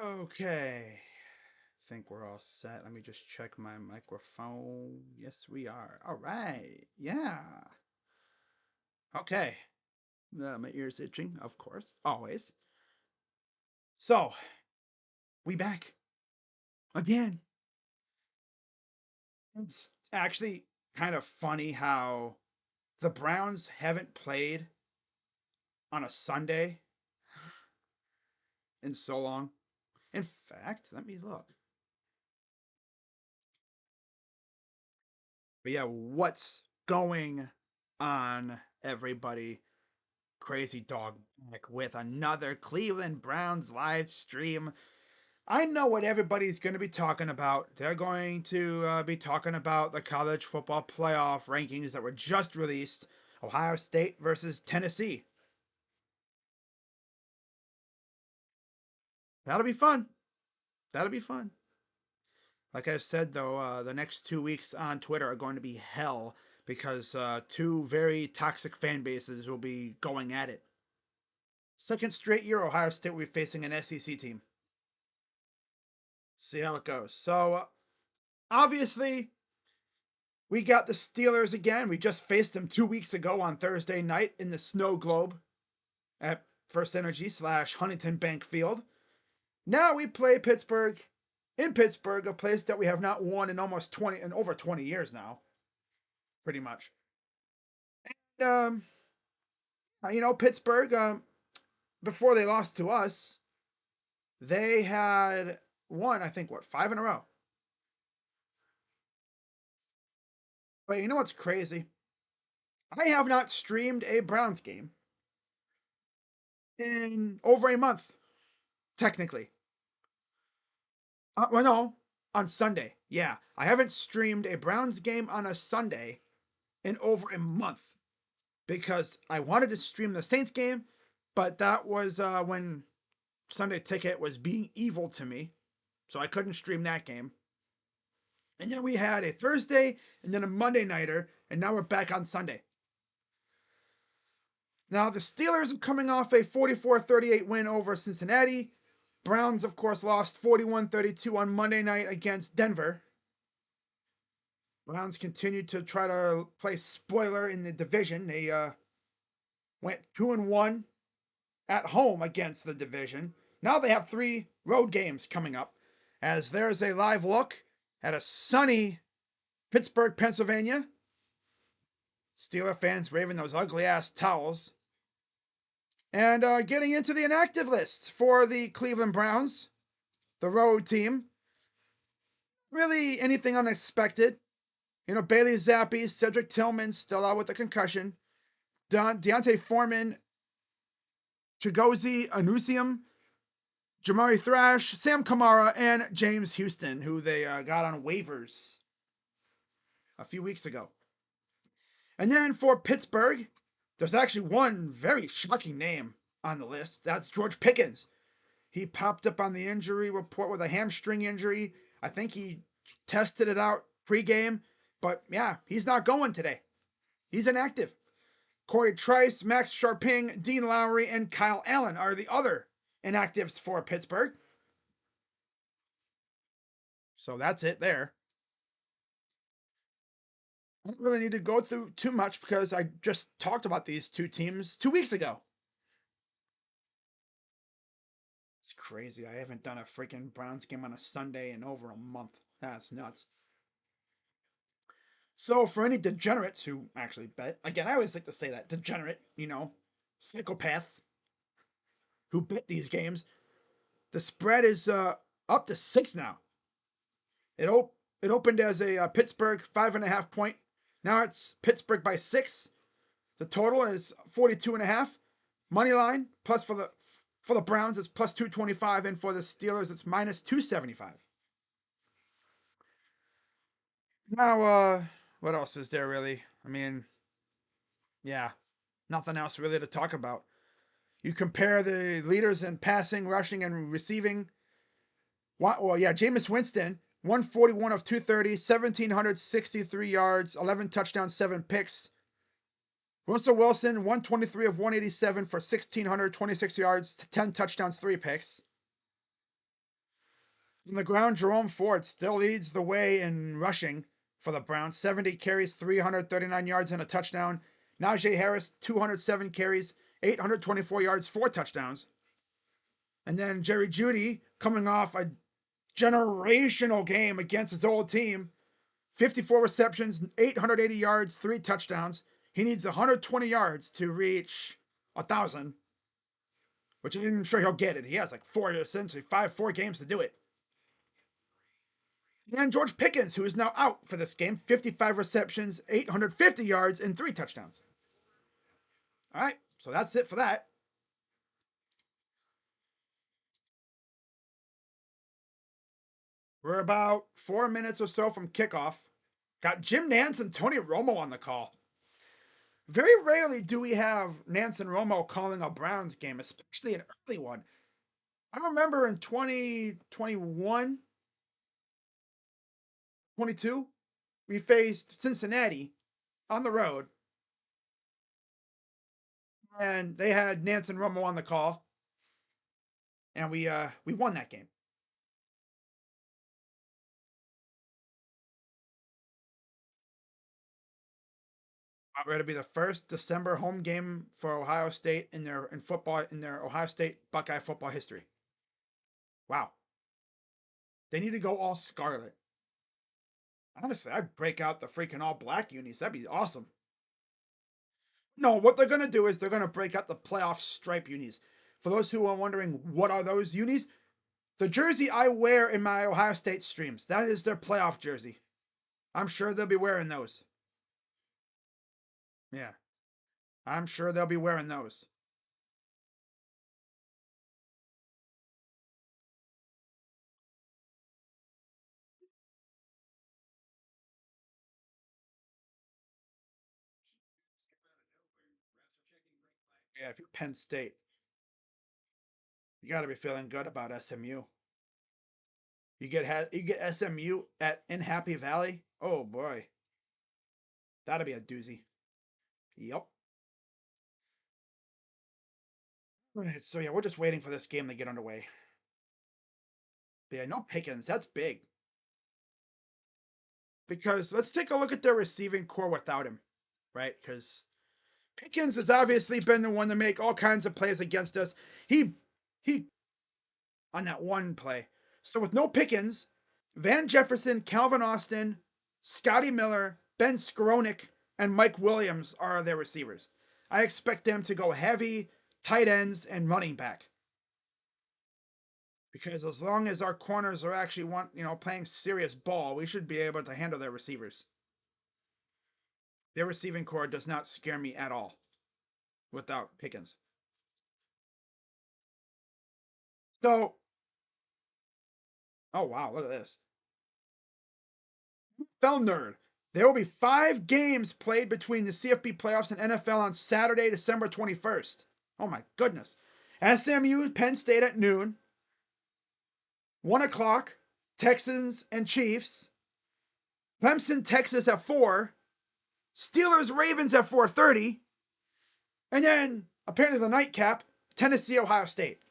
Okay. Think we're all set. Let me just check my microphone. Yes, we are. All right. Yeah. Okay. My ears itching, of course. Always. So, we back again. It's actually kind of funny how the Browns haven't played on a Sunday in so long. In fact, let me look. But yeah, what's going on, everybody? Crazy Dog back with another Cleveland Browns live stream. I know what everybody's going to be talking about. They're going to be talking about the college football playoff rankings that were just released. Ohio State versus Tennessee. That'll be fun. That'll be fun. Like I said, though, the next 2 weeks on Twitter are going to be hell because two very toxic fan bases will be going at it. Second straight year, Ohio State will be facing an SEC team. See how it goes. So, obviously, we got the Steelers again. We just faced them 2 weeks ago on Thursday night in the Snow Globe at First Energy / Huntington Bank Field. Now we play Pittsburgh in Pittsburgh, a place that we have not won in over 20 years now, pretty much. And, Pittsburgh, before they lost to us, they had won, I think, 5 in a row. But you know what's crazy? I have not streamed a Browns game in over a month, technically. Well, no, on Sunday. Yeah, I haven't streamed a Browns game on a Sunday in over a month because I wanted to stream the Saints game, but that was when Sunday Ticket was being evil to me, so I couldn't stream that game. And then we had a Thursday and then a Monday nighter, and now we're back on Sunday. Now, the Steelers are coming off a 44-38 win over Cincinnati. Browns, of course, lost 41-32 on Monday night against Denver. Browns continued to try to play spoiler in the division. They went 2-1 at home against the division. Now they have 3 road games coming up, as there's a live look at a sunny Pittsburgh, Pennsylvania. Steeler fans waving those ugly ass towels. And getting into the inactive list for the Cleveland Browns, the road team. Really anything unexpected. Bailey Zappi, Cedric Tillman still out with a concussion. Deontay Foreman, Chigozie Anusium, Jamari Thrash, Sam Kamara, and James Houston, who they got on waivers a few weeks ago. And then for Pittsburgh, there's actually one very shocking name on the list. That's George Pickens. He popped up on the injury report with a hamstring injury. I think he tested it out pregame, but yeah, he's not going today. He's inactive. Corey Trice, Max Sharping, Dean Lowry, and Kyle Allen are the other inactives for Pittsburgh. So that's it there. I don't really need to go through too much because I just talked about these two teams 2 weeks ago. It's crazy. I haven't done a freaking Browns game on a Sunday in over a month. That's nuts. So, for any degenerates who actually bet, again, I always like to say that degenerate, psychopath who bet these games, the spread is up to 6 now. It opened as a Pittsburgh 5.5 point. Now it's Pittsburgh by 6. The total is 42.5. Money line plus for the Browns it's plus 225, and for the Steelers it's minus 275. Now, what else is there really? I mean, yeah, nothing else really to talk about. You compare the leaders in passing, rushing, and receiving. Well, yeah, Jameis Winston, 141 of 230, 1,763 yards, 11 touchdowns, 7 picks. Russell Wilson, 123 of 187 for 1,626 yards, 10 touchdowns, 3 picks. On the ground, Jerome Ford still leads the way in rushing for the Browns. 70 carries, 339 yards, and a touchdown. Najee Harris, 207 carries, 824 yards, 4 touchdowns. And then Jerry Jeudy coming off a generational game against his old team. 54 receptions, 880 yards, 3 touchdowns. He needs 120 yards to reach 1,000, which I'm sure he'll get it. He has like 4 games to do it. And George Pickens, who is now out for this game, 55 receptions, 850 yards, and 3 touchdowns. All right, so that's it for that. We're about 4 minutes or so from kickoff. Got Jim Nantz and Tony Romo on the call. Very rarely do we have Nantz and Romo calling a Browns game, especially an early one. I remember in 2021, 22, we faced Cincinnati on the road, and they had Nantz and Romo on the call, and we won that game. Ready to be the first December home game for Ohio State in their Ohio State Buckeye football history. Wow, they need to go all scarlet. Honestly, I'd break out the freaking all black unis. That'd be awesome. No, what they're gonna do is they're gonna break out the playoff stripe unis. For those who are wondering what are those unis, the jersey I wear in my Ohio State streams, that is their playoff jersey. I'm sure they'll be wearing those. Yeah, I'm sure they'll be wearing those. Yeah, if you're Penn State, you got to be feeling good about SMU. You get SMU in Happy Valley. Oh boy, that'll be a doozy. Yep. Right, so yeah, we're just waiting for this game to get underway. But yeah, no Pickens. That's big. Because let's take a look at their receiving core without him, right? Because Pickens has obviously been the one to make all kinds of plays against us. He on that one play. So with no Pickens, Van Jefferson, Calvin Austin, Scotty Miller, Ben Skronik, and Mike Williams are their receivers. I expect them to go heavy tight ends and running back. Because as long as our corners are actually playing serious ball, we should be able to handle their receivers. Their receiving core does not scare me at all without Pickens. So, oh wow, look at this. Fell nerd. There will be 5 games played between the CFB playoffs and NFL on Saturday, December 21st. Oh my goodness. SMU, Penn State at noon. 1 o'clock, Texans and Chiefs. Clemson, Texas at 4. Steelers, Ravens at 4:30. And then, apparently the nightcap, Tennessee, Ohio State.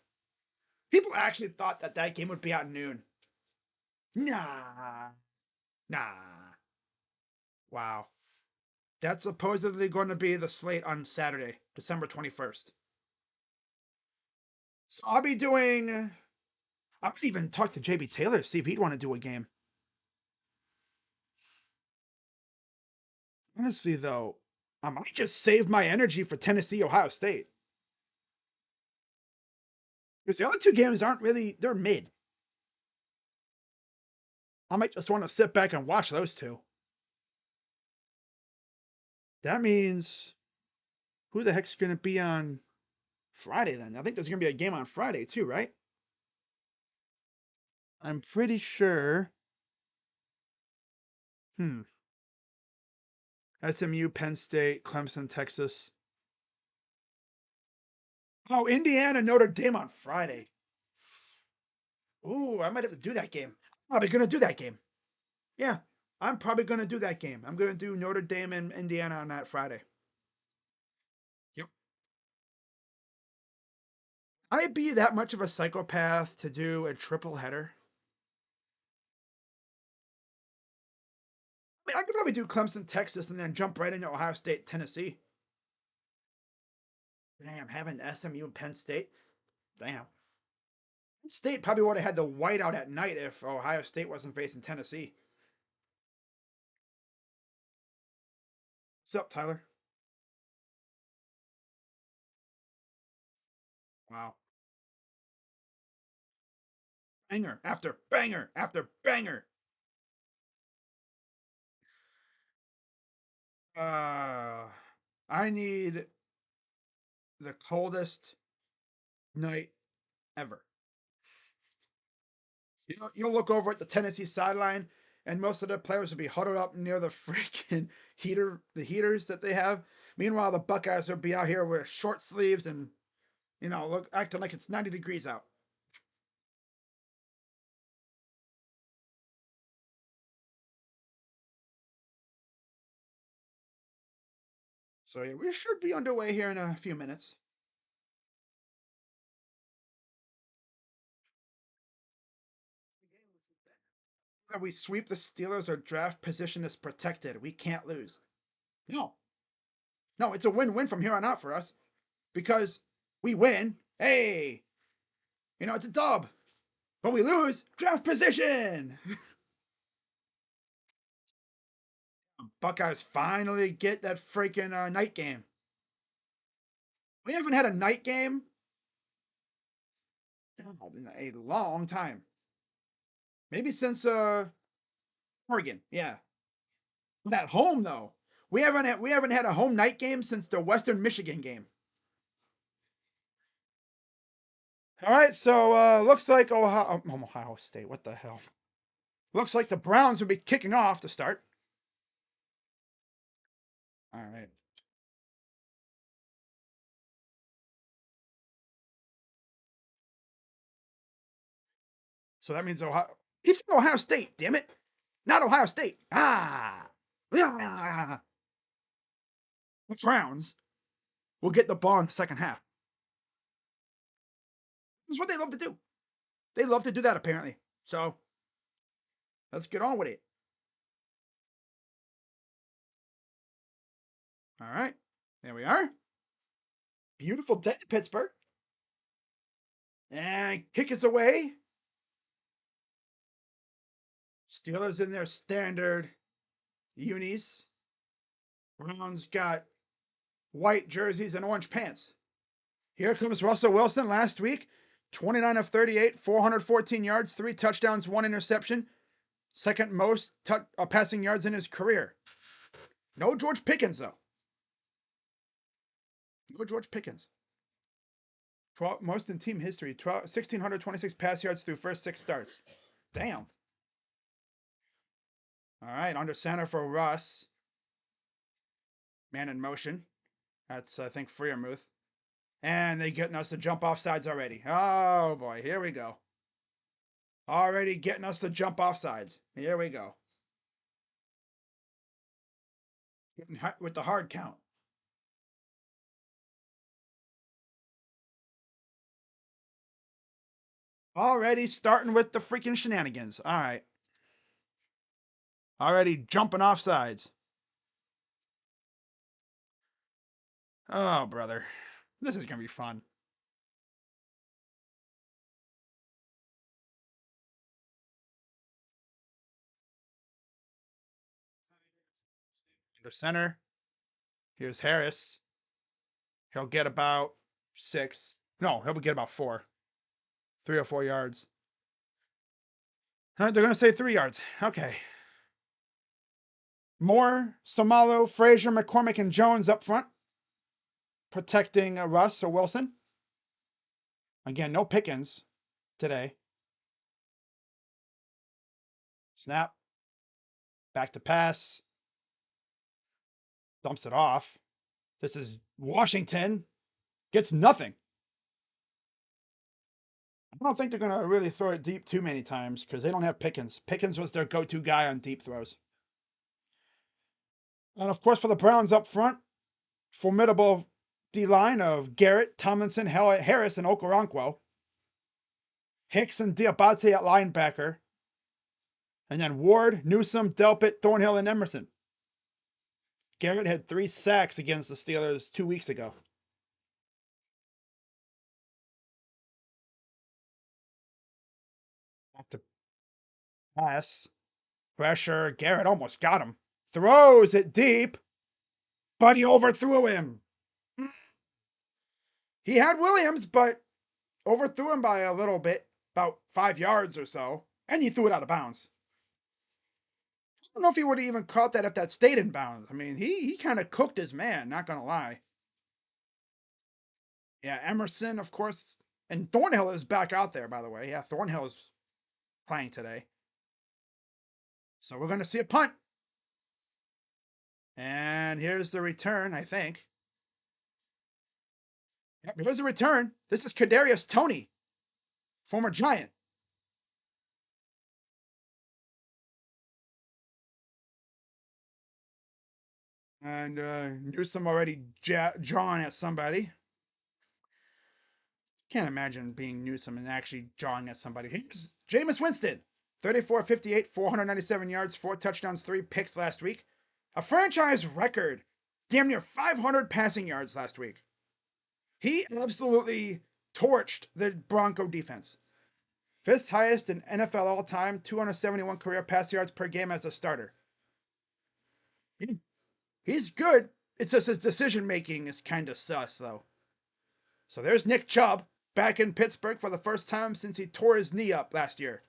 People actually thought that game would be at noon. Nah. Nah. Wow. That's supposedly going to be the slate on Saturday, December 21st. So I'll be doing. I might even talk to JB Taylor, see if he'd want to do a game. Honestly, though, I might just save my energy for Tennessee, Ohio State. Because the other 2 games aren't really, they're mid. I might just want to sit back and watch those 2. That means who the heck's going to be on Friday then? I think there's going to be a game on Friday too, right? I'm pretty sure. Hmm. SMU, Penn State, Clemson, Texas. Oh, Indiana, Notre Dame on Friday. Ooh, I might have to do that game. I'm probably going to do that game. Yeah, I'm probably going to do that game. I'm going to do Notre Dame and Indiana on that Friday. Yep. I'd be that much of a psychopath to do a triple header. I mean, I could probably do Clemson, Texas, and then jump right into Ohio State, Tennessee. Damn, having SMU and Penn State. Damn. Penn State probably would have had the whiteout at night if Ohio State wasn't facing Tennessee. What's up, Tyler? Wow. Banger after banger after banger. I need the coldest night ever. You'll look over at the Tennessee sideline, and most of the players will be huddled up near the freaking the heaters that they have. Meanwhile, the Buckeyes will be out here with short sleeves and look acting like it's 90 degrees out. So yeah, we should be underway here in a few minutes. If we sweep the Steelers, our draft position is protected. We can't lose. No, no, it's a win-win from here on out for us because we win. Hey, it's a dub. But we lose, draft position. Buckeyes finally get that freaking night game. We haven't had a night game in a long time. Maybe since Oregon. Yeah. But at home though. We haven't had a home night game since the Western Michigan game. All right, so looks like Ohio State. What the hell? Looks like the Browns will be kicking off to start. All right. So that means Ohio. Keep saying Ohio State, damn it. Not Ohio State. The Browns will get the ball in the second half. That's what they love to do. They love to do that, apparently. So let's get on with it. All right. There we are. Beautiful day in Pittsburgh. And kick us away. Steelers in their standard unis. Browns got white jerseys and orange pants. Here comes Russell Wilson last week. 29 of 38, 414 yards, 3 touchdowns, 1 interception. Second most passing yards in his career. No George Pickens, though. No George Pickens. 12, most in team history. 1,626 pass yards through first 6 starts. Damn. All right, under center for Russ. Man in motion. That's, I think, Freiermuth. And they getting us to jump off sides already. Oh, boy. Here we go. Already getting us to jump off sides. Here we go. With the hard count. Already starting with the freaking shenanigans. All right. Already jumping off sides. Oh, brother. This is going to be fun. Under center. Here's Harris. He'll get about 6. No, he'll get about 4. 3 or 4 yards. They're going to say 3 yards. Okay. Moore, Somalo, Frazier, McCormick, and Jones up front. Protecting Russ or Wilson. Again, no Pickens today. Snap. Back to pass. Dumps it off. This is Washington. Gets nothing. I don't think they're going to really throw it deep too many times because they don't have Pickens. Pickens was their go-to guy on deep throws. And of course, for the Browns up front, formidable D-line of Garrett, Tomlinson, Harris, and Okoronkwo. Hicks and Diabate at linebacker. And then Ward, Newsome, Delpit, Thornhill, and Emerson. Garrett had 3 sacks against the Steelers 2 weeks ago. Back to pass. Pressure. Garrett almost got him. Throws it deep, but he overthrew him. He had Williams, but overthrew him by a little bit, about 5 yards or so, and he threw it out of bounds. I don't know if he would have even caught that if that stayed in bounds. I mean, he kind of cooked his man, not going to lie. Yeah, Emerson, of course. And Thornhill is back out there, by the way. Yeah, Thornhill is playing today. So we're going to see a punt. And here's the return, I think. Yep, here's the return. This is Kadarius Toney, former Giant. And Newsome already drawing at somebody. Can't imagine being Newsome and actually drawing at somebody. Here's Jameis Winston. 34-58, 497 yards, 4 touchdowns, 3 picks last week. A franchise record. Damn near 500 passing yards last week. He absolutely torched the Bronco defense. 5th highest in NFL all time, 271 career pass yards per game as a starter. He's good. It's just his decision making is kind of sus, though. So there's Nick Chubb back in Pittsburgh for the first time since he tore his knee up last year.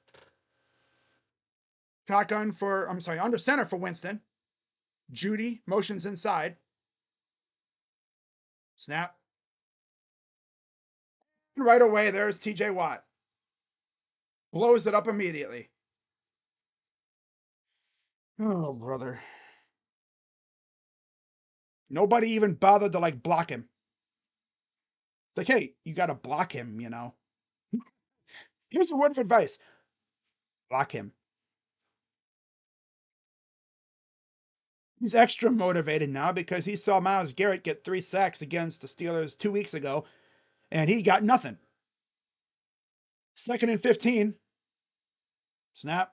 Under center for Winston. Judy motions inside. Snap. And right away, there's TJ Watt. Blows it up immediately. Oh, brother. Nobody even bothered to, block him. Like, hey, you got to block him, you know. Here's a word of advice. Block him. He's extra motivated now because he saw Myles Garrett get 3 sacks against the Steelers 2 weeks ago, and he got nothing. 2nd and 15. Snap.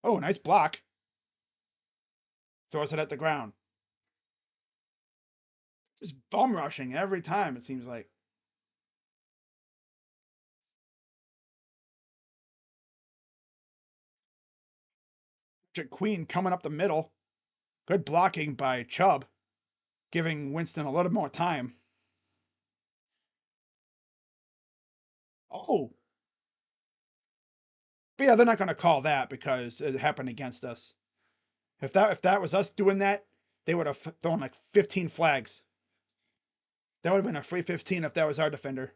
Oh, nice block. Throws it at the ground. Just bum rushing every time, it seems like. Queen coming up the middle. Good blocking by Chubb, giving Winston a little more time. Oh. But yeah, they're not going to call that because it happened against us. If that was us doing that, they would have thrown 15 flags. That would have been a free 15 if that was our defender.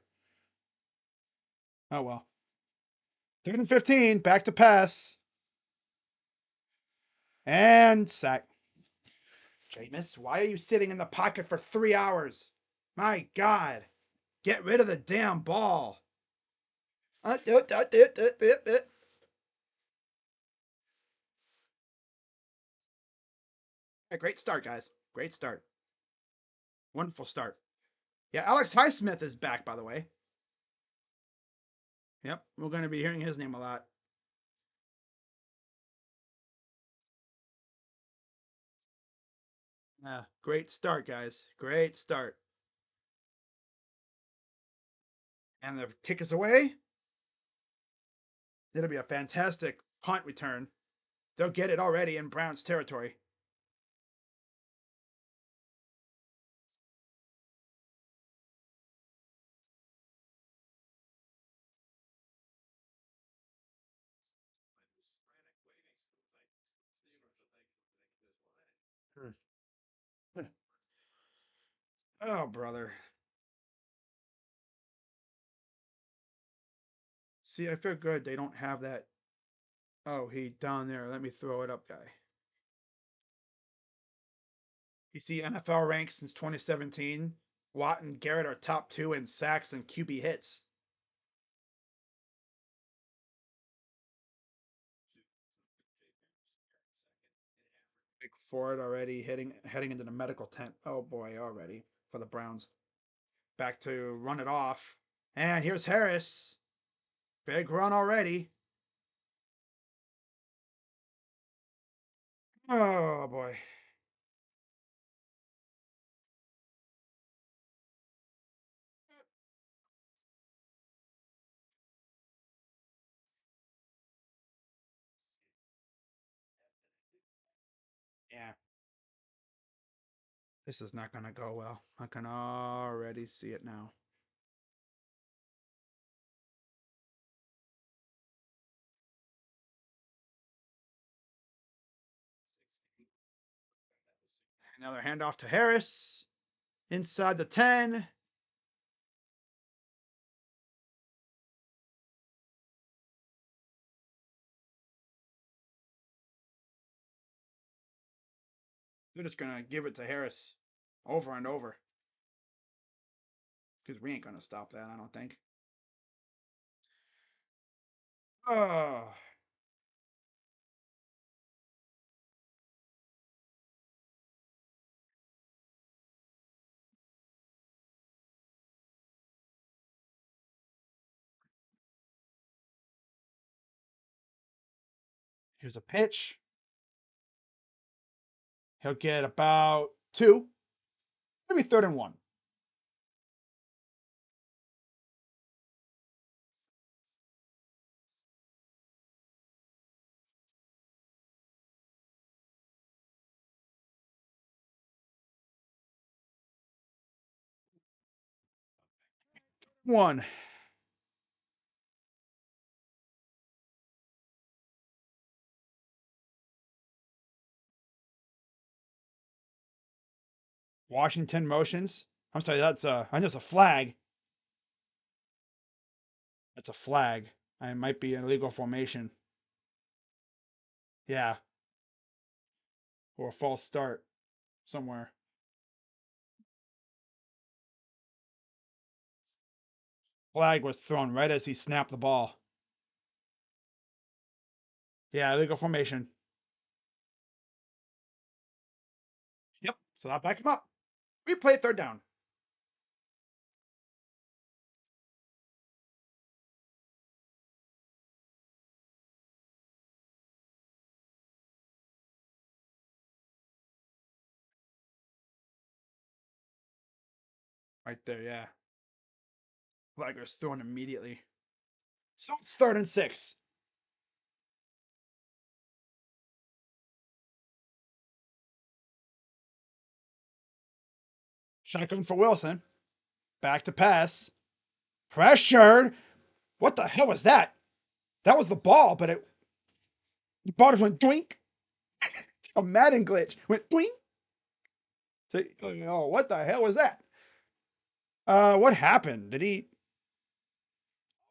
Oh well. 3rd and 15, back to pass. And sack. Jameis, why are you sitting in the pocket for 3 hours? My God. Get rid of the damn ball. A great start, guys. Great start. Wonderful start. Yeah, Alex Highsmith is back, by the way. Yep, we're going to be hearing his name a lot. Yeah, great start, guys. Great start. And the kick is away. It'll be a fantastic punt return. They'll get it already in Browns territory. Oh, brother. See, I feel good they don't have that. Oh, he down there. Let me throw it up, guy. You see, NFL ranks since 2017. Watt and Garrett are top 2 in sacks and QB hits. Big Ford already heading into the medical tent. Oh boy, already for the Browns. Back to run it off. And here's Harris. Big run already. Oh boy. Yeah. This is not going to go well. I can already see it now. Another handoff to Harris. Inside the 10. They're just going to give it to Harris over and over. Because we ain't going to stop that, I don't think. Oh. Here's a pitch. He'll get about 2. Maybe 3rd and 1. One. Washington motions. I'm sorry, I know it's a flag. That's a flag. It might be an illegal formation. Yeah. Or a false start somewhere. Flag was thrown right as he snapped the ball. Yeah, illegal formation. Yep. So I'll back him up. Replay 3rd down. Right there, yeah. Flag was thrown immediately. So it's 3rd and 6. Shotgun for Wilson. Back to pass. Pressured. What the hell was that? That was the ball, but the ball just went doink. A Madden glitch. Went doink. So, oh, what the hell was that? What happened? Did he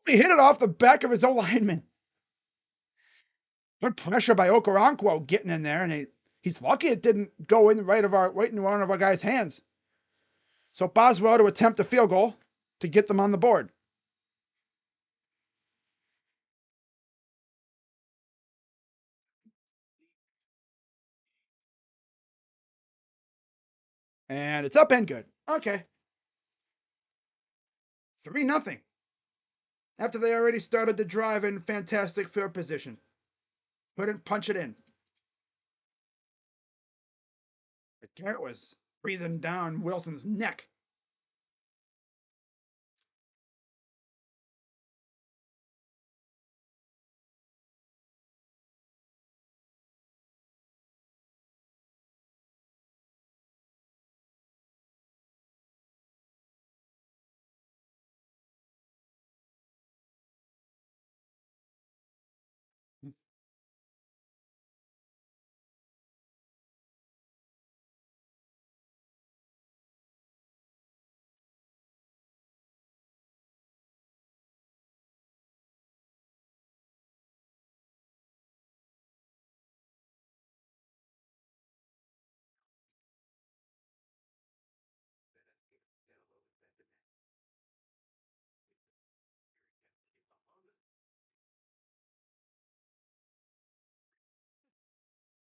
hit it off the back of his own lineman? Good pressure by Okoronkwo getting in there, and he's lucky it didn't go in right in one of our guys' hands. So Boswell to attempt a field goal to get them on the board. And it's up and good. Okay. 3-0. After they already started the drive in fantastic field position. Couldn't punch it in. Garrett was breathing down Wilson's neck.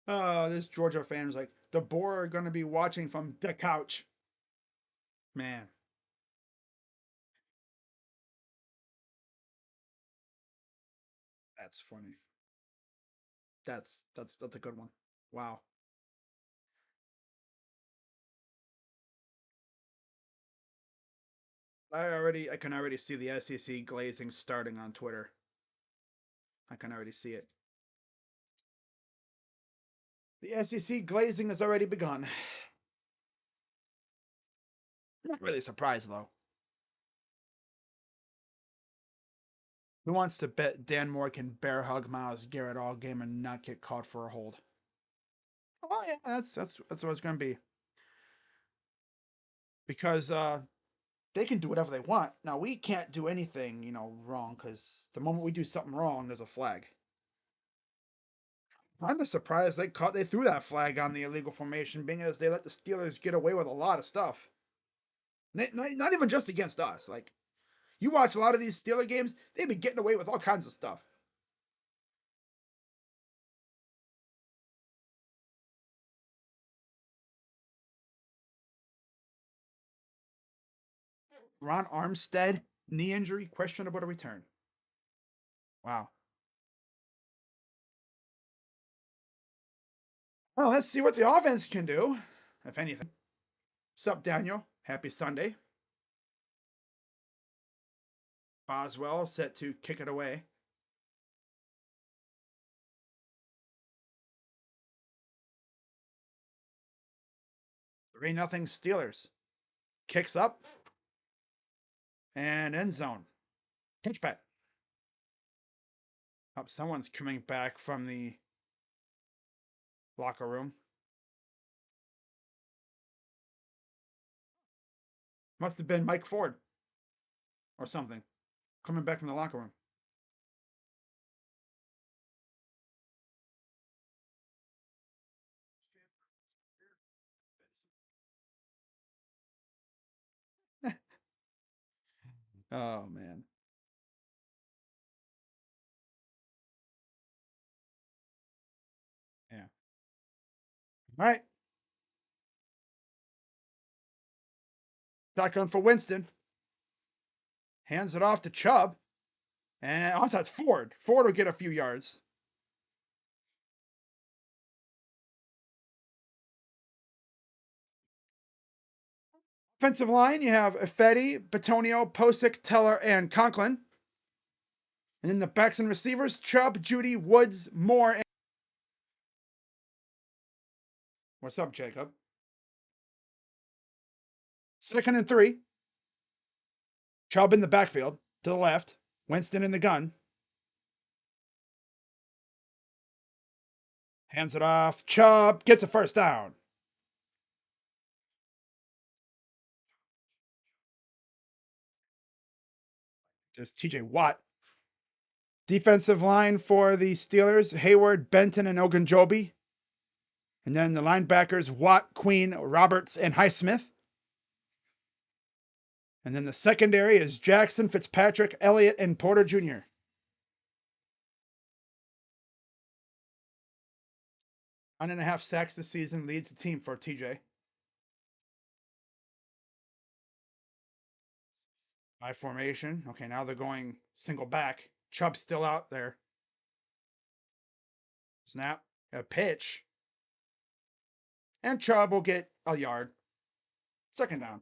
Oh, this Georgia fan is like, the board are going to be watching from the couch. Man, that's funny. That's a good one. Wow. I can already see the SEC glazing starting on Twitter. I can already see it. The SEC glazing has already begun. Not really surprised though. Who wants to bet Dan Moore can bear hug Myles Garrett all game and not get caught for a hold? Oh yeah, that's what it's gonna be. Because they can do whatever they want. Now we can't do anything, wrong, because the moment we do something wrong, there's a flag. I'm just surprised they threw that flag on the illegal formation, being as they let the Steelers get away with a lot of stuff. Not even just against us. Like you watch a lot of these Steeler games, they've been getting away with all kinds of stuff. Ron Armstead, knee injury, questionable to return. Wow. Well, let's see what the offense can do, if anything. Sup, Daniel? Happy Sunday. Boswell set to kick it away. 3-0 Steelers. Kicks up and end zone. Pinch back. Oh, someone's coming back from the locker room. Must have been Mike Ford or something coming back from the locker room. Oh, man. Yeah. All right. Shotgun for Winston. Hands it off to Chubb. And oh, that's Ford. Ford will get a few yards. Offensive line, you have Ifedi, Batonio, Posick, Teller, and Conklin. And then the backs and receivers, Chubb, Judy, Woods, Moore. What's up, Jacob? 2nd and 3. Chubb in the backfield to the left. Winston in the gun. Hands it off. Chubb gets a first down. There's TJ Watt. Defensive line for the Steelers, Hayward, Benton, and Ogunjobi. And then the linebackers, Watt, Queen, Roberts, and Highsmith. And then the secondary is Jackson, Fitzpatrick, Elliott, and Porter Jr. 1.5 sacks this season leads the team for TJ. By formation. Okay, now they're going single back. Chubb's still out there. Snap. A pitch. And Chubb will get a yard. 2nd down.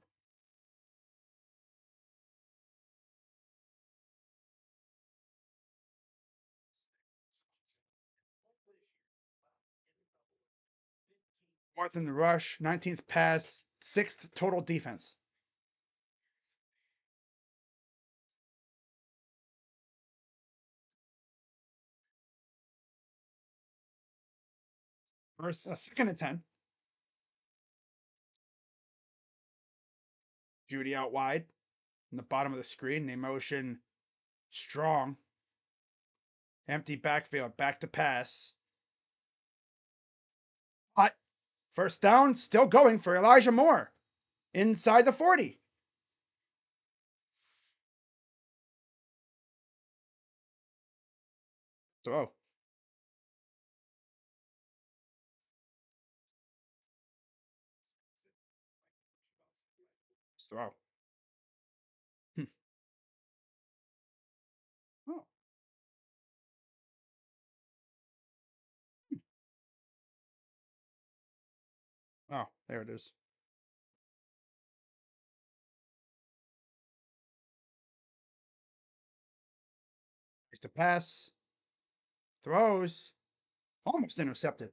Fourth in the rush. 19th pass. 6th total defense. First, 2nd and 10. Judy out wide. In the bottom of the screen. They motion strong. Empty backfield. Back to pass. Hot. First down. Still going for Elijah Moore. Inside the 40. Throw. Throw. Oh. Oh, there it is. To pass. Throws. Almost intercepted.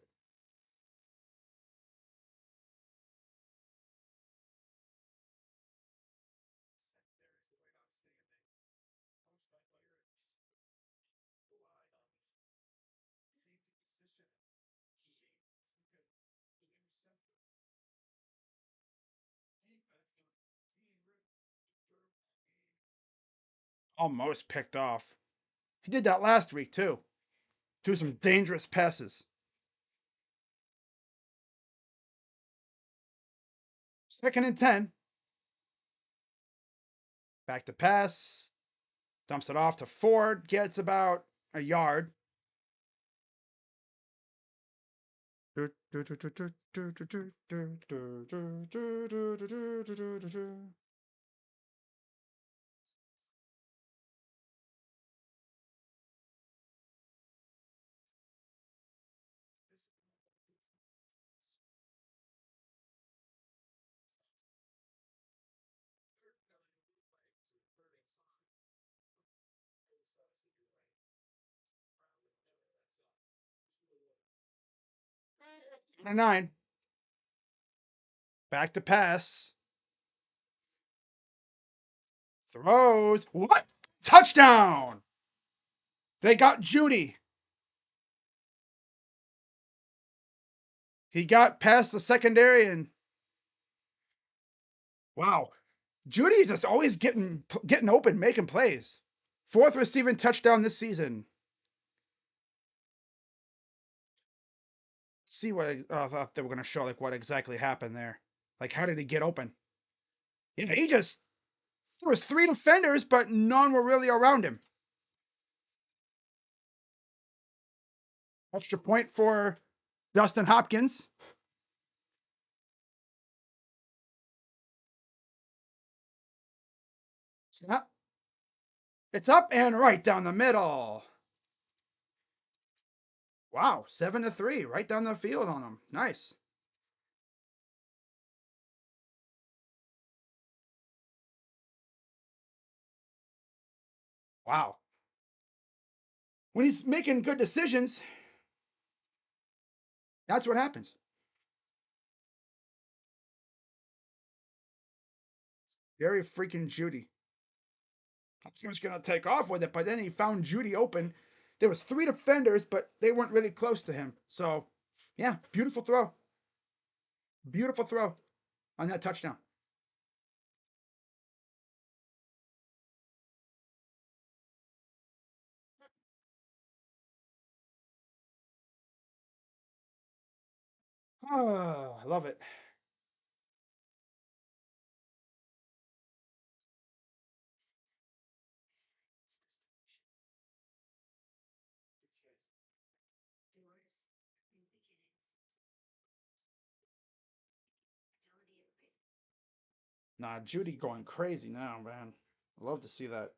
Almost picked off. He did that last week, too. Do some dangerous passes. Second and 10. Back to pass. Dumps it off to Ford. Gets about a yard. Number 9. Back to pass. Throws. What? Touchdown! They got Judy. He got past the secondary and wow. Judy's just always getting open, making plays. 4th receiving touchdown this season. See what I thought they were going to show, like what exactly happened there. Like, how did he get open? Yeah, there was 3 defenders, but none were really around him. Extra point for Justin Hopkins. Snap. It's up and right down the middle. Wow, 7-3, right down the field on him. Nice. Wow. When he's making good decisions, that's what happens. Very freaking Judy. He was going to take off with it, but then he found Judy open. There was 3 defenders, but they weren't really close to him. So, yeah, beautiful throw. Beautiful throw on that touchdown. Oh, I love it. Nah, Judy going crazy now, man. I love to see that.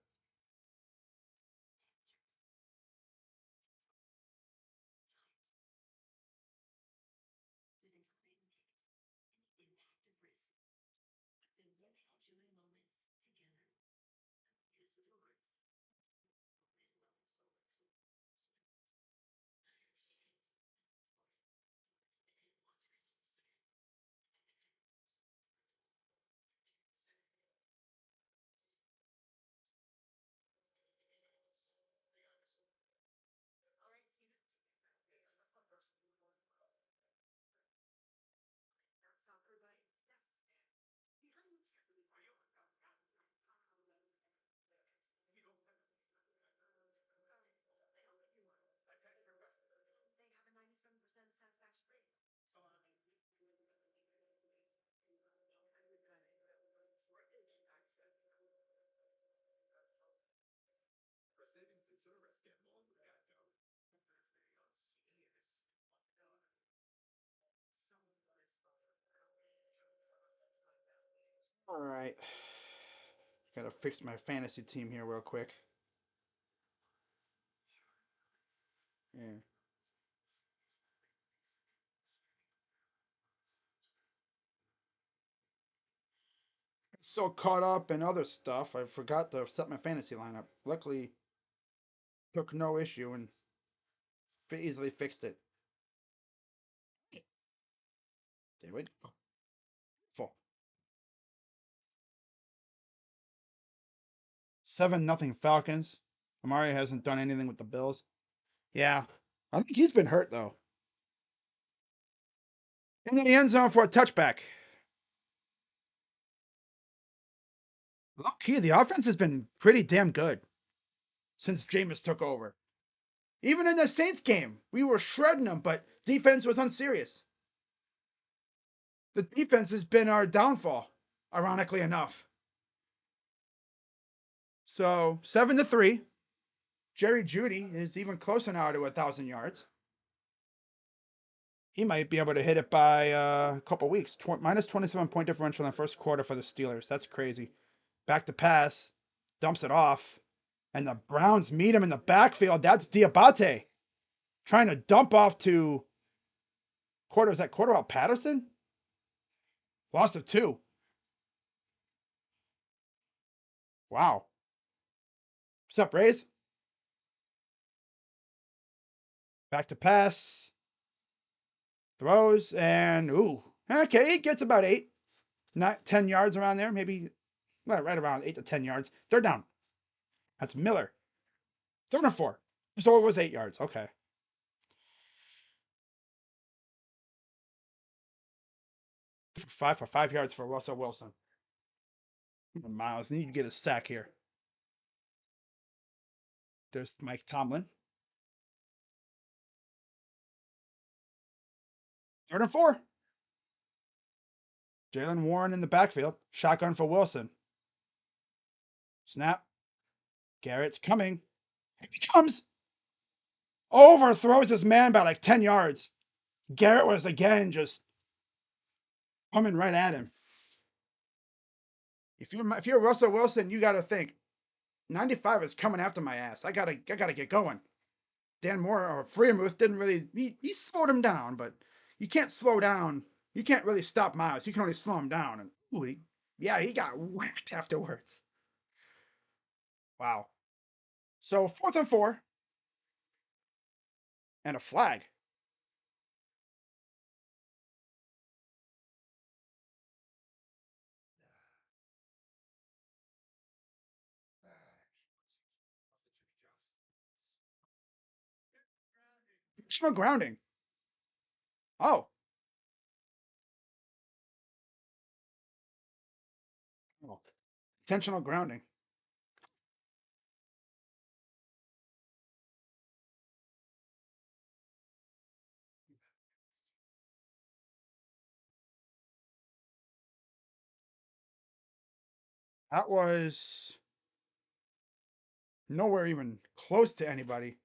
All right. Gotta fix my fantasy team here real quick. Yeah. So caught up in other stuff, I forgot to set my fantasy lineup. Luckily, took no issue and easily fixed it. There we go. Full. 7-0 Falcons. Amari hasn't done anything with the Bills. Yeah. I think he's been hurt though. In the end zone for a touchback. Low key, the offense has been pretty damn good since Jameis took over. Even in the Saints game, we were shredding them, but defense was unserious. The defense has been our downfall, ironically enough. So 7-3. Jerry Jeudy is even closer now to 1,000 yards. He might be able to hit it by a couple weeks. Minus 27-point differential in the first quarter for the Steelers. That's crazy. Back to pass, dumps it off, and the Browns meet him in the backfield. That's Diabate trying to dump off to was that Cordarrelle Patterson? Loss of 2. Wow. What's up, Rays? Back to pass. Throws and okay, he gets about 8. Not 10 yards around there, maybe right around 8 to 10 yards. Third down. That's Miller. 3rd and 4. So it was 8 yards. Okay. 5 yards for Russell Wilson. Miles need to get a sack here. There's Mike Tomlin. 3rd and 4. Jalen Warren in the backfield. Shotgun for Wilson. Snap. Garrett's coming. Here he comes. Overthrows his man by like 10 yards. Garrett was again just coming right at him. If you're Russell Wilson, you got to think 95 is coming after my ass. I gotta get going. Dan Moore or Freemuth didn't really he slowed him down, but you can't slow down. You can't really stop Miles. You can only slow him down. And he got whacked afterwards. Wow. So 4th and 4. And a flag. Intentional grounding. Oh. Intentional grounding. That was nowhere even close to anybody.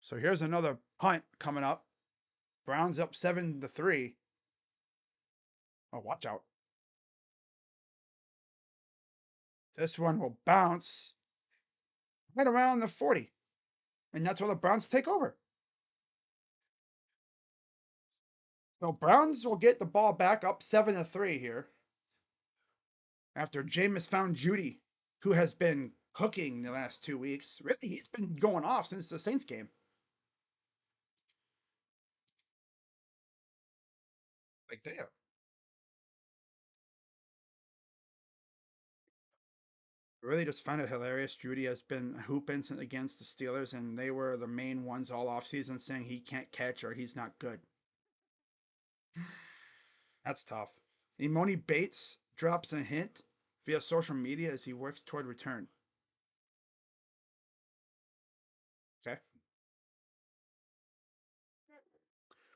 So here's another punt coming up. Browns up 7-3. Oh, watch out. This one will bounce right around the 40. And that's where the Browns take over. So Browns will get the ball back up 7-3 here. After Jameis found Jeudy, who has been cooking the last 2 weeks. Really, he's been going off since the Saints game. Like, damn. I really just find it hilarious. Jeudy has been hooping against the Steelers, and they were the main ones all offseason saying he can't catch or he's not good. That's tough. Imoni Bates drops a hint via social media as he works toward return. Okay.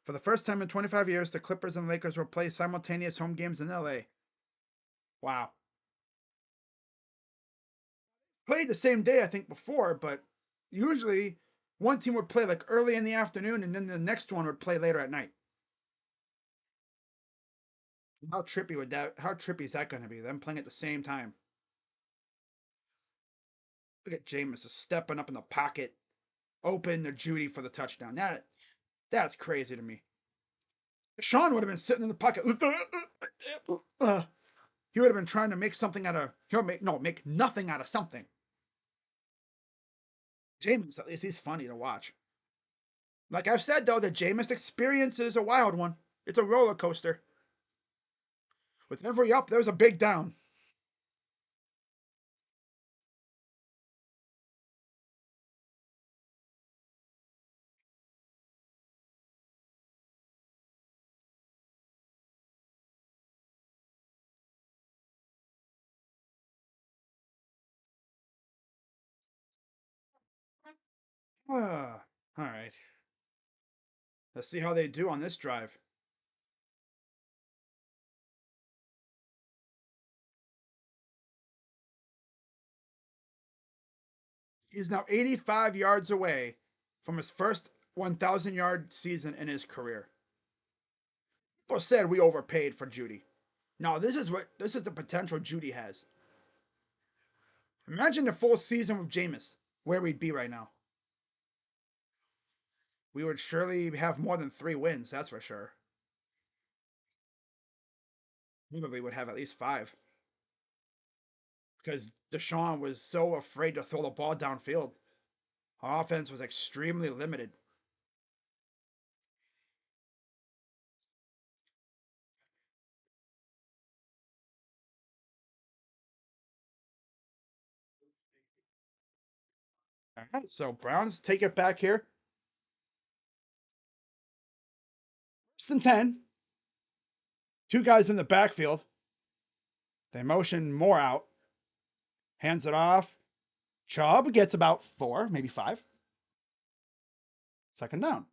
For the first time in 25 years, the Clippers and Lakers will play simultaneous home games in LA. Wow. Played the same day, I think, before, but usually one team would play like early in the afternoon and then the next one would play later at night. How trippy is that going to be? Them playing at the same time. Look at Jameis stepping up in the pocket, open to Jeudy for the touchdown. That's crazy to me. Sean would have been sitting in the pocket. He would have been trying to make something out of. Make nothing out of something. Jameis, at least he's funny to watch. Like I've said though, the Jameis experience is a wild one. It's a roller coaster. With every up, there's a big down. All right. Let's see how they do on this drive. He's now 85 yards away from his first 1,000-yard season in his career. People said we overpaid for Judy. No, this is the potential Judy has. Imagine the full season with Jameis, where we'd be right now. We would surely have more than 3 wins, that's for sure. Probably would have at least 5. Because Deshaun was so afraid to throw the ball downfield. Our offense was extremely limited. All right, so Browns take it back here. First and 10. 2 guys in the backfield. They motion Moore out. Hands it off. Chubb gets about 4, maybe 5. Second down.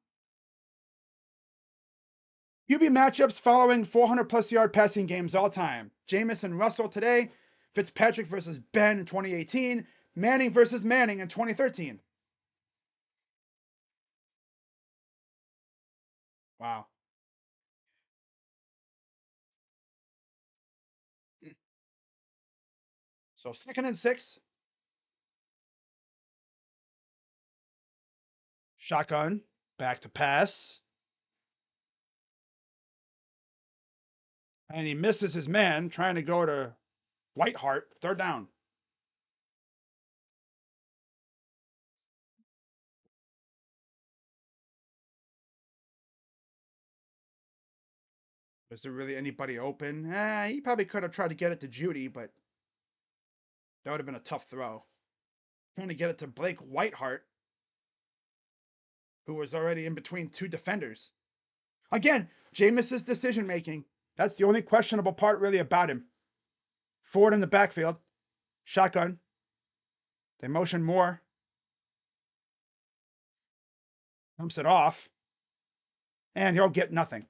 QB matchups following 400 plus yard passing games all time. Jameis and Russell today. Fitzpatrick versus Ben in 2018. Manning versus Manning in 2013. Wow. So second and 6. Shotgun. Back to pass. And he misses his man trying to go to Whiteheart. Third down. Was there really anybody open? He probably could have tried to get it to Judy, but that would have been a tough throw. Trying to get it to Blake Whiteheart, who was already in between 2 defenders. Again, Jameis's decision making. That's the only questionable part really about him. Ford in the backfield. Shotgun. They motion Moore. Dumps it off. And he'll get nothing.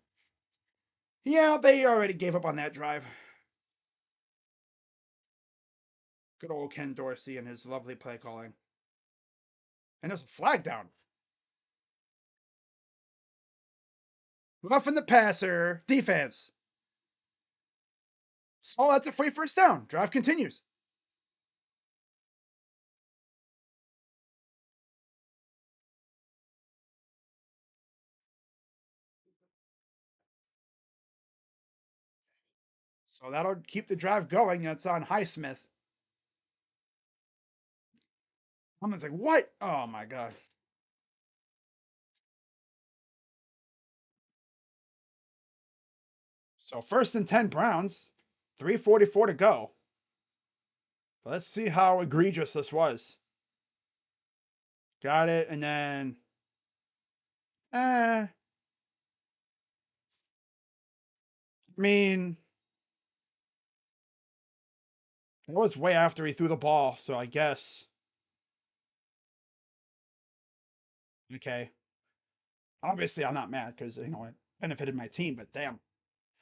Yeah, they already gave up on that drive. Good old Ken Dorsey and his lovely play calling. And there's a flag down. Roughing the passer. Defense. So that's a free first down. Drive continues. So that'll keep the drive going. That's on Highsmith. Someone's like, what? Oh my God. So first and 10 Browns. 3:44 to go. But let's see how egregious this was. Got it. And then, I mean, it was way after he threw the ball. So I guess, okay. Obviously, I'm not mad because, it benefited my team, but damn.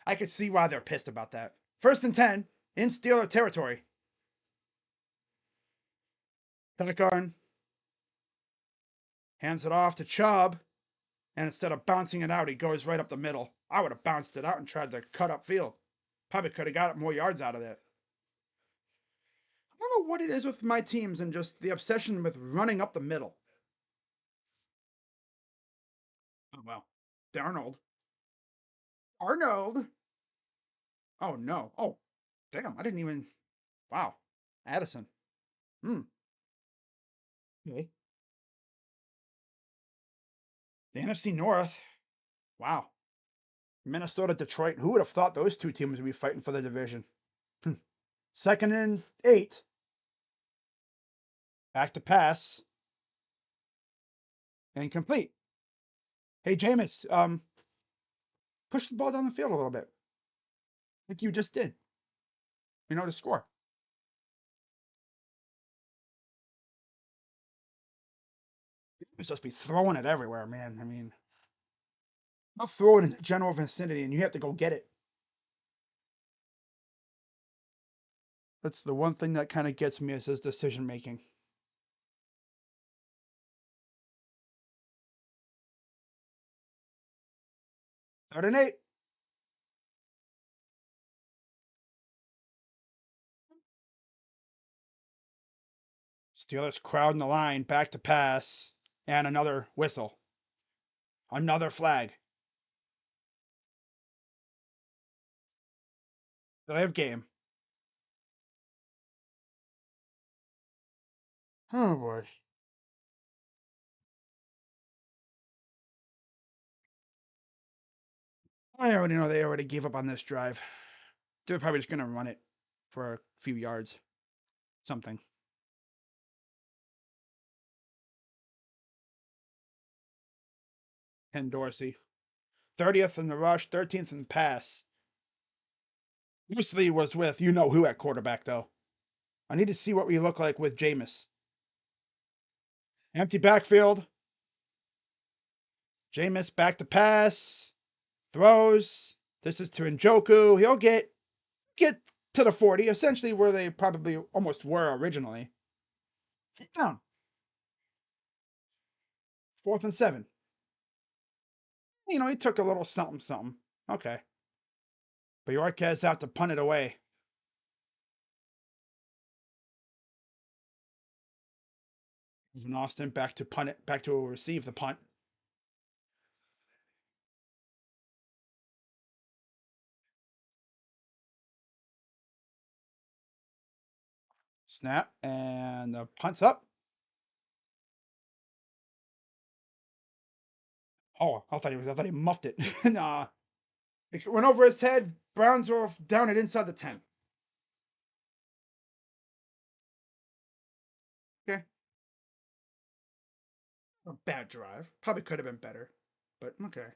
I could see why they're pissed about that. First and 10 in Steeler territory. Shotgun. Hands it off to Chubb. And instead of bouncing it out, he goes right up the middle. I would have bounced it out and tried to cut up field. Probably could have got more yards out of that. I don't know what it is with my teams and just the obsession with running up the middle. Oh, well. Darnold. Arnold. Oh, no. Oh, damn. I didn't even. Wow. Addison. Hmm. Okay. The NFC North. Wow. Minnesota, Detroit. Who would have thought those two teams would be fighting for the division? Second and 8. Back to pass. Incomplete. Hey, Jameis, push the ball down the field a little bit. Like you just did. You know, to score. You're supposed to be throwing it everywhere, man. I mean, I'll throw it in the general vicinity and you have to go get it. That's the one thing that kind of gets me is his decision making. 3rd and 8. Steelers crowding the line, back to pass, and another whistle. Another flag. Delay of game. Oh boy. I already know they already gave up on this drive. They're probably just gonna run it for a few yards. Something. Ken Dorsey. 30th in the rush, 13th in the pass. Mostly was with you know who at quarterback though. I need to see what we look like with Jameis. Empty backfield. Jameis back to pass. Throws. This is to Njoku. He'll get to the 40, essentially where they probably almost were originally. Down. 4th and 7. You know, he took a little something, something. Okay. But Yorkes out to punt it away. And Austin back to punt it, back to receive the punt. Snap, and the punt's up. Oh, I thought he muffed it. Nah. It went over his head. Browns are down it inside the 10. Okay. A bad drive. Probably could have been better. But okay.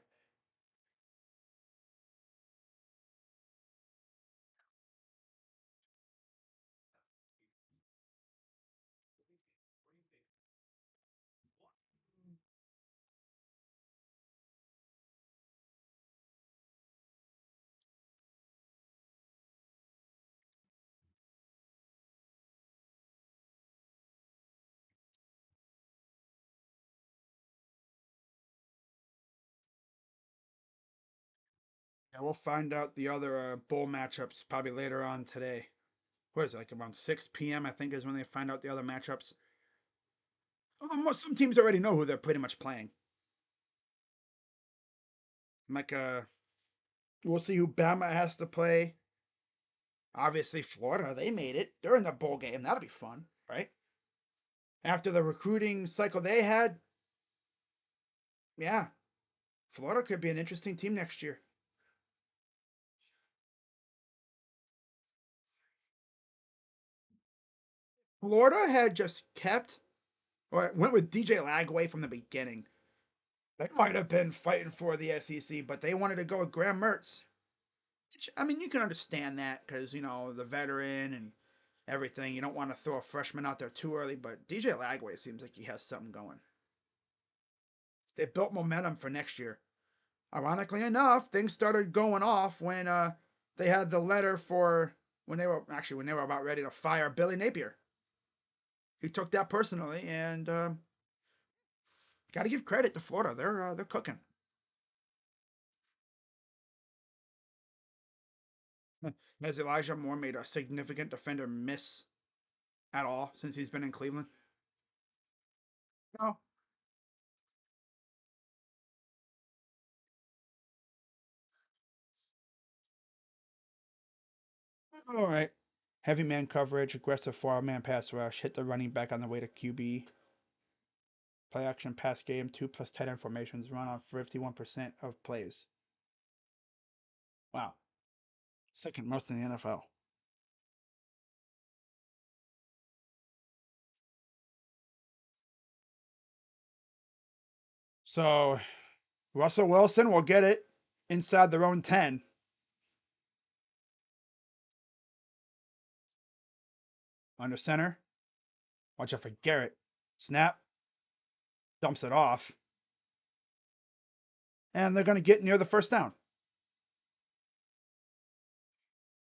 Yeah, we'll find out the other bowl matchups probably later on today. What is it, like around 6 p.m. I think is when they find out the other matchups. Some teams already know who they're pretty much playing. Like we'll see who Bama has to play. Obviously, Florida, they made it. They're in the bowl game. That'll be fun, right? After the recruiting cycle they had, yeah, Florida could be an interesting team next year. Florida had just kept or went with DJ Lagway from the beginning. They might have been fighting for the SEC, but they wanted to go with Graham Mertz. Which, I mean, you can understand that because, you know, the veteran and everything. You don't want to throw a freshman out there too early, but DJ Lagway seems like he has something going. They built momentum for next year. Ironically enough, things started going off when they had the letter for when they were about ready to fire Billy Napier. He took that personally, and got to give credit to Florida. They're cooking. Has Elijah Moore made a significant defender miss at all since he's been in Cleveland? No. All right. Heavy man coverage, aggressive 4-man pass rush, hit the running back on the way to QB. Play action pass game, 2+ tight end formations, run on 51% of plays. Wow. Second most in the NFL. So Russell Wilson will get it inside their own 10. Under center. Watch out for Garrett. Snap. Dumps it off. And they're going to get near the first down.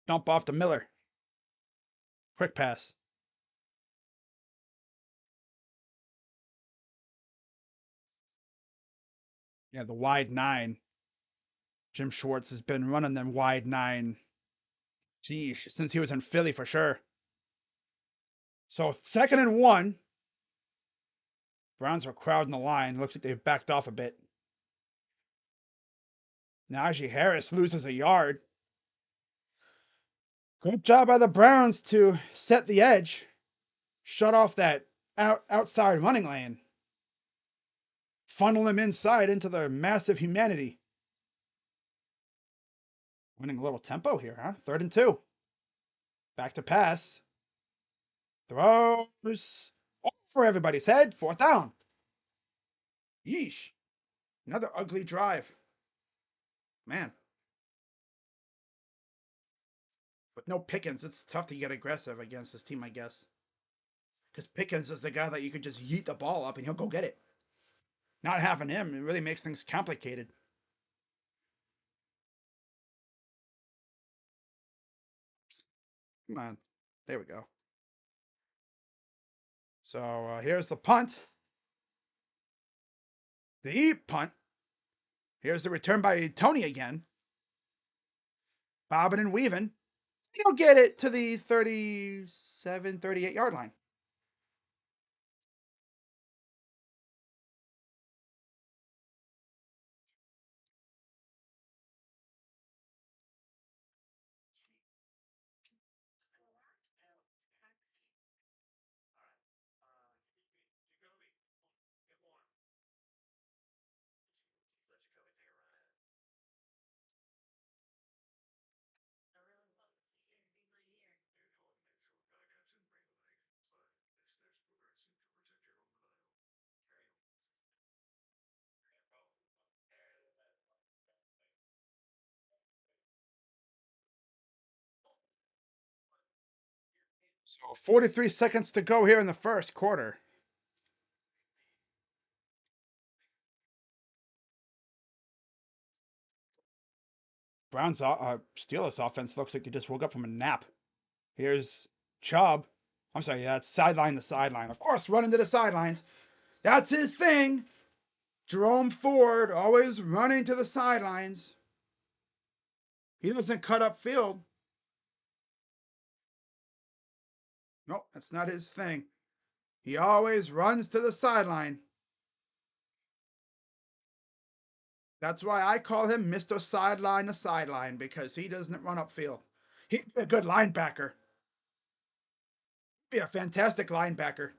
Dump off to Miller. Quick pass. Yeah, the wide 9. Jim Schwartz has been running them wide 9. Geez, since he was in Philly for sure. So 2nd and 1. Browns are crowding the line. Looks like they've backed off a bit. Najee Harris loses a yard. Good job by the Browns to set the edge. Shut off that outside running lane. Funnel him inside into the massive humanity. Winning a little tempo here, huh? 3rd and 2. Back to pass. Throws over everybody's head. 4th down. Yeesh. Another ugly drive. Man. With no Pickens, it's tough to get aggressive against this team, I guess. Because Pickens is the guy that you could just yeet the ball up and he'll go get it. Not having him, it really makes things complicated. Come on. There we go. So here's the punt. The punt. Here's the return by Tony again. Bobbing and weaving. He'll get it to the 37, 38-yard line. So 43 seconds to go here in the first quarter. Browns Steelers offense looks like they just woke up from a nap. Here's Chubb. I'm sorry, that's sideline to sideline. Of course, running to the sidelines. That's his thing. Jerome Ford always running to the sidelines. He doesn't cut up field. Nope, that's not his thing. He always runs to the sideline. That's why I call him Mr. Sideline to Sideline, because he doesn't run upfield. He'd be a good linebacker. Be a fantastic linebacker.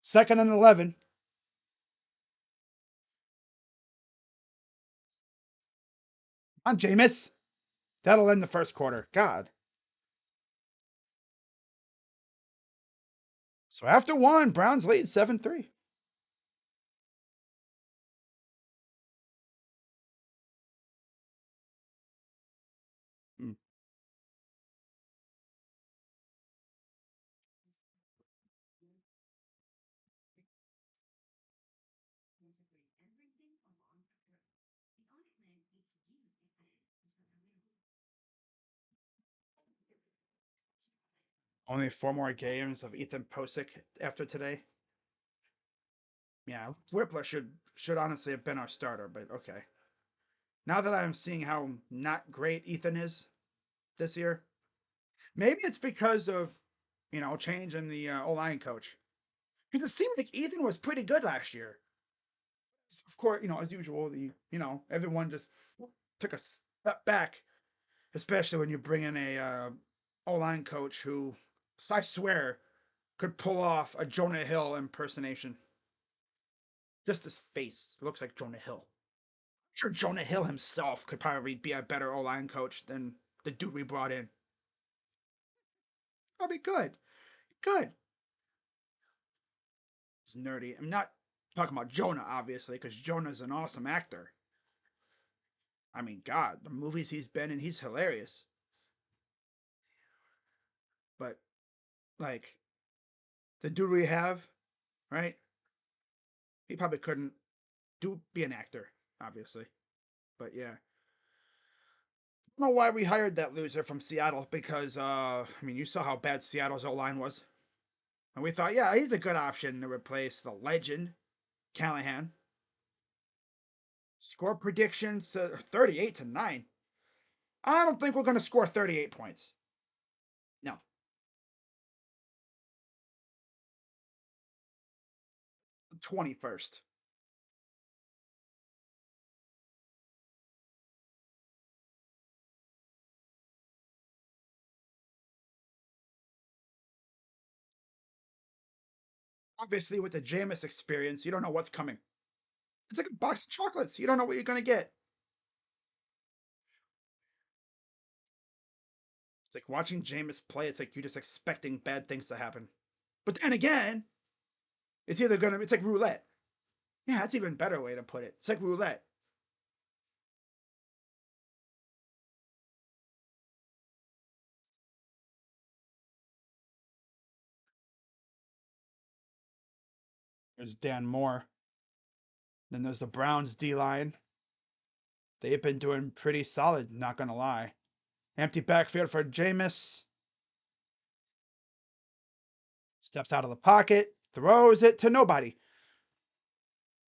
2nd and 11. On Jameis. That'll end the first quarter. God. So after 1, Browns lead 7-3. Hmm. Only 4 more games of Ethan Posick after today. Yeah, Whippler should honestly have been our starter, but okay. Now that I'm seeing how not great Ethan is this year, maybe it's because of change in the O-line coach. Because it seemed like Ethan was pretty good last year. Of course, as usual, everyone just took a step back, especially when you bring in a O-line coach who, I swear, could pull off a Jonah Hill impersonation. Just his face looks like Jonah Hill. I'm sure Jonah Hill himself could probably be a better O-line coach than the dude we brought in. Probably good. Good. It's nerdy. I'm not talking about Jonah, obviously, because Jonah's an awesome actor. I mean, God, the movies he's been in, he's hilarious. But, like, the dude we have, right? He probably couldn't be an actor, obviously. But yeah. I don't know why we hired that loser from Seattle because I mean you saw how bad Seattle's O line was. And we thought, yeah, he's a good option to replace the legend, Callahan. Score predictions 38-9. I don't think we're gonna score 38 points. No. 21st. Obviously, with the Jameis experience, you don't know what's coming. It's like a box of chocolates. You don't know what you're gonna get. It's like watching Jameis play, it's like you're just expecting bad things to happen. But then again, it's like roulette. Yeah, that's even better way to put it. It's like roulette. There's Dan Moore. Then there's the Browns D line. They've been doing pretty solid, not gonna lie. Empty backfield for Jameis. Steps out of the pocket, throws it to nobody.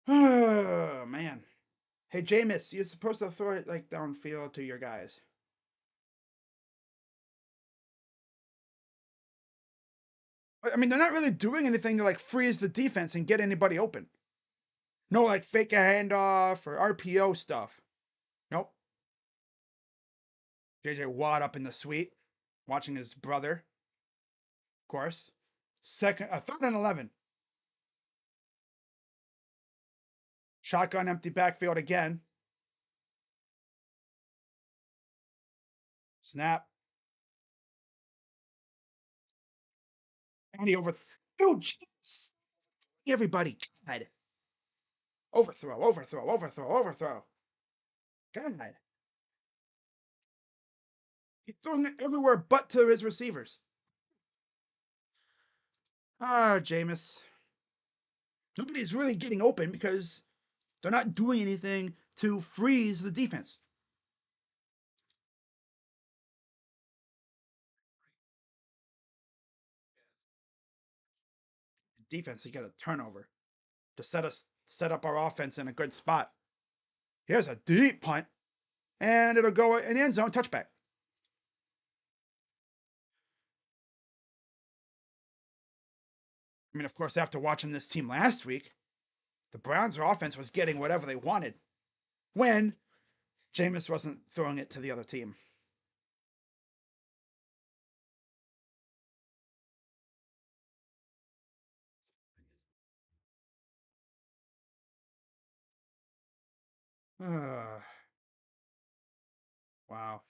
Oh man. Hey Jameis, you're supposed to throw it like downfield to your guys. I mean, they're not really doing anything to like freeze the defense and get anybody open. No, like fake a handoff or RPO stuff. Nope. JJ Watt up in the suite, watching his brother, of course. Third and 11. Shotgun empty backfield again. Snap. And he over. Oh, jeez. Everybody. God. Overthrow, overthrow, overthrow, overthrow. God. He's throwing it everywhere but to his receivers. Ah, Jameis. Nobody's really getting open because they're not doing anything to freeze the defense. Defense to get a turnover to set up our offense in a good spot. Here's a deep punt, and it'll go in the end zone touchback. I mean, of course, after watching this team last week, the Browns' offense was getting whatever they wanted when Jameis wasn't throwing it to the other team. Wow.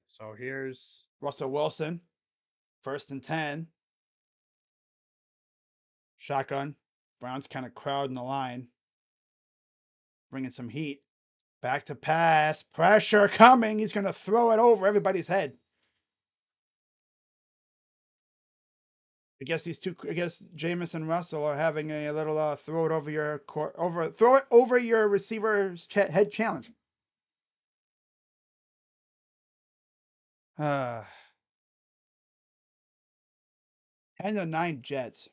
So here's Russell Wilson, 1st and 10. Shotgun. Browns kind of crowding the line, bringing some heat. Back to pass. Pressure coming. He's going to throw it over everybody's head. I guess Jameis and Russell are having a little throw it over your throw it over your receiver's head challenge. 10-9 Jets.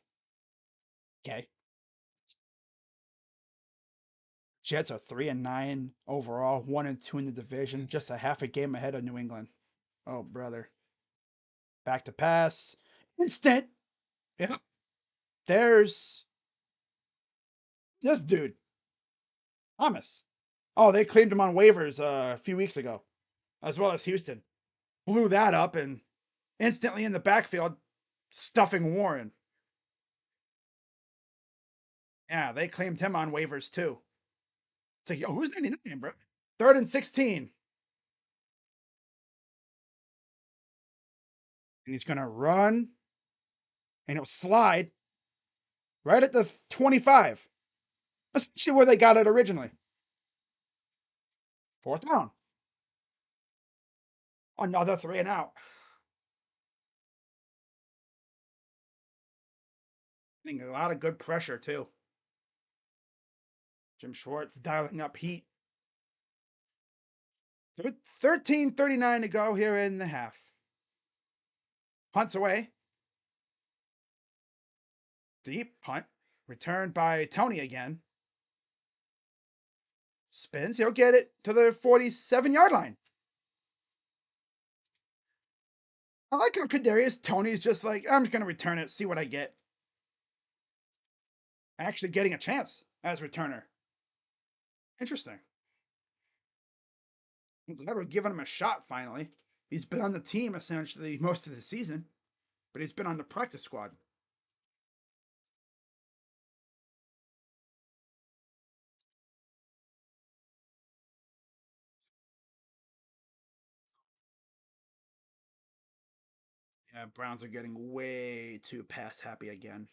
Okay. Jets are 3-9 overall, 1-2 in the division, just a half a game ahead of New England. Oh, brother. Back to pass. Instant. Yep. There's this dude, Thomas. Oh, they claimed him on waivers a few weeks ago, as well as Houston. Blew that up and instantly in the backfield, stuffing Warren. Yeah, they claimed him on waivers too. It's like, yo, who's 99, bro? 3rd and 16. And he's going to run and he'll slide right at the 25. That's actually where they got it originally. 4th down. Another 3-and-out. Getting a lot of good pressure too. Jim Schwartz dialing up heat. 13:39 to go here in the half. Punts away. Deep punt. Returned by Tony again. Spins. He'll get it to the 47-yard line. I like how Kadarius Tony's just like, I'm just going to return it, see what I get. Actually getting a chance as returner. Interesting. I'm glad we're giving him a shot finally. He's been on the team essentially most of the season, but he's been on the practice squad. Yeah, Browns are getting way too pass happy again.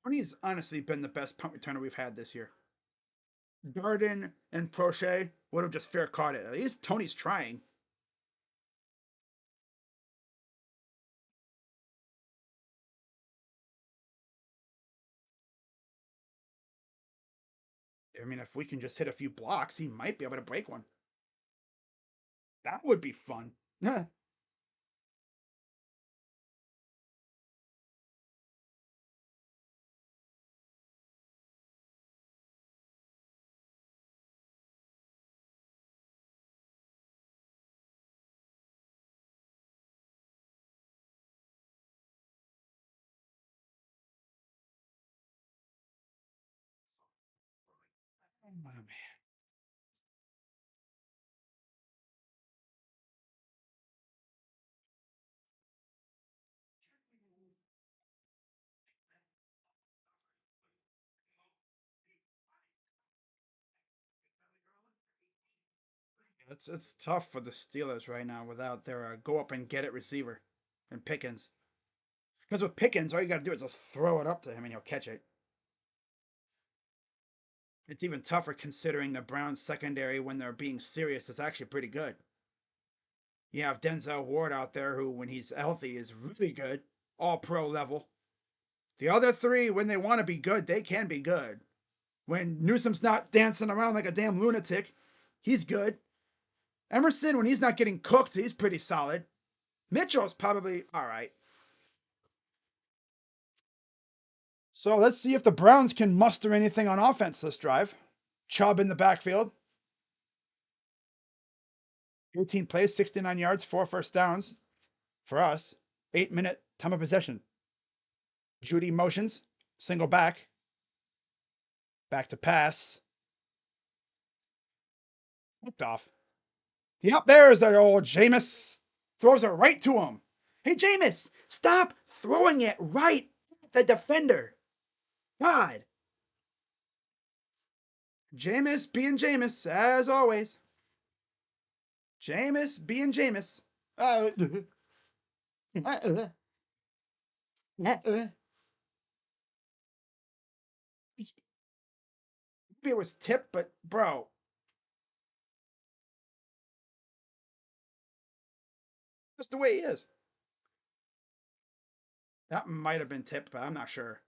Tony's honestly been the best punt returner we've had this year. Garden and Prochet would have just fair caught it. At least Tony's trying. I mean, if we can just hit a few blocks, he might be able to break one. That would be fun. Yeah. Oh, man. It's tough for the Steelers right now without their go up and get it receiver and Pickens. Because with Pickens, all you got to do is just throw it up to him and he'll catch it. It's even tougher considering the Browns secondary when they're being serious is actually pretty good. You have Denzel Ward out there who, when he's healthy, is really good, all pro level. The other three, when they want to be good, they can be good. When Newsom's not dancing around like a damn lunatic, he's good. Emerson, when he's not getting cooked, he's pretty solid. Mitchell's probably all right. So let's see if the Browns can muster anything on offense this drive. Chubb in the backfield. 18 plays, 69 yards, 4 first downs for us. 8-minute time of possession. Judy motions, single back. Back to pass. Hooked off. Yep, there's that old Jameis. Throws it right to him. Hey, Jameis, stop throwing it right at the defender. God. Jameis being Jameis, as always. Jameis being Jameis. Maybe it was tipped, but bro, that's the way he is. That might have been tipped, but I'm not sure.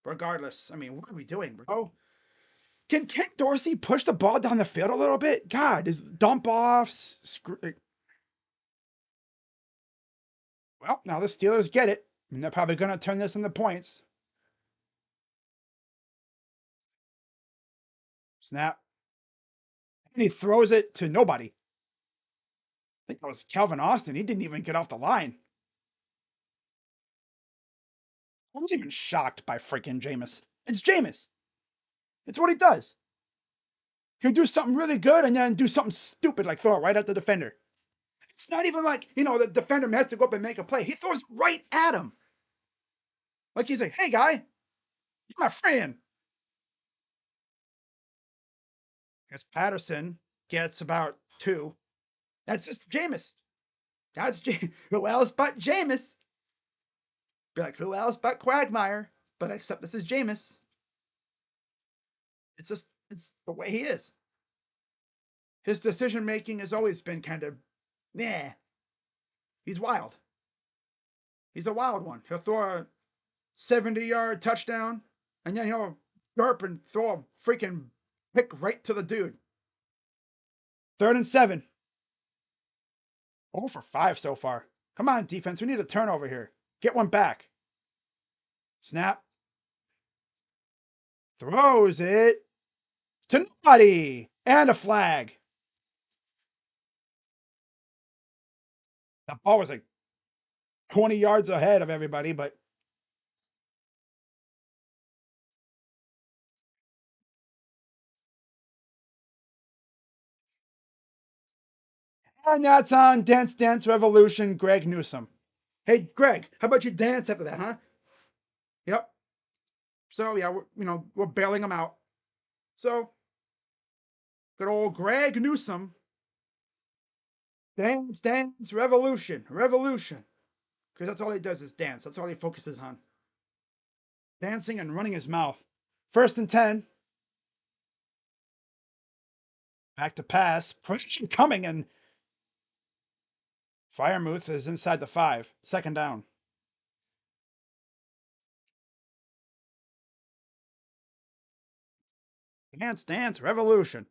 Regardless, I mean, what are we doing, bro? Can Kent Dorsey push the ball down the field a little bit? God, his dump offs. Well, now the Steelers get it, and they're probably going to turn this into points. Snap. And he throws it to nobody. I think that was Calvin Austin. He didn't even get off the line. I was even shocked by freaking Jameis. It's Jameis. It's what he does. He'll do something really good and then do something stupid like throw it right at the defender. It's not even like, the defender has to go up and make a play. He throws right at him. Like he's like, hey, guy, you're my friend. Because Patterson gets about 2. That's just Jameis. Who else but Jameis? Be like, who else but Quagmire? But except this is Jameis. It's the way he is. His decision making has always been kind of, yeah. He's wild. He's a wild one. He'll throw a 70-yard touchdown, and then he'll burp and throw a freaking pick right to the dude. 3rd and 7. 0 for 5 so far. Come on, defense. We need a turnover here. Get one back. Snap. Throws it to nobody. And a flag. That ball was like 20 yards ahead of everybody, but and that's on Dance Dance Revolution, Greg Newsom. Hey, Greg, how about you dance after that, huh? Yep. So yeah, we're bailing him out. So good old Greg Newsom. Dance, dance, revolution, revolution. Because that's all he does is dance. That's all he focuses on. Dancing and running his mouth. 1st and 10. Back to pass. Pressure coming, and Firemouth is inside the 5. 2nd down. Dance, dance, revolution.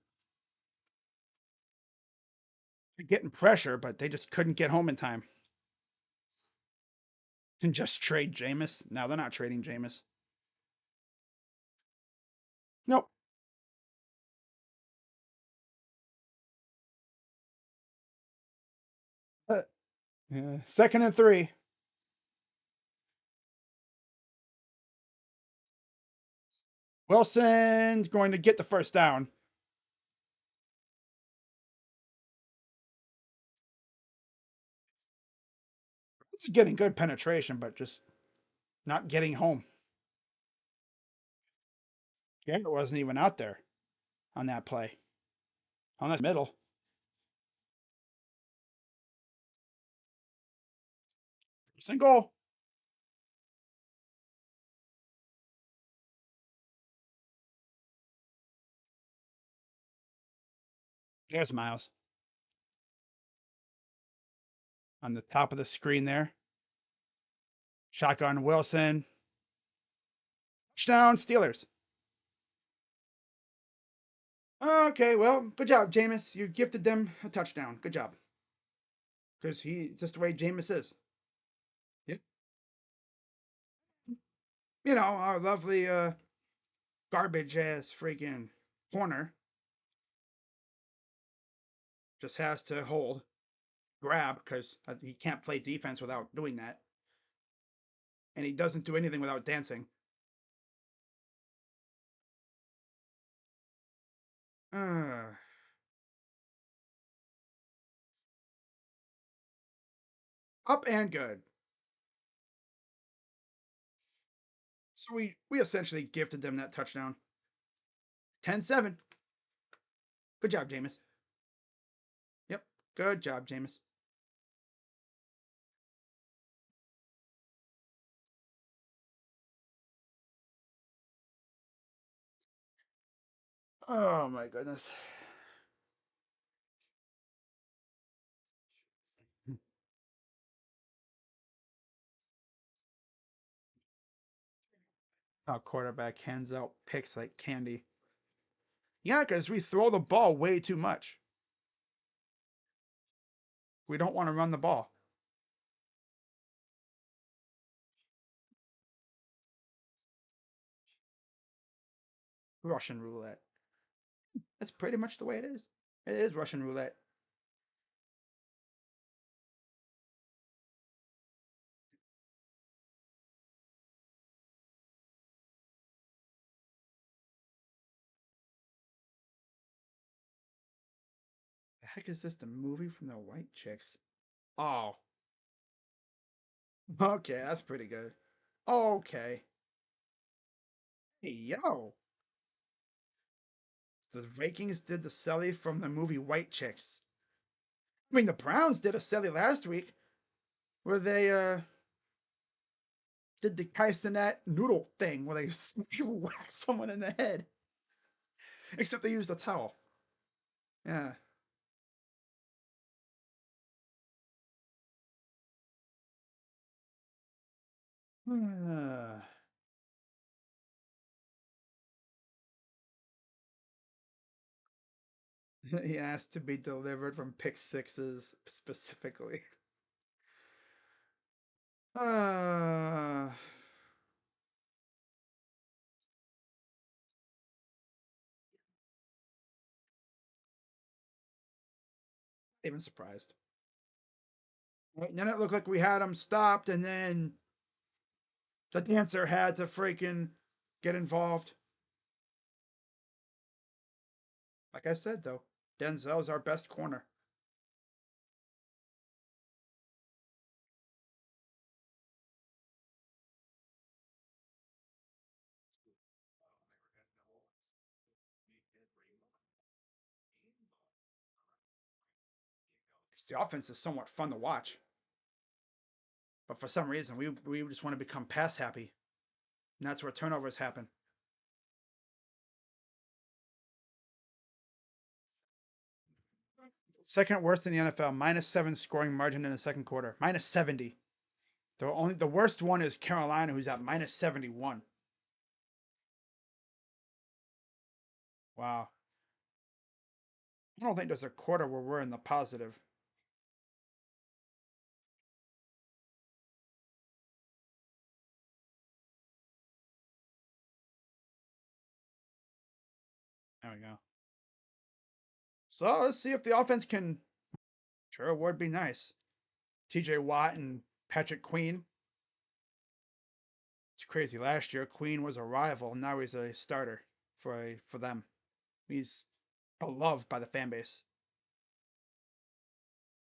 They're getting pressure, but they just couldn't get home in time. And just trade Jameis. No, they're not trading Jameis. Nope. Yeah. 2nd and 3. Wilson's going to get the 1st down. It's getting good penetration, but just not getting home. Garrett wasn't even out there on that play. On that middle. Single. There's Miles. On the top of the screen there. Shotgun Wilson. Touchdown Steelers. Okay, well, good job, Jameis. You gifted them a touchdown. Good job. Because just the way Jameis is. Yep. Our lovely garbage ass freaking corner just has to hold, grab, because he can't play defense without doing that. And he doesn't do anything without dancing. Uh, Up and good. So we essentially gifted them that touchdown. 10-7. Good job, Jameis. Yep. Good job, Jameis. Oh my goodness. Our quarterback hands out picks like candy. Yeah, because we throw the ball way too much. We don't want to run the ball. Russian roulette. That's pretty much the way it is. It is Russian roulette. The heck is this? The movie from the white chicks? Oh, okay, that's pretty good. Okay. Hey, yo. The Vikings did the celly from the movie White Chicks. I mean, the Browns did a celly last week where they did the Kaisenet noodle thing where they whack someone in the head. Except they used a towel. Yeah. He asked to be delivered from pick sixes specifically. Uh, even surprised. And then it looked like we had him stopped, and then the dancer had to freaking get involved. Like I said, though, Denzel's our best corner. The offense is somewhat fun to watch, but for some reason, we just want to become pass happy, and that's where turnovers happen. Second worst in the NFL, -7 scoring margin in the second quarter, -70. The worst one is Carolina, who's at -71. Wow. I don't think there's a quarter where we're in the positive. There we go. So let's see if the offense can. Sure, it would be nice. TJ Watt and Patrick Queen. It's crazy. Last year, Queen was a rival. Now he's a starter for them. He's beloved by the fan base,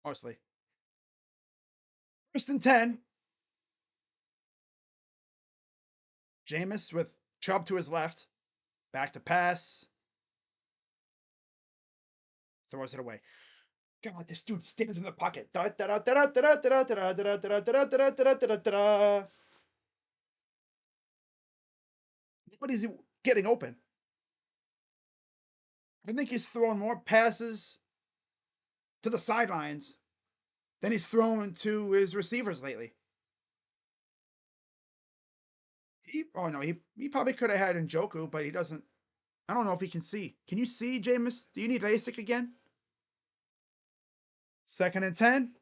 mostly. First and 10. Jameis with Chubb to his left. Back to pass. Throws it away. God, this dude stands in the pocket. Nobody's getting open. I think he's thrown more passes to the sidelines than he's thrown to his receivers lately. Oh no, he probably could have had Njoku, but he doesn't. I don't know if he can see. Can you see, Jameis? Do you need LASIK again? Second and 10.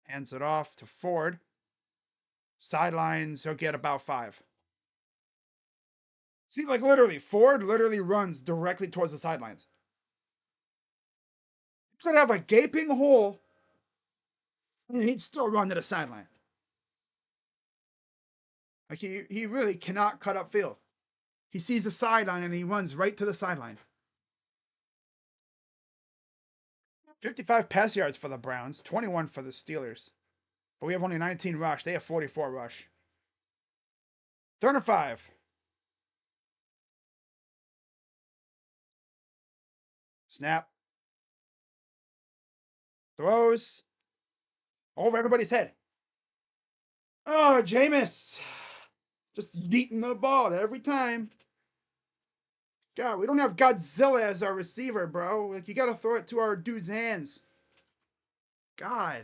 Hands it off to Ford. Sidelines, he'll get about 5. See, like literally, Ford literally runs directly towards the sidelines. He could have a gaping hole, and he'd still run to the sideline. Like he really cannot cut up field. He sees the sideline and he runs right to the sideline. 55 pass yards for the Browns, 21 for the Steelers. But we have only 19 rush. They have 44 rush. Third and 5. Snap. Throws over everybody's head. Oh, Jameis. Just yeeting the ball every time. God, we don't have Godzilla as our receiver, bro. Like, you got to throw it to our dude's hands. God.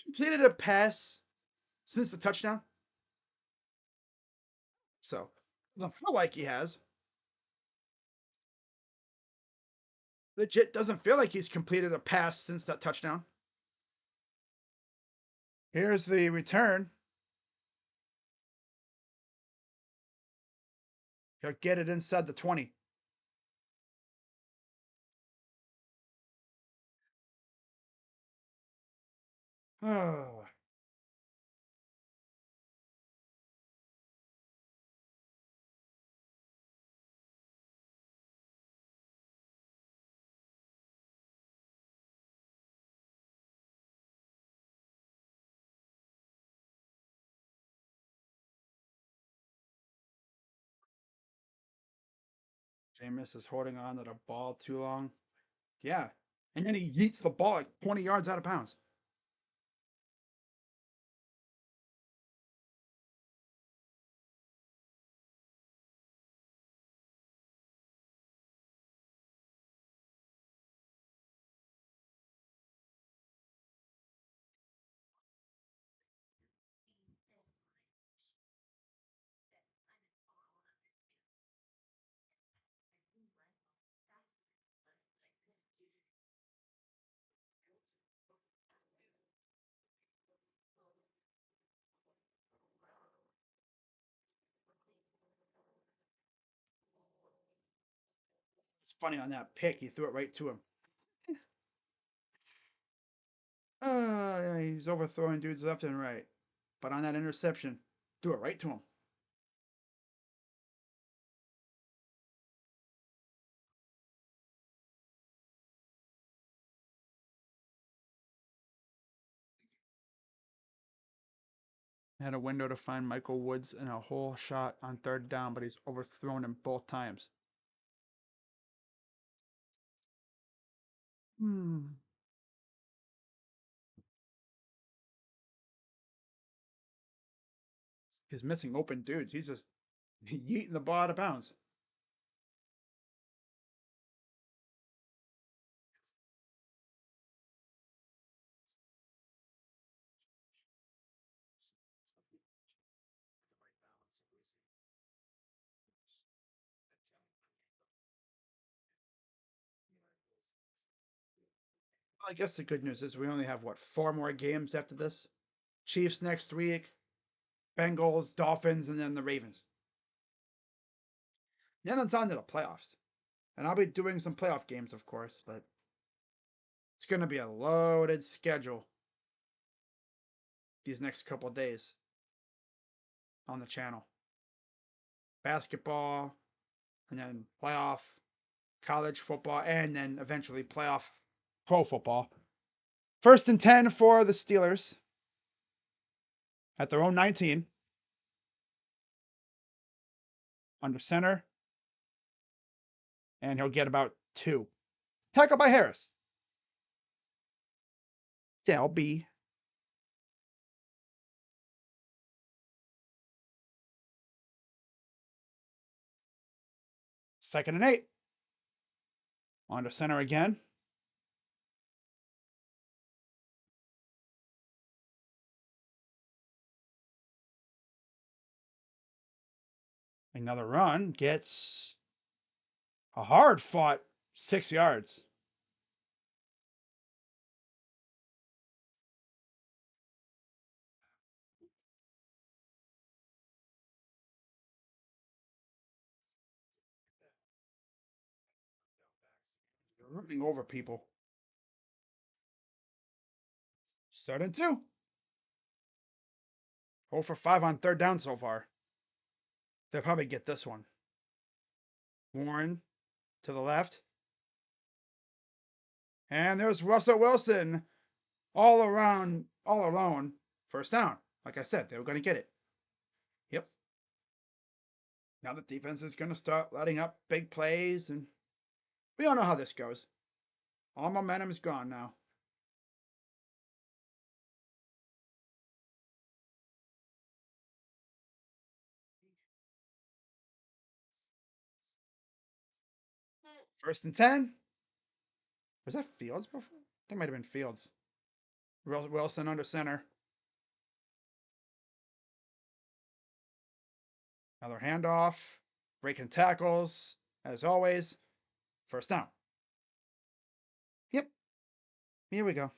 Completed a pass since the touchdown. So doesn't feel like he has. Legit doesn't feel like he's completed a pass since that touchdown. Here's the return. He'll get it inside the 20. Oh, Jameis is holding on to the ball too long. Yeah. And then he yeets the ball like 20 yards out of bounds. It's funny on that pick, he threw it right to him. He's overthrowing dudes left and right. But on that interception, threw it right to him. Had a window to find Michael Woods in a hole shot on third down, but he's overthrown him both times. Hmm. He's missing open dudes. He's just yeeting the ball out of bounds. Well, I guess the good news is we only have, what, 4 more games after this? Chiefs next week, Bengals, Dolphins, and then the Ravens. Then it's on to the playoffs. And I'll be doing some playoff games, of course, but it's going to be a loaded schedule these next couple days on the channel. Basketball, and then playoff, college football, and then eventually playoff pro football. 1st and 10 for the Steelers at their own 19. Under center. And he'll get about 2. Tackle by Harris. Delby. Second and 8. Under center again. Another run gets a hard fought 6 yards. You're running over people. Starting 2. 0 for 5 on third down so far. They'll probably get this one. Warren to the left. And there's Russell Wilson all around, all alone. First down. Like I said, they were going to get it. Yep. Now the defense is going to start letting up big plays, and we all know how this goes. All momentum is gone now. First and 10. Was that Fields before? That might have been Fields. Wilson under center. Another handoff. Breaking tackles. As always. First down. Yep. Here we go.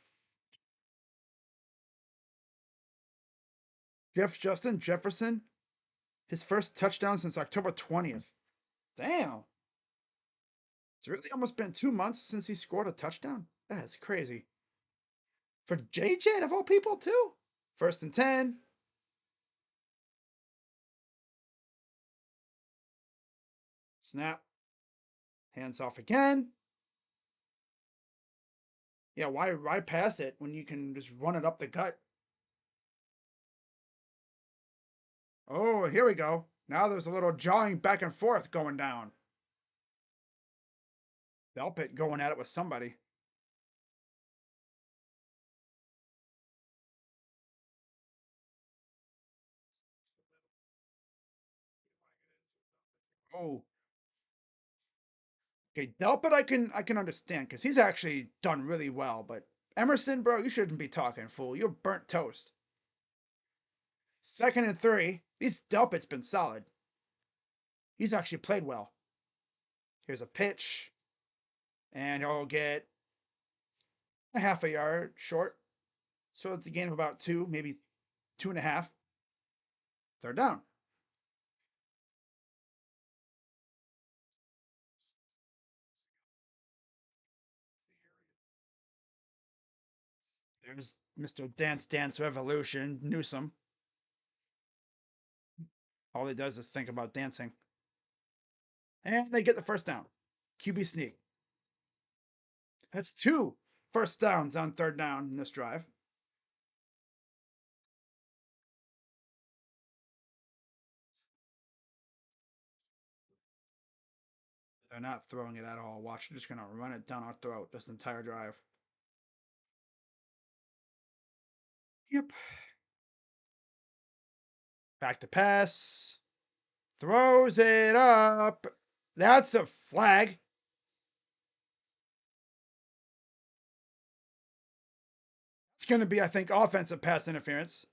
Justin Jefferson. His first touchdown since October 20th. Damn. It's really almost been 2 months since he scored a touchdown. That's crazy. For JJ, of all people, too. First and 10. Snap. Hands off again. Yeah, why pass it when you can just run it up the gut? Oh, here we go. Now there's a little jawing back and forth going down. Delpit going at it with somebody. Oh. Okay, Delpit I can understand because he's actually done really well, but Emerson, bro, you shouldn't be talking, fool. You're burnt toast. Second and 3. These Delpit's been solid. He's actually played well. Here's a pitch. And he'll get a half a yard short. So it's a gain of about 2, maybe 2.5. Third down. There's Mr. Dance Dance Revolution, Newsom. All he does is think about dancing. And they get the first down. QB sneak. That's 2 first downs on third down in this drive. They're not throwing it at all. Watch, they're just going to run it down our throat this entire drive. Yep. Back to pass. Throws it up. That's a flag. It's going to be, I think, offensive pass interference.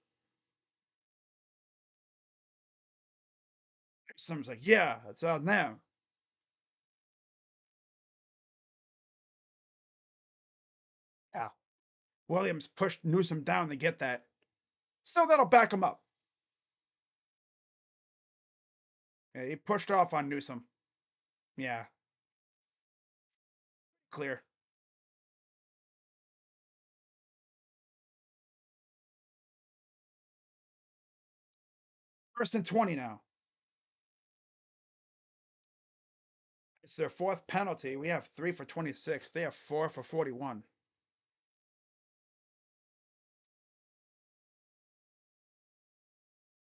Someone's like, yeah, it's out now. Yeah. Williams pushed Newsom down to get that. Still, that'll back him up. Yeah, he pushed off on Newsom. Yeah. Clear. First and 20 now. It's their 4th penalty. We have 3 for 26. They have 4 for 41.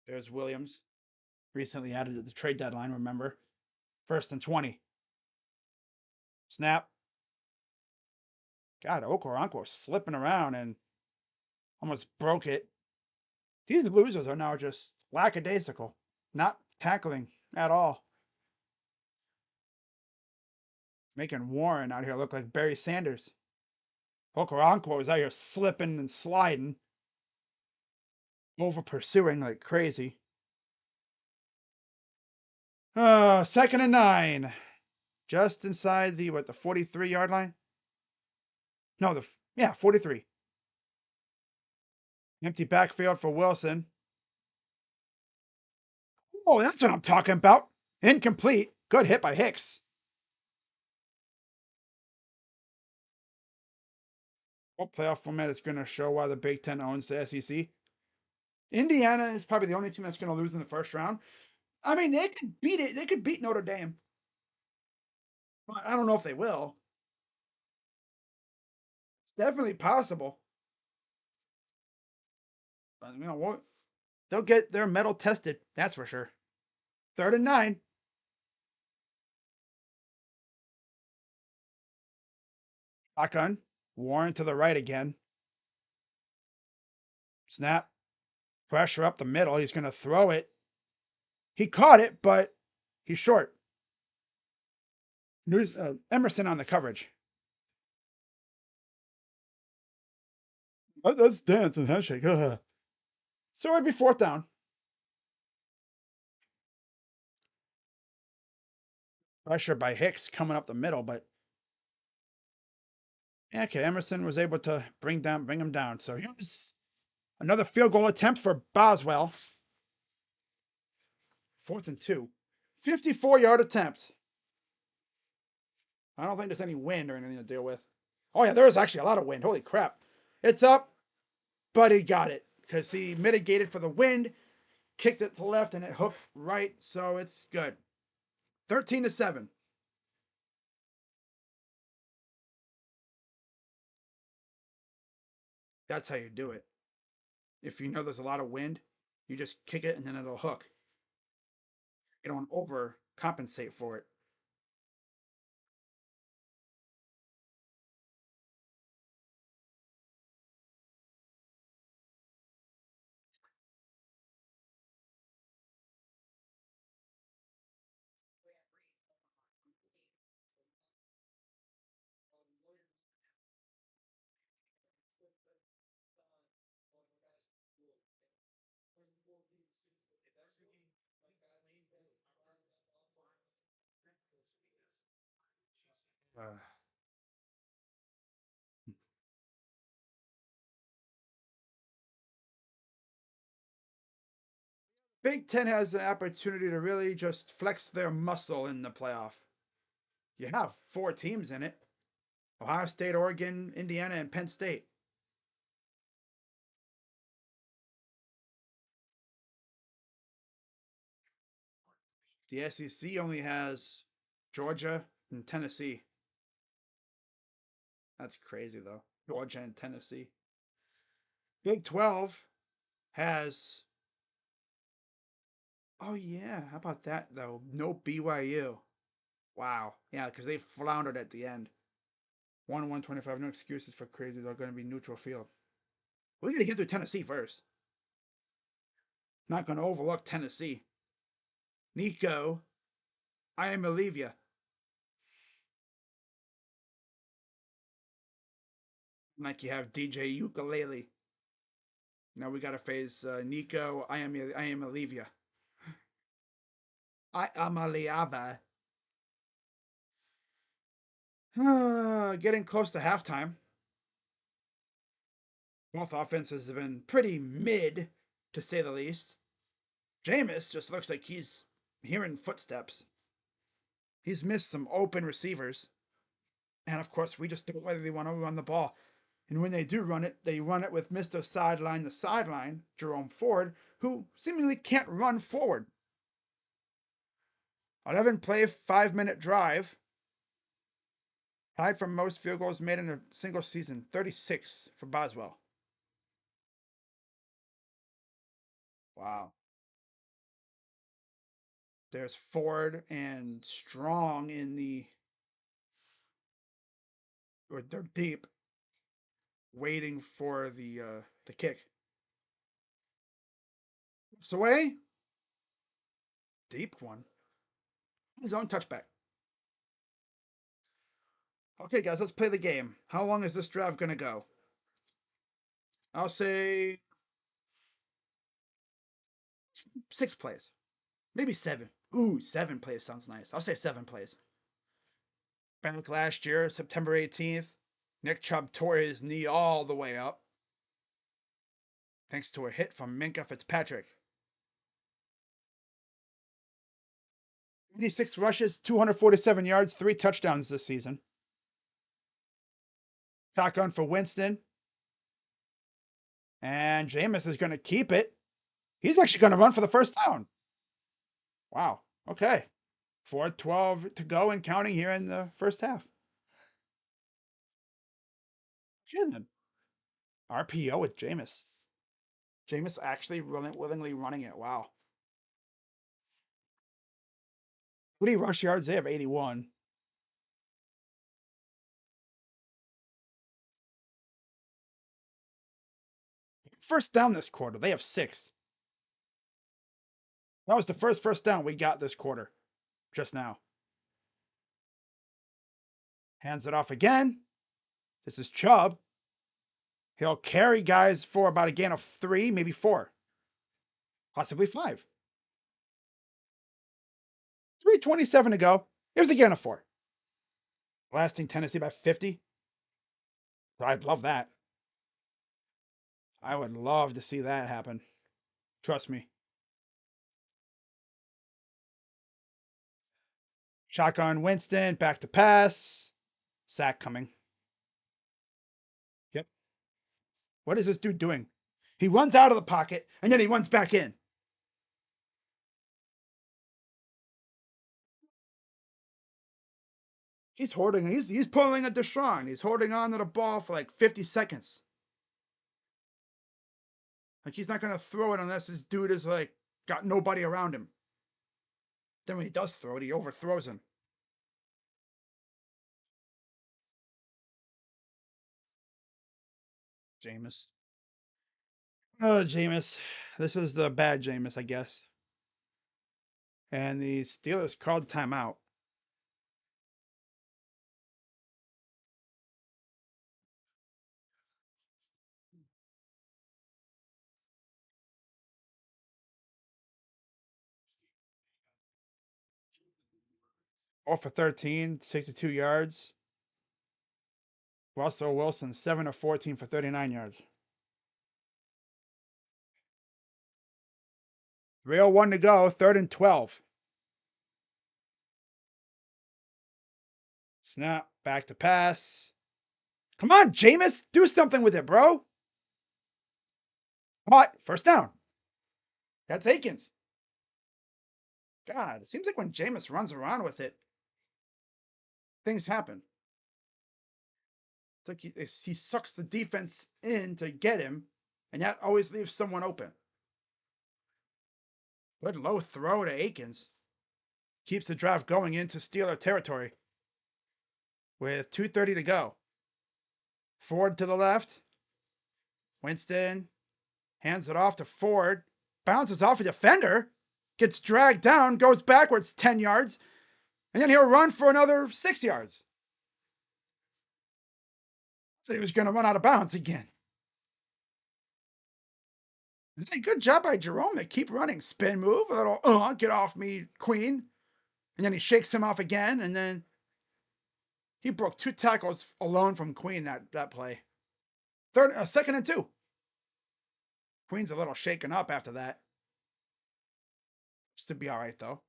There's Williams. Recently added at the trade deadline, remember? First and 20. Snap. God, Okoronkwo slipping around and almost broke it. These losers are now just lackadaisical, not tackling at all. Making Warren out here look like Barry Sanders. Okoronkwo is out here slipping and sliding, over pursuing like crazy. Second and 9. Just inside the 43-yard line? No, 43. Empty backfield for Wilson. Oh, that's what I'm talking about. Incomplete. Good hit by Hicks. Well, playoff format is going to show why the Big Ten owns the SEC. Indiana is probably the only team that's going to lose in the first round. I mean, they could beat it. They could beat Notre Dame. I don't know if they will. It's definitely possible. But you know what? They'll get their metal tested. That's for sure. Third and 9. Shotgun. Warren to the right again. Snap. Pressure up the middle. He's going to throw it. He caught it, but he's short. Emerson on the coverage. Let's dance and handshake. So it'd be 4th down. Pressure by Hicks coming up the middle, but okay, Emerson was able to bring him down. So here's another field goal attempt for Boswell. 4th and 2. 54-yard attempt. I don't think there's any wind or anything to deal with. Oh yeah, there is actually a lot of wind. Holy crap. It's up, but he got it because he mitigated for the wind, kicked it to the left, and it hooked right, so it's good. 13-7. That's how you do it. If you know there's a lot of wind, you just kick it and then it'll hook. You don't overcompensate for it. Uh, Big Ten has the opportunity to really just flex their muscle in the playoff. You have 4 teams in it: Ohio State, Oregon, Indiana, and Penn State. The SEC only has Georgia and Tennessee. That's crazy, though. Georgia and Tennessee. Big 12 has. Oh, yeah. How about that, though? No BYU. Wow. Yeah, because they floundered at the end. 1-125. No excuses for crazy. They're going to be neutral field. We need to get through Tennessee first. Not going to overlook Tennessee. Nico, I am Olivia. Like you have DJ Ukulele. Now we got to face Nico. I am Olivia. I am Aliava. Getting close to halftime. Both offenses have been pretty mid, to say the least. Jameis just looks like he's hearing footsteps. He's missed some open receivers. And of course, we just don't whether they want to run the ball. And when they do run it, they run it with Mr. Sideline the Sideline, Jerome Ford, who seemingly can't run forward. 11 play, 5-minute drive. Tied for most field goals made in a single season, 36 for Boswell. Wow. There's Ford and Strong in the, or they're deep, waiting for the kick. It's away. Deep one. His own touchback. Okay, guys, let's play the game. How long is this drive gonna go? I'll say 6 plays, maybe 7. Ooh, 7 plays sounds nice. I'll say 7 plays. Back last year, September 18th, Nick Chubb tore his knee all the way up, thanks to a hit from Minkah Fitzpatrick. 86 rushes, 247 yards, 3 touchdowns this season. Shotgun for Winston. And Jameis is going to keep it. He's actually going to run for the first down. Wow. Okay. 4:12 to go and counting here in the first half. RPO with Jameis. Jameis actually willingly running it. Wow. What do you rush yards? They have 81. First down this quarter. They have 6. That was the first down we got this quarter. Just now. Hands it off again. This is Chubb. He'll carry guys for about a gain of 3, maybe 4, possibly 5. 3:27 to go. Here's a gain of 4. Blasting Tennessee by 50. I'd love that. I would love to see that happen. Trust me. Shotgun Winston, back to pass. Sack coming. Yep. What is this dude doing? He runs out of the pocket and then he runs back in. He's holding. He's pulling a Deshaun. He's holding on to the ball for like 50 seconds. Like he's not gonna throw it unless this dude is like got nobody around him. Then when he does throw it, he overthrows him. Jameis. Oh, Jameis. This is the bad Jameis, I guess. And the Steelers called timeout. All for 13, 62 yards. Russell Wilson, 7 of 14 for 39 yards. 3:01 to go, 3rd and 12. Snap, back to pass. Come on, Jameis, do something with it, bro. What? First down. That's Akins. God, it seems like when Jameis runs around with it, things happen. It's like he sucks the defense in to get him, and that always leaves someone open. Good low throw to Akins. Keeps the drive going into Steeler territory with 2:30 to go. Ford to the left. Winston hands it off to Ford. Bounces off a defender. Gets dragged down, goes backwards 10 yards, and then he'll run for another 6 yards. So he was going to run out of bounds again. Good job by Jerome to keep running. Spin move, a little, get off me, Queen. And then he shakes him off again, and then he broke 2 tackles alone from Queen that play. Second and 2. Queen's a little shaken up after that. Just to be all right, though.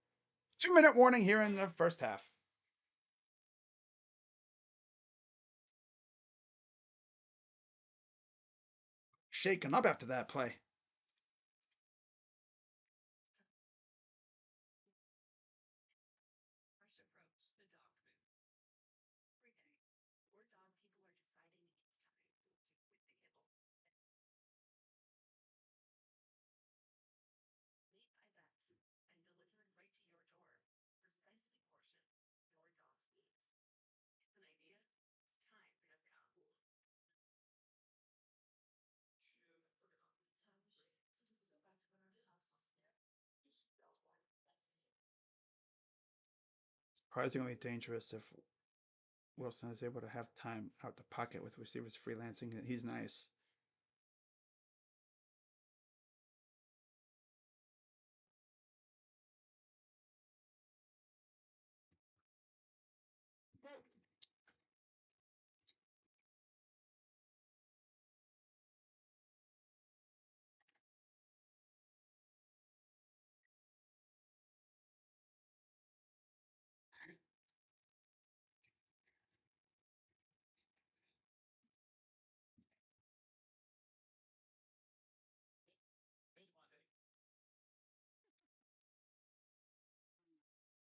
2-minute warning here in the first half. Shaken up after that play. Surprisingly dangerous if Wilson is able to have time out the pocket with receivers freelancing. He's nice.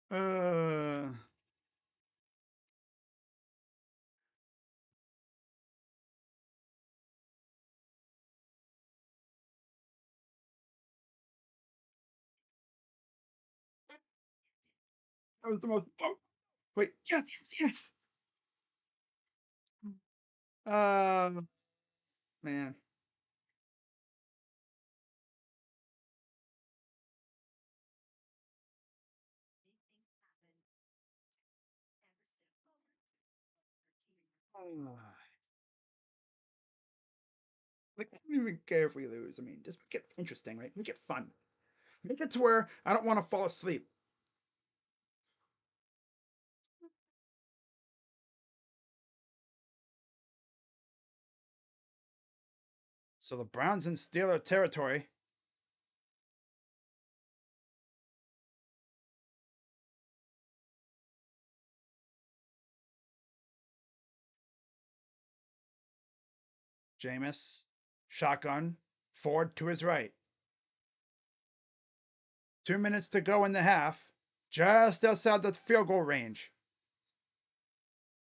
Uh, that was the most. Oh, wait, yes, yes. Man. Like, I don't even care if we lose. I mean, just make it interesting, right? Make it fun. Make it to where I don't want to fall asleep. So the Browns in Steeler territory. Jameis, shotgun, Ford to his right. 2 minutes to go in the half, just outside the field goal range.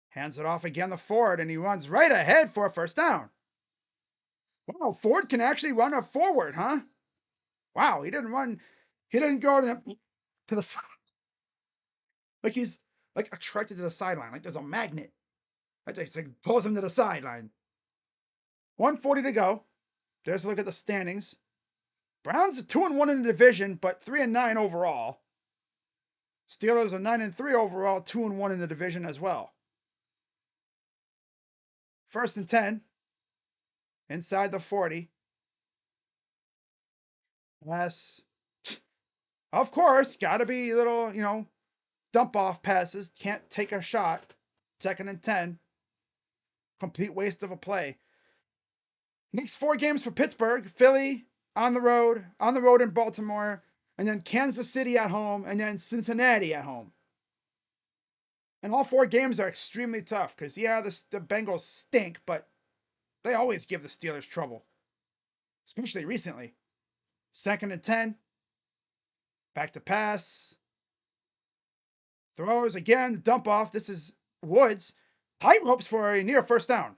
Hands it off again to Ford, and he runs right ahead for a first down. Wow, Ford can actually run a forward, huh? Wow, he didn't run. He didn't go to the side. Like he's like attracted to the sideline. Like there's a magnet. That just like pulls him to the sideline. 140 to go. There's a look at the standings. Browns are 2-1 in the division, but 3-9 overall. Steelers are 9-3 overall, 2-1 in the division as well. 1st and 10, inside the 40. Yes, of course, got to be little, dump off passes. Can't take a shot. 2nd and 10. Complete waste of a play. Next 4 games for Pittsburgh: Philly on the road in Baltimore, and then Kansas City at home, and then Cincinnati at home. And all 4 games are extremely tough because, yeah, the Bengals stink, but they always give the Steelers trouble, especially recently. 2nd and 10, back to pass. Throws again, dump off. This is Woods. Tight ropes for a near first down.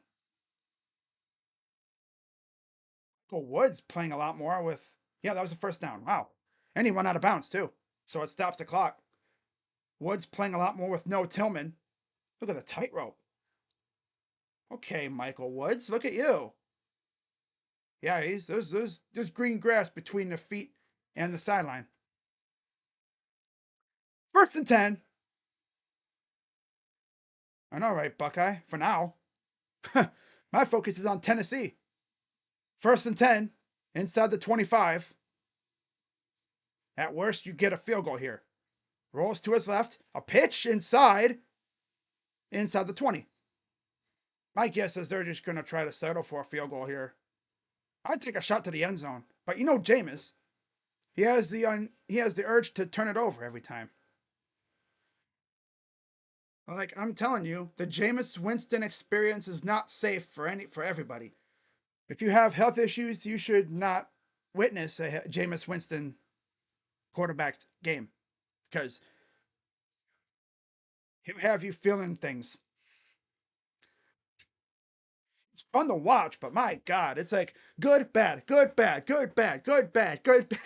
Woods playing a lot more with, yeah, that was a first down. Wow. And he went out of bounds too. So it stops the clock. Woods playing a lot more with no Tillman. Look at the tightrope. Okay, Michael Woods, look at you. Yeah, there's green grass between the feet and the sideline. 1st and 10. I know, right, Buckeye? For now. My focus is on Tennessee. 1st and 10, inside the 25. At worst, you get a field goal here. Rolls to his left. A pitch inside the 20. My guess is they're just going to try to settle for a field goal here. I'd take a shot to the end zone. But Jameis, he has the urge to turn it over every time. Like I'm telling you, the Jameis Winston experience is not safe for everybody. If you have health issues, you should not witness a Jameis Winston quarterback game because he'll have you feeling things. It's fun to watch, but my God, it's like good, bad, good, bad, good, bad, good, bad, good, bad,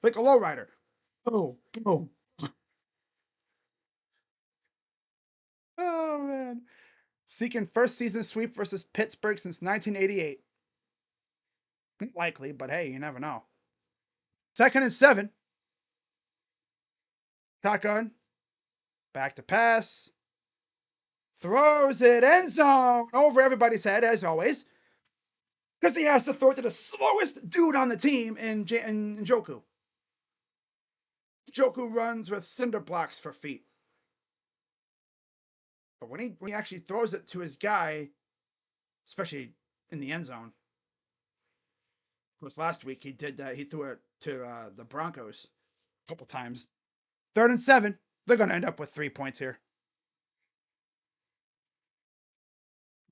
like a lowrider. Oh, boom. Oh man. Seeking first season sweep versus Pittsburgh since 1988. Likely, but hey, you never know. 2nd and 7. Shotgun. Back to pass. Throws it end zone over everybody's head, as always. Because he has to throw it to the slowest dude on the team in Njoku. Njoku runs with cinder blocks for feet. But when he actually throws it to his guy, especially in the end zone, of course, last week he did that. He threw it to the Broncos a couple times. 3rd and 7. They're going to end up with 3 points here.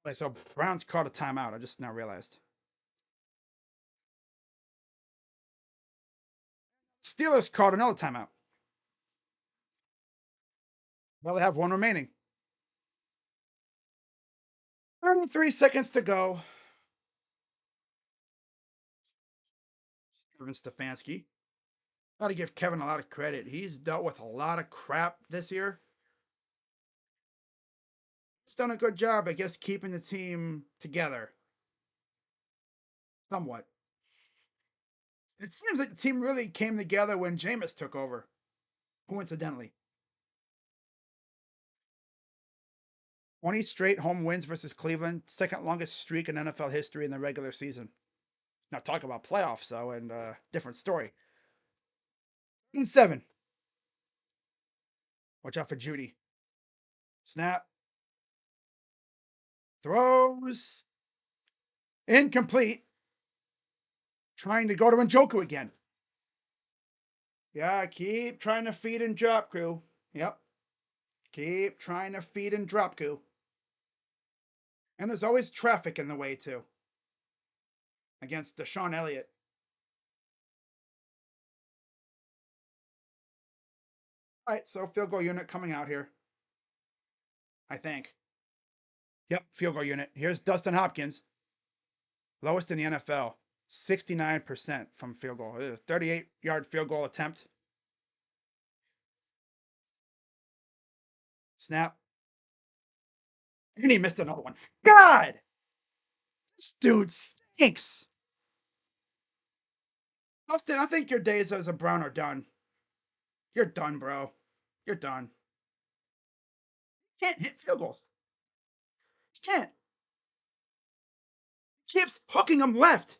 Okay, so Browns called a timeout. I just now realized. Steelers called another timeout. Well, they have one remaining. 33 seconds to go. Kevin Stefanski. Got to give Kevin a lot of credit. He's dealt with a lot of crap this year. He's done a good job, I guess, keeping the team together. Somewhat. It seems like the team really came together when Jameis took over, coincidentally. 20 straight home wins versus Cleveland, second longest streak in NFL history in the regular season. Now talk about playoffs though, and different story. In 7. Watch out for Judy. Snap. Throws. Incomplete. Trying to go to Njoku again. Yeah, keep trying to feed and drop, crew. Yep. Keep trying to feed and drop, crew. And there's always traffic in the way, too. Against Deshaun Elliott. All right, so field goal unit coming out here. I think. Yep, field goal unit. Here's Dustin Hopkins. Lowest in the NFL. 69% from field goal. 38-yard field goal attempt. Snap. And he missed another one. God! This dude stinks. Austin, I think your days as a Brown are done. You're done, bro. You're done. You can't hit field goals. You can't. He keeps hooking them left.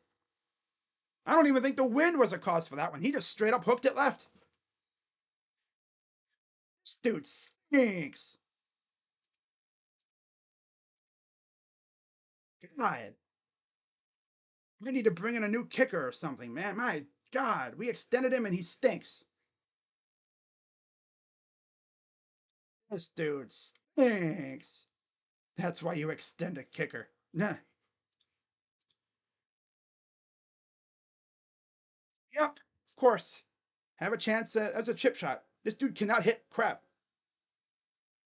I don't even think the wind was a cause for that one. He just straight up hooked it left. This dude stinks. God. We need to bring in a new kicker or something, man. My God. We extended him and he stinks. This dude stinks. That's why you extend a kicker. Nah. Yep, of course. Have a chance as a chip shot. This dude cannot hit crap.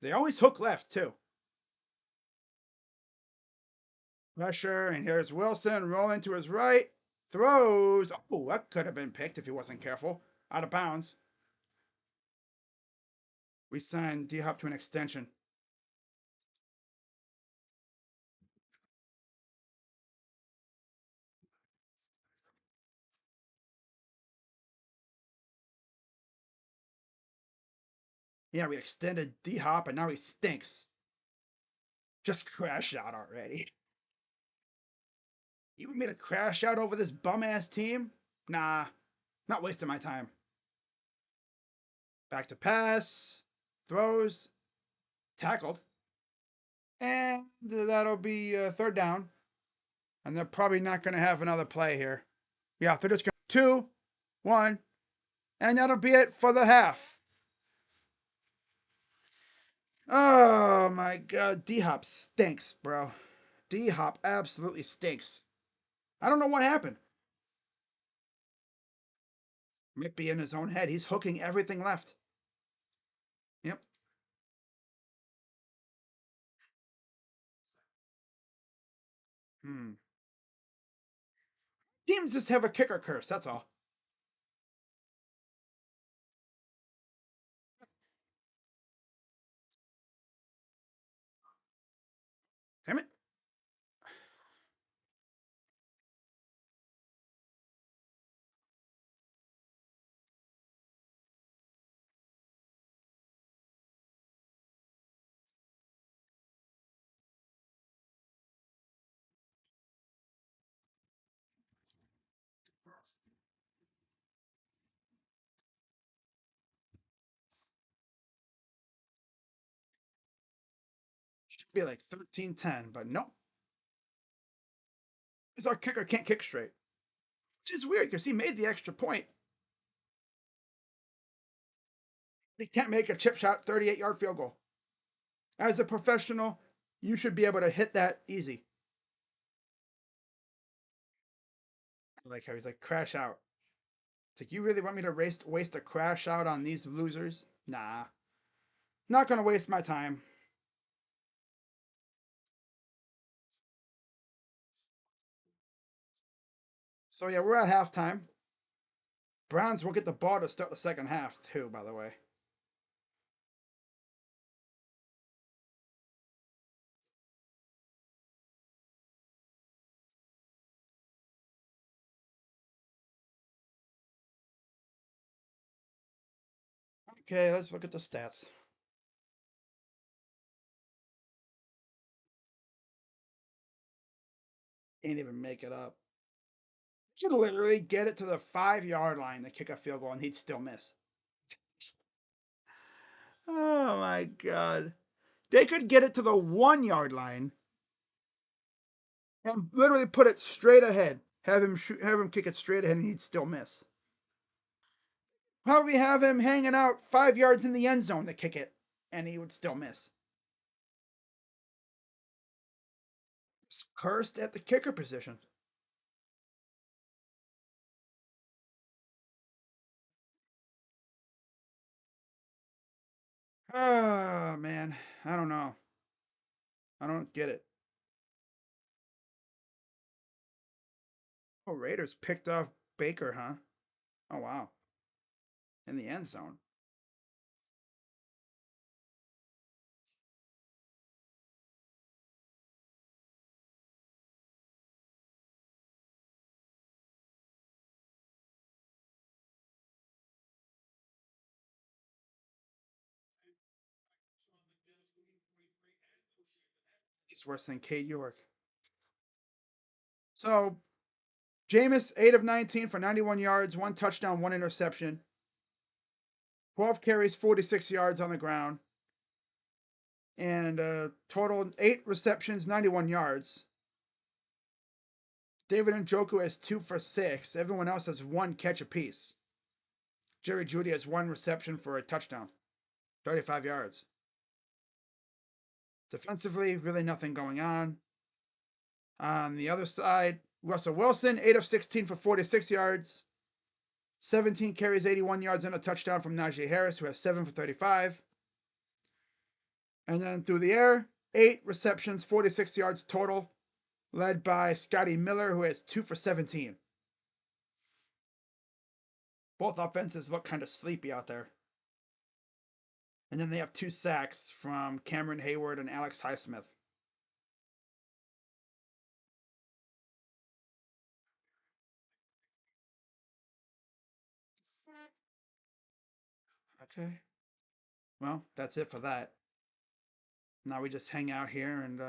They always hook left, too. Pressure, and here's Wilson rolling to his right. Throws. Oh, that could have been picked if he wasn't careful. Out of bounds. We signed D Hop to an extension. Yeah, we extended D Hop, and now he stinks. Just crash out already. You want me to crash out over this bum ass team? Nah, not wasting my time. Back to pass. Throws. Tackled. And that'll be third down. And they're probably not going to have another play here. Yeah, they're just going to 2, 1. And that'll be it for the half. Oh my God. D Hop stinks, bro. D Hop absolutely stinks. I don't know what happened. Might be in his own head. He's hooking everything left. Yep. Hmm. Teams just have a kicker curse, that's all. Damn it. Should be like 13-10, but no. Because our kicker can't kick straight. Which is weird because he made the extra point. He can't make a chip shot 38-yard field goal. As a professional, you should be able to hit that easy. I like how he's like, crash out. It's like, you really want me to waste a crash out on these losers? Nah. Not going to waste my time. So, yeah, we're at halftime. Browns will get the ball to start the second half, too, by the way. Okay, let's look at the stats. Can't even make it up. Could literally get it to the 5-yard line to kick a field goal and he'd still miss. Oh my God. They could get it to the 1-yard line and literally put it straight ahead. Have him kick it straight ahead and he'd still miss. Probably have him hanging out 5 yards in the end zone to kick it and he would still miss. It's cursed at the kicker position. Oh man, I don't know. I don't get it. Oh, Raiders picked off Baker, huh? Oh wow, in the end zone. He's worse than Kate York. So Jameis, 8 of 19 for 91 yards, 1 touchdown, 1 interception, 12 carries, 46 yards on the ground, and total 8 receptions, 91 yards. David Njoku has 2 for 6. Everyone else has 1 catch apiece. Jerry Jeudy has 1 reception for a touchdown, 35 yards. Defensively, really nothing going on. On the other side, Russell Wilson, 8 of 16 for 46 yards, 17 carries, 81 yards, and a touchdown from Najee Harris, who has 7 for 35. And then through the air, 8 receptions, 46 yards total, led by Scotty Miller, who has 2 for 17. Both offenses look kind of sleepy out there. And then they have 2 sacks from Cameron Hayward and Alex Highsmith. Okay. Well, that's it for that. Now we just hang out here and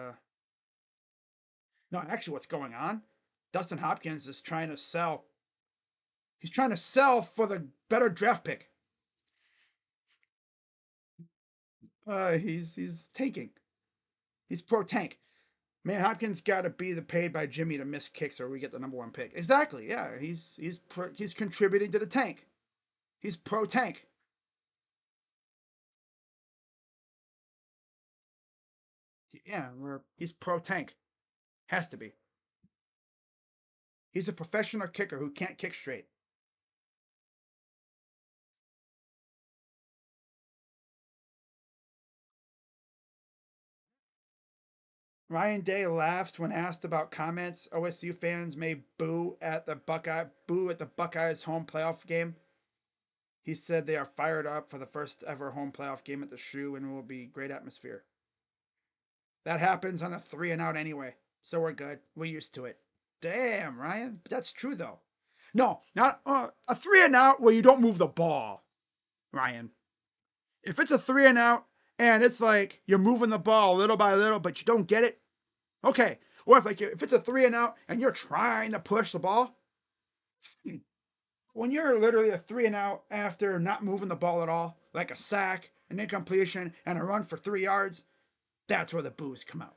no, actually what's going on? Dustin Hopkins is trying to sell. He's trying to sell for the better draft pick. He's tanking. He's pro tank. Man, Hopkins got to be the paid by Jimmy to miss kicks, or we get the #1 pick. Exactly. Yeah, he's contributing to the tank. He's pro tank. Yeah, he's pro tank. Has to be. He's a professional kicker who can't kick straight. Ryan Day laughs when asked about comments OSU fans may boo at the Buckeyes home playoff game. He said they are fired up for the first ever home playoff game at the Shoe and will be great atmosphere. That happens on a 3-and-out anyway, so we're good. We're used to it. Damn, Ryan. But that's true though. No, not a 3-and-out where you don't move the ball, Ryan. If it's a 3-and-out and it's like you're moving the ball little by little, but you don't get it, okay. Or if it's a 3-and-out and you're trying to push the ball, it's fine. When you're literally a 3-and-out after not moving the ball at all, like a sack, an incompletion, and a run for 3 yards, that's where the boos come out.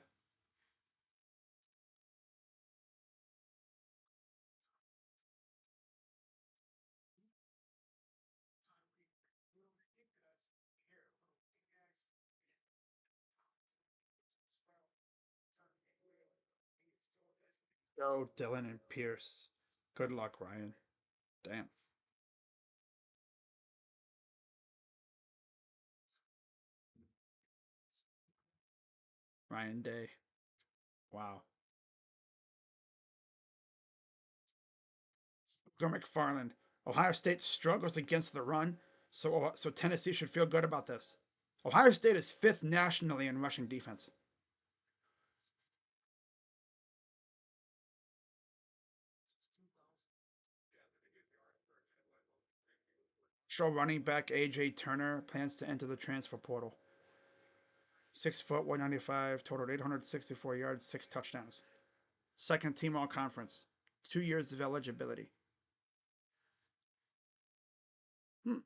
Go Dylan and Pierce. Good luck, Ryan. Damn. Ryan Day. Wow. Joe McFarland. Ohio State struggles against the run, so Tennessee should feel good about this. Ohio State is 5th nationally in rushing defense. Show running back AJ Turner plans to enter the transfer portal. 6 foot, 195, totaled 864 yards, 6 touchdowns. Second team all conference. 2 years of eligibility. Hmm.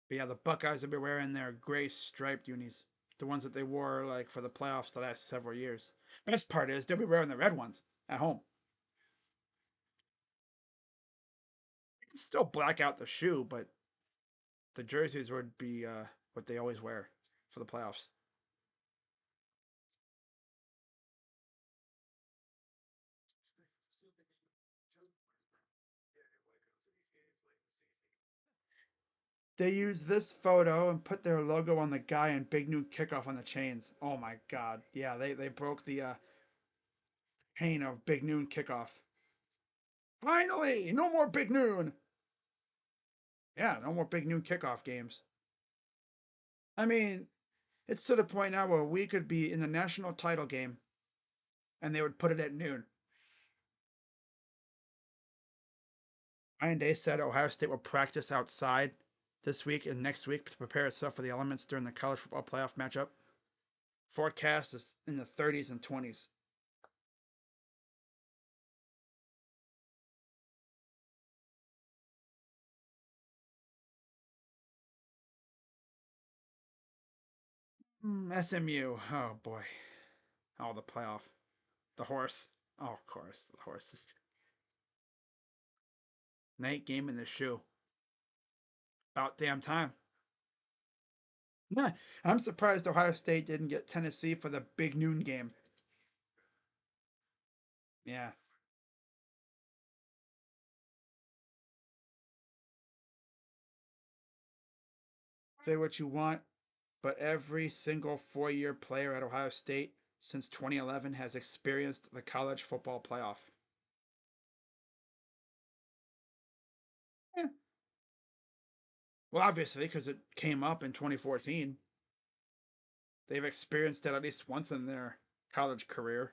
But yeah, the Buckeyes will be wearing their gray striped unis, the ones that they wore like for the playoffs the last several years. Best part is they'll be wearing the red ones at home. You can still black out the shoe, but the jerseys would be what they always wear for the playoffs. They use this photo and put their logo on the guy and Big Noon Kickoff on the chains. Oh my god. Yeah, they broke the pain of Big Noon Kickoff. Finally! No more Big Noon! Yeah, no more Big Noon Kickoff games. I mean, it's to the point now where we could be in the national title game and they would put it at noon. Ryan Day said Ohio State will practice outside this week and next week to prepare itself for the elements during the college football playoff matchup. Forecast is in the 30s and 20s. SMU. Oh boy. Oh, the playoff. The horse. Oh, of course, the horses. Night game in the shoe. About damn time. Yeah, I'm surprised Ohio State didn't get Tennessee for the big noon game. Yeah. Say what you want, but every single 4 year player at Ohio State since 2011 has experienced the college football playoff. Yeah. Well, obviously, because it came up in 2014. They've experienced it at least once in their college career.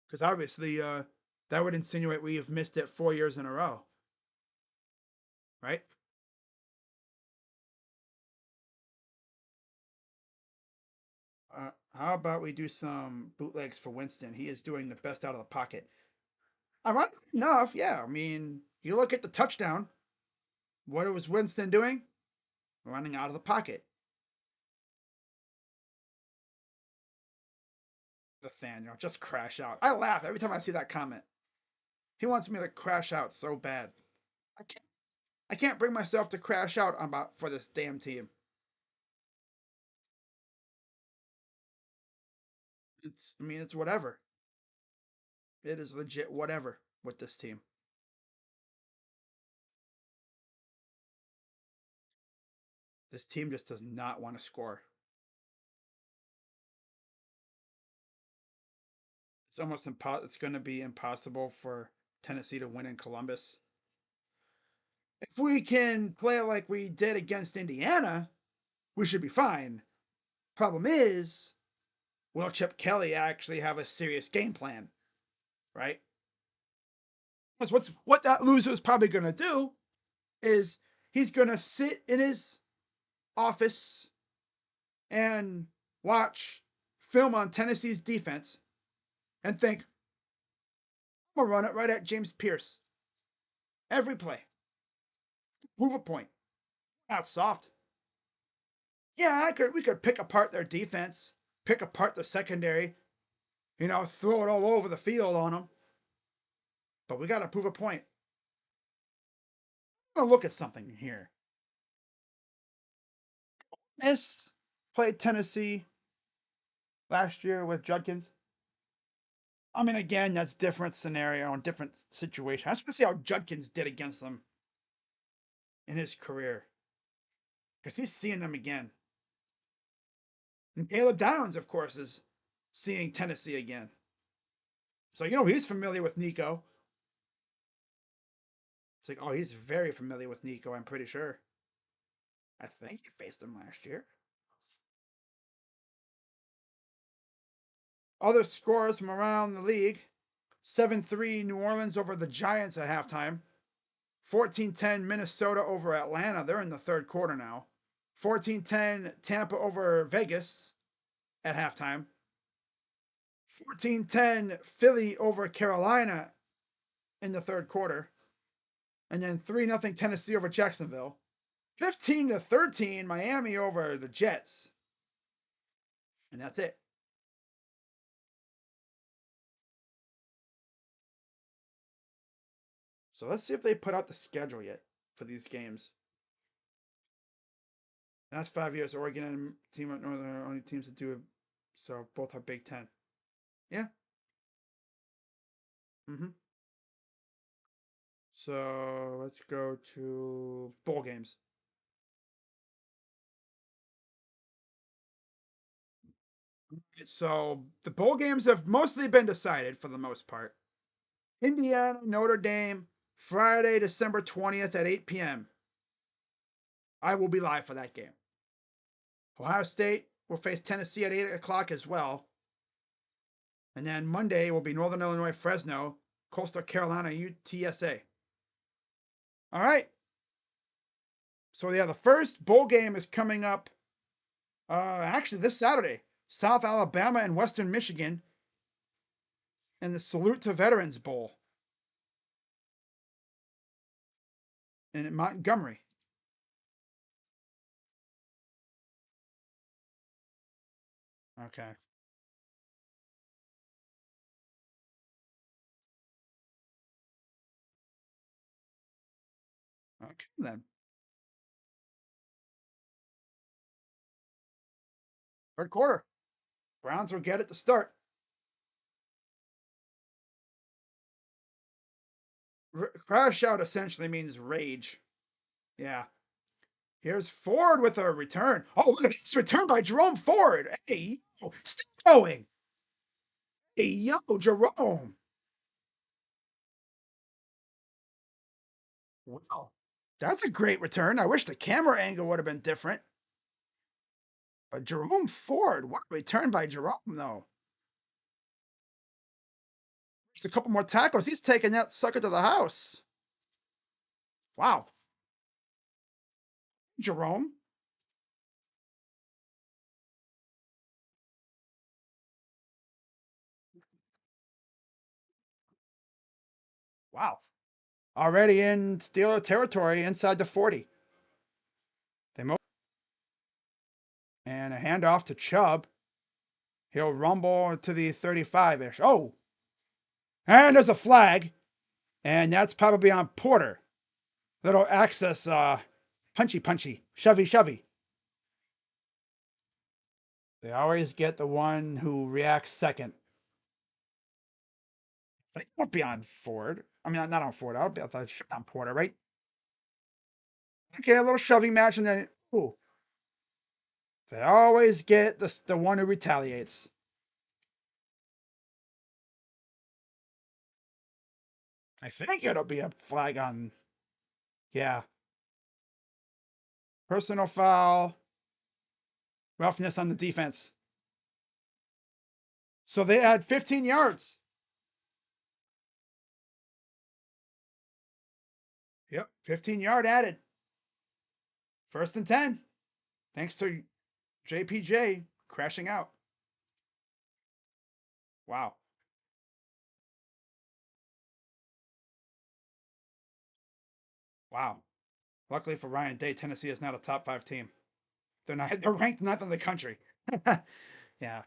Because obviously, that would insinuate we have missed it 4 years in a row, right? How about we do some bootlegs for Winston? He is doing the best out of the pocket. Ironically enough, yeah. I mean, you look at the touchdown. What was Winston doing? Running out of the pocket. Nathaniel, just crash out. I laugh every time I see that comment. He wants me to crash out so bad. I can't. I can't bring myself to crash out about for this damn team. It's. I mean, it's whatever. It is legit whatever with this team. This team just does not want to score. It's almost impossible. It's going to be impossible for Tennessee to win in Columbus. If we can play like we did against Indiana, we should be fine. Problem is, will Chip Kelly actually have a serious game plan, right? Because what that loser is probably going to do is he's going to sit in his office and watch film on Tennessee's defense and think, I'm going to run it right at James Pierce. Every play. Prove a point. Not soft. Yeah, we could pick apart their defense, pick apart the secondary, throw it all over the field on them. But we got to prove a point. I'm going to look at something here. Miss played Tennessee last year with Judkins. I mean, again, that's different scenario and different situation. I just want to see how Judkins did against them in his career. Because he's seeing them again. And Caleb Downs, of course, is seeing Tennessee again. So, he's familiar with Nico. It's like, oh, he's very familiar with Nico, I'm pretty sure. I think he faced him last year. Other scores from around the league 7-3 New Orleans over the Giants at halftime. 14-10 Minnesota over Atlanta. They're in the third quarter now. 14-10 Tampa over Vegas at halftime. 14-10 Philly over Carolina in the third quarter. And then 3-0 Tennessee over Jacksonville. 15-13 Miami over the Jets. And that's it. So let's see if they put out the schedule yet for these games. Last 5 years, Oregon and Team of Northern are only teams that do it. So both are Big Ten. Yeah. So let's go to bowl games. So the bowl games have mostly been decided for the most part. Indiana, Notre Dame, Friday, December 20th at 8 p.m. I will be live for that game. Ohio State will face Tennessee at 8 o'clock as well. And then Monday will be Northern Illinois, Fresno, Coastal Carolina, UTSA. All right. So yeah, the first bowl game is coming up actually this Saturday. South Alabama and Western Michigan in the Salute to Veterans Bowl in Montgomery. Okay. Okay then. Third quarter. Browns will get it to start. Crash out essentially means rage. Yeah. Here's Ford with a return. Oh, look at this return by Jerome Ford. Hey, yo, still going. Hey, yo, Jerome. Wow. That's a great return. I wish the camera angle would have been different. But Jerome Ford, what a return by Jerome, though. Just a couple more tackles. He's taking that sucker to the house. Wow. Jerome. Wow. Already in Steeler territory inside the 40. They move. And a handoff to Chubb. He'll rumble to the 35-ish. Oh. And there's a flag. And that's probably on Porter. Little access punchy shovey. They always get the one who reacts second. They won't be on Ford. I mean, not on Ford. I'll be on Porter, right? Okay, a little shoving match, and then ooh, they always get the one who retaliates. I think it'll be a flag on. Yeah, personal foul, roughness on the defense. So they add 15 yards. Yep, 15-yard added. 1st and 10. Thanks to JPJ crashing out. Wow. Wow. Luckily for Ryan Day, Tennessee is not a top 5 team. They're ranked 9th in the country. Yeah.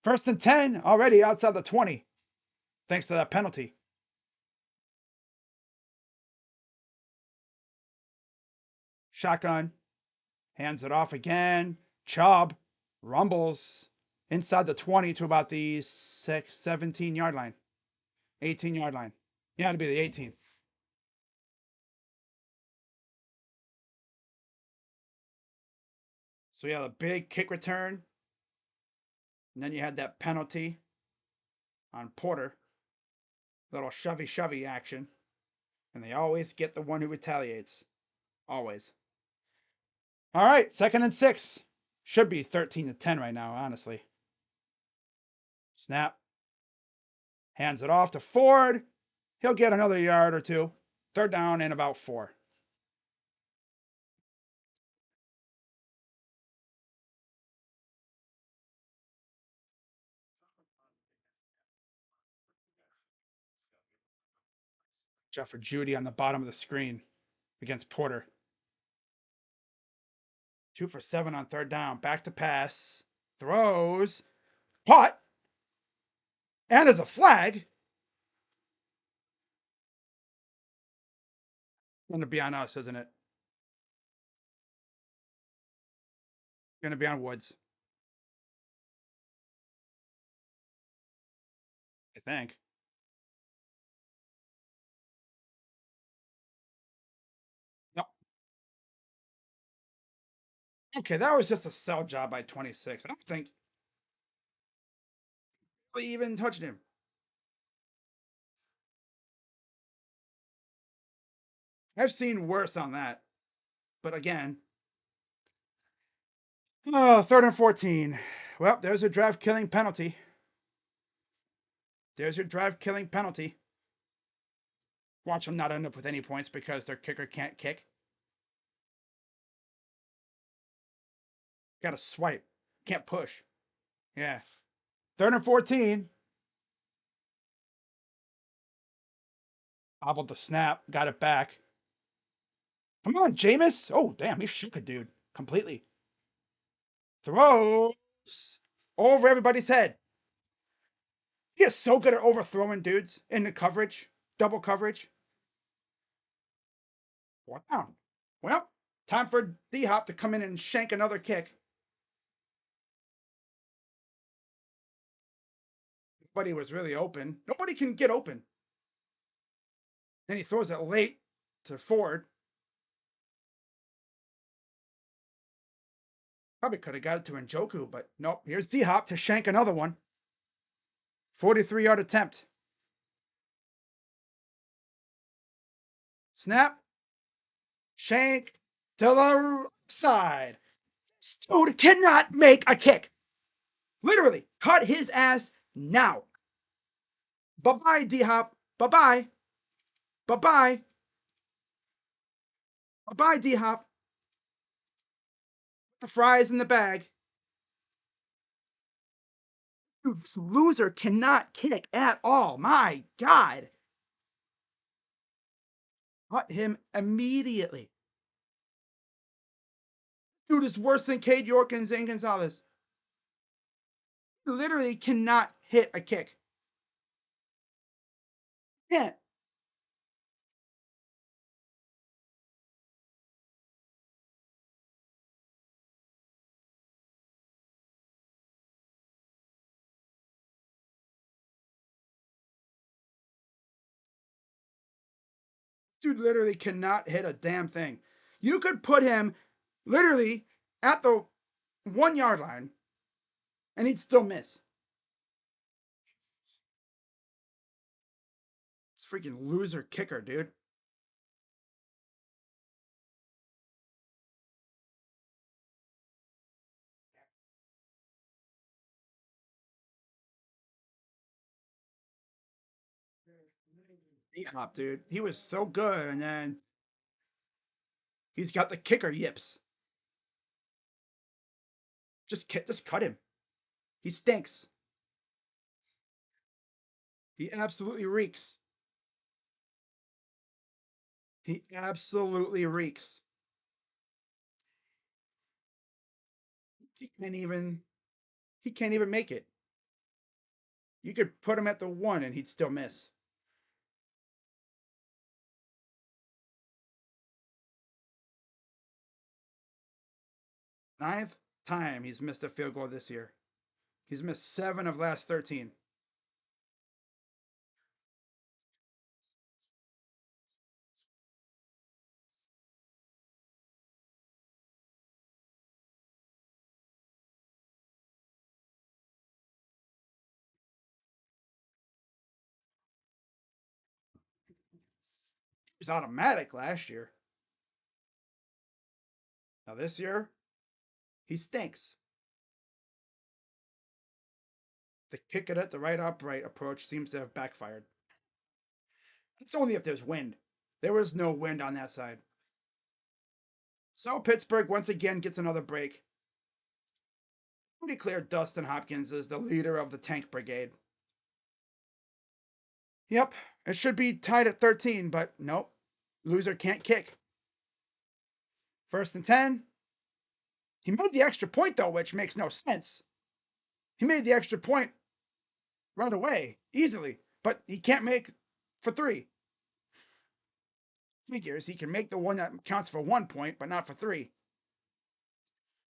1st and 10 already outside the 20. Thanks to that penalty. Shotgun. Hands it off again. Chubb rumbles inside the 20 to about the 17-yard line. 18-yard line. Yeah, it'd be the 18th. So yeah, the big kick return. And then you had that penalty on Porter. Little shovey action. And they always get the one who retaliates. Always. All right, 2nd and 6. Should be 13-10 right now, honestly. Snap. Hands it off to Ford. He'll get another yard or two. Third down and about 4. Jeff for Judy on the bottom of the screen against Porter. 2 for 7 on third down. Back to pass. Throws. Caught. And there's a flag. Going to be on us, isn't it? Going to be on Woods, I think. Yep. Okay, that was just a sell job by 26. I don't think we even touched him. I've seen worse on that. But again, oh, third and 14. Well, there's a drive killing penalty. There's your drive killing penalty. Watch them not end up with any points because their kicker can't kick. Got to swipe. Can't push. Yeah. Third and 14. Hobbled the snap. Got it back. Come on, Jameis. Oh, damn. He shook a dude completely. Throws over everybody's head. He is so good at overthrowing dudes in the coverage, double coverage. Wow. Well, time for D Hop to come in and shank another kick. But he was really open. Nobody can get open. And he throws it late to Ford. Probably could have got it to Njoku, but nope. Here's D Hop to shank another one. 43-yard attempt. Snap. Shank to the side. This dude cannot make a kick. Literally, cut his ass now. Bye-bye, D-Hop. Bye-bye. Bye-bye. Bye-bye, D-Hop. The fries in the bag. Dude, this loser cannot kick at all. My God. Cut him immediately. Dude is worse than Cade York and Zane Gonzalez. He literally cannot hit a kick. Can't. Dude literally cannot hit a damn thing. You could put him literally at the 1 yard line and he'd still miss. It's freaking loser kicker, dude. D-Hop, dude. He was so good, and then he's got the kicker yips. Just cut him. He stinks. He absolutely reeks. He absolutely reeks. He can't even he can't even make it. You could put him at the 1 and he'd still miss. Ninth time he's missed a field goal this year. He's missed 7 of last 13. He was automatic last year. Now this year, he stinks. The kick it at the right upright approach seems to have backfired. It's only if there's wind. There was no wind on that side. So Pittsburgh once again gets another break. Pretty clear Dustin Hopkins is the leader of the tank brigade. Yep, it should be tied at 13, but nope. Loser can't kick. 1st and 10. He made the extra point, though, which makes no sense. He made the extra point right away, easily, but he can't make for 3. Figures he can make the one that counts for 1 point, but not for 3.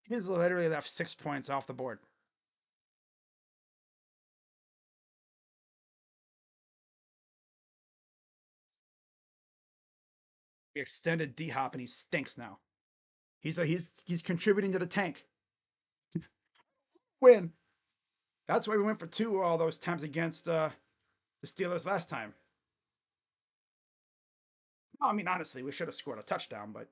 He's literally left 6 points off the board. We extended D Hop and he stinks now. He's contributing to the tank. Win. That's why we went for 2 all those times against the Steelers last time. I mean, honestly, we should have scored a touchdown, but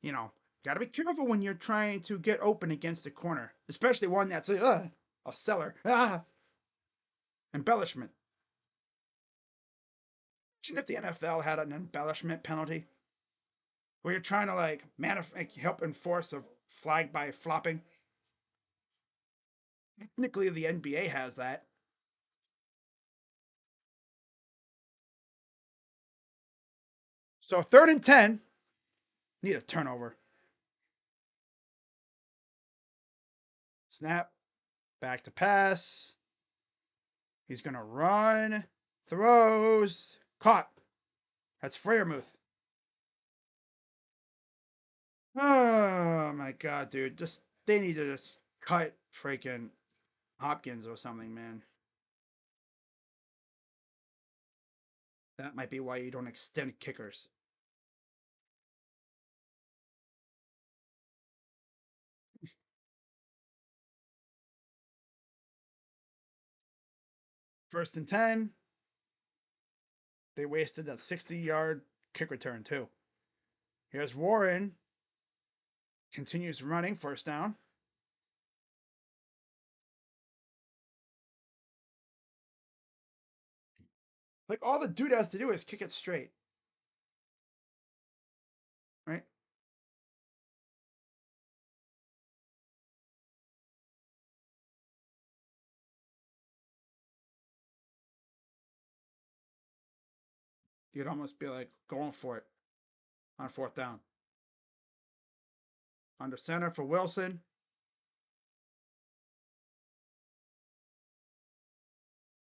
you know, gotta be careful when you're trying to get open against the corner, especially one that's a seller. Embellishment. Imagine if the NFL had an embellishment penalty where you're trying to like help enforce a flag by flopping. Technically, the NBA has that. So 3rd and 10. Need a turnover. Snap. Back to pass. He's going to run. Throws. Caught. That's Freiermuth. Oh my god, dude. They need to just cut freaking Hopkins or something, man. That might be why you don't extend kickers. First and 10. They wasted that 60-yard kick return, too. Here's Warren. Continues running. 1st down. Like, all the dude has to do is kick it straight. Right? You'd almost be like going for it on 4th down. Under center for Wilson.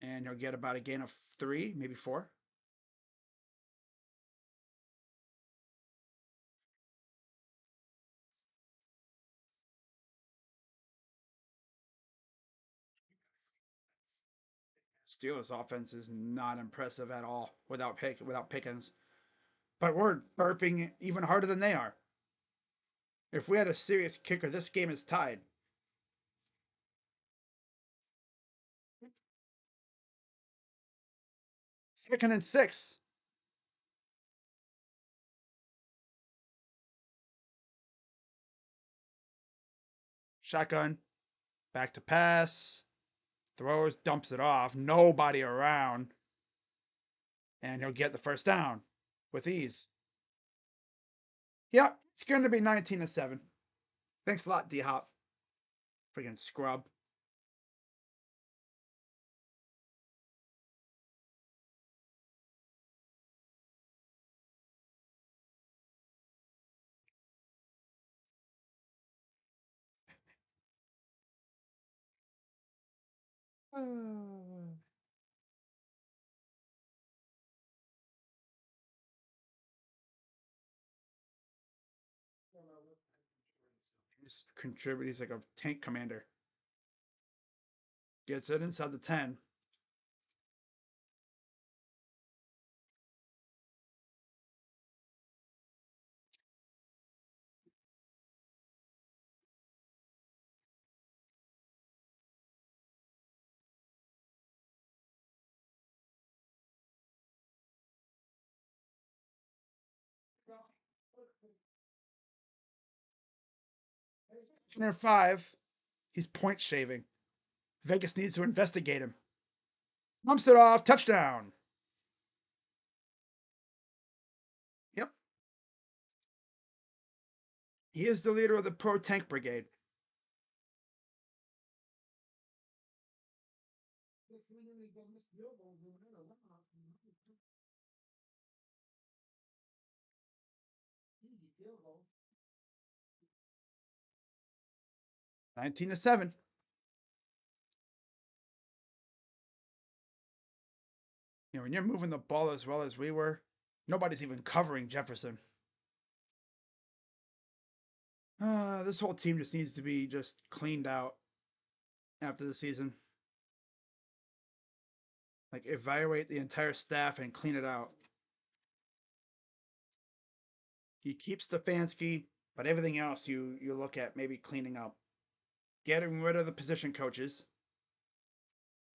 And he'll get about a gain of 3, maybe 4. Steelers offense is not impressive at all without Pickens. But we're burping even harder than they are. If we had a serious kicker, this game is tied. 2nd and 6. Shotgun. Back to pass. Throws, dumps it off. Nobody around. And he'll get the 1st down with ease. Yep, it's going to be 19-7. Thanks a lot, D-Hop. Freaking scrub. He's contributing. He's like a tank commander. Gets it inside the 10. Number 5. He's point shaving. Vegas needs to investigate him. Bumps it off. Touchdown. He is the leader of the Pro Tank Brigade. $19-7. When you're moving the ball as well as we were, nobody's even covering Jefferson. This whole team just needs to be just cleaned out after the season. Like, evaluate the entire staff and clean it out. You keep Stefanski, but everything else you look at maybe cleaning up. Getting rid of the position coaches,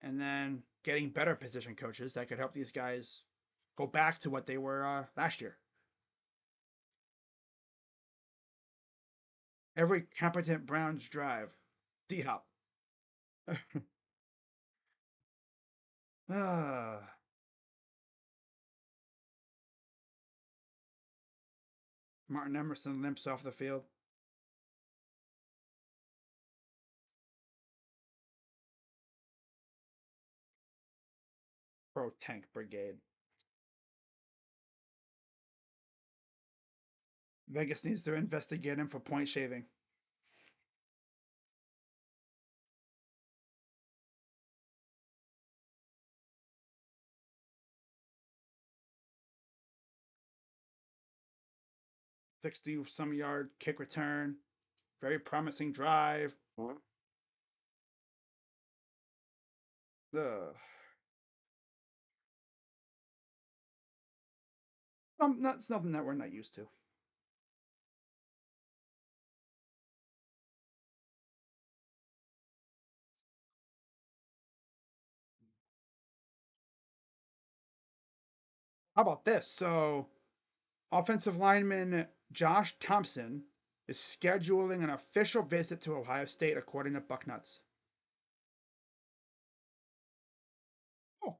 and then getting better position coaches that could help these guys go back to what they were last year. Every competent Browns drive. D-Hop. Martin Emerson limps off the field. Pro Tank Brigade. Vegas needs to investigate him for point shaving. $60-some yard kick return. Very promising drive. Ugh. That's nothing that we're not used to. How about this? So, offensive lineman Josh Thompson is scheduling an official visit to Ohio State, according to Bucknuts. Oh,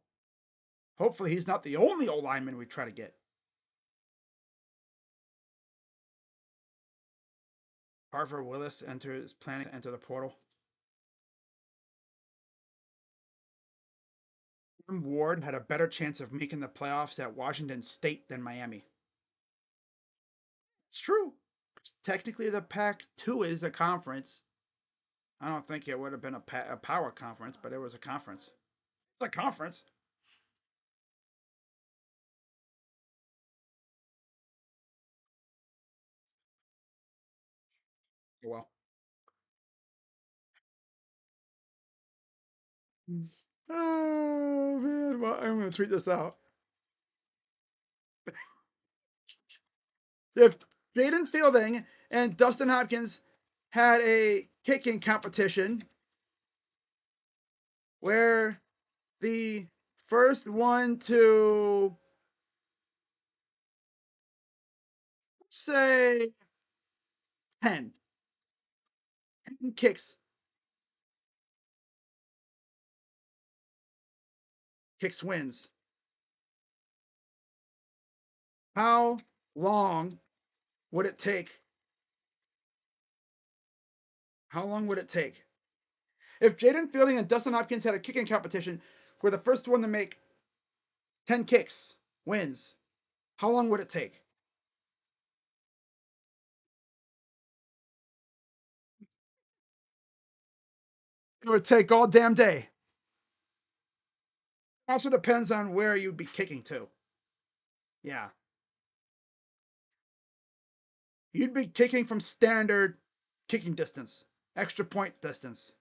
hopefully he's not the only O lineman we try to get. Carver Willis is planning to enter the portal. Ward had a better chance of making the playoffs at Washington State than Miami. It's true. Technically, the Pac-2 is a conference. I don't think it would have been a power conference, but it was a conference. It's a conference. Well. Oh, man. Well, I'm going to tweet this out. If Jaden Fielding and Dustin Hopkins had a kicking competition where the first one to, say, 10 kicks wins. How long would it take? How long would it take? If Jaden Fielding and Dustin Hopkins had a kicking competition where the first one to make 10 kicks wins, how long would it take? It would take all damn day. Also depends on where you'd be kicking to. Yeah. You'd be kicking from standard kicking distance, extra point distance.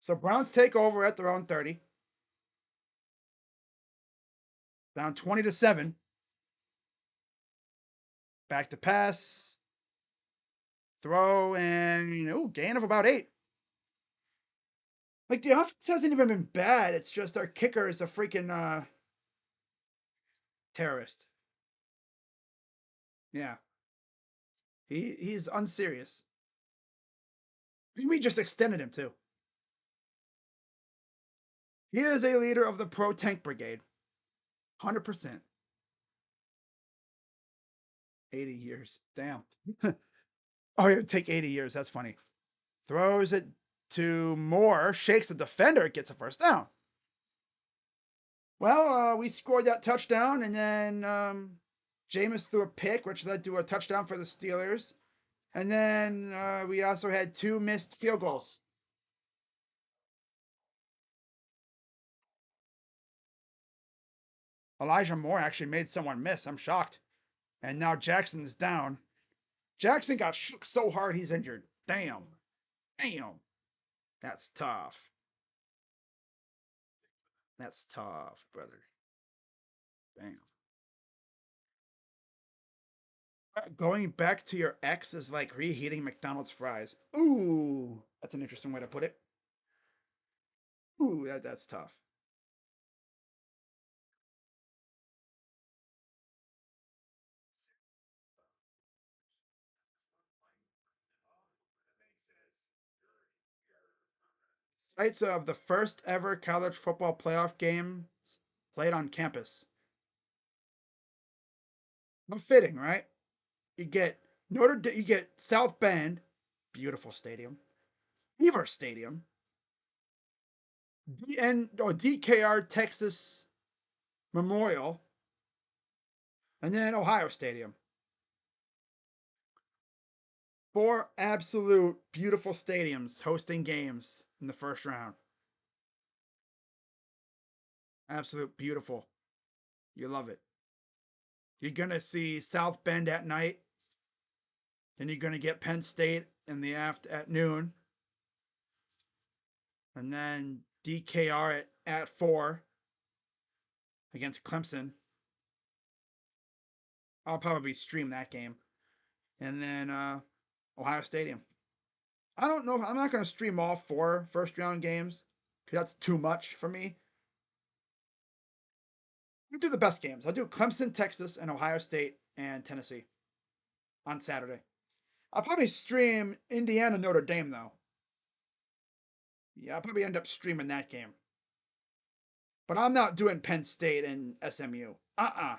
So Browns take over at their own 30. Down 20-7. Back to pass. Throw and gain of about 8. Like, the offense hasn't even been bad. It's just our kicker is a freaking terrorist. Yeah. He's unserious. We just extended him too. He is a leader of the Pro Tank Brigade. 100%. 80 years. Damn. Oh, it would take 80 years. That's funny. Throws it to Moore, shakes the defender, gets a first down. Well, we scored that touchdown, and then Jameis threw a pick, which led to a touchdown for the Steelers. And then we also had 2 missed field goals. Elijah Moore actually made someone miss. I'm shocked. And now Jackson's down. Jackson got shook so hard he's injured. Damn. Damn. That's tough. That's tough, brother. Damn. Going back to your ex is like reheating McDonald's fries. Ooh, that's an interesting way to put it. Ooh, that's tough. Sites of the first ever college football playoff game played on campus. Not fitting, right? You get you get South Bend, beautiful stadium, Beaver Stadium, DKR Texas Memorial, and then Ohio Stadium. 4 absolute beautiful stadiums hosting games in the first round. Absolute beautiful. You love it. You're gonna see South Bend at night. Then you're gonna get Penn State in the at noon, and then DKR at 4 against Clemson. I'll probably stream that game, and then Ohio Stadium. I don't know. I'm not gonna stream all 4 first round games because that's too much for me. I'll do the best games. I'll do Clemson, Texas, and Ohio State and Tennessee on Saturday. I'll probably stream Indiana, Notre Dame though. Yeah, I'll probably end up streaming that game. But I'm not doing Penn State and SMU. I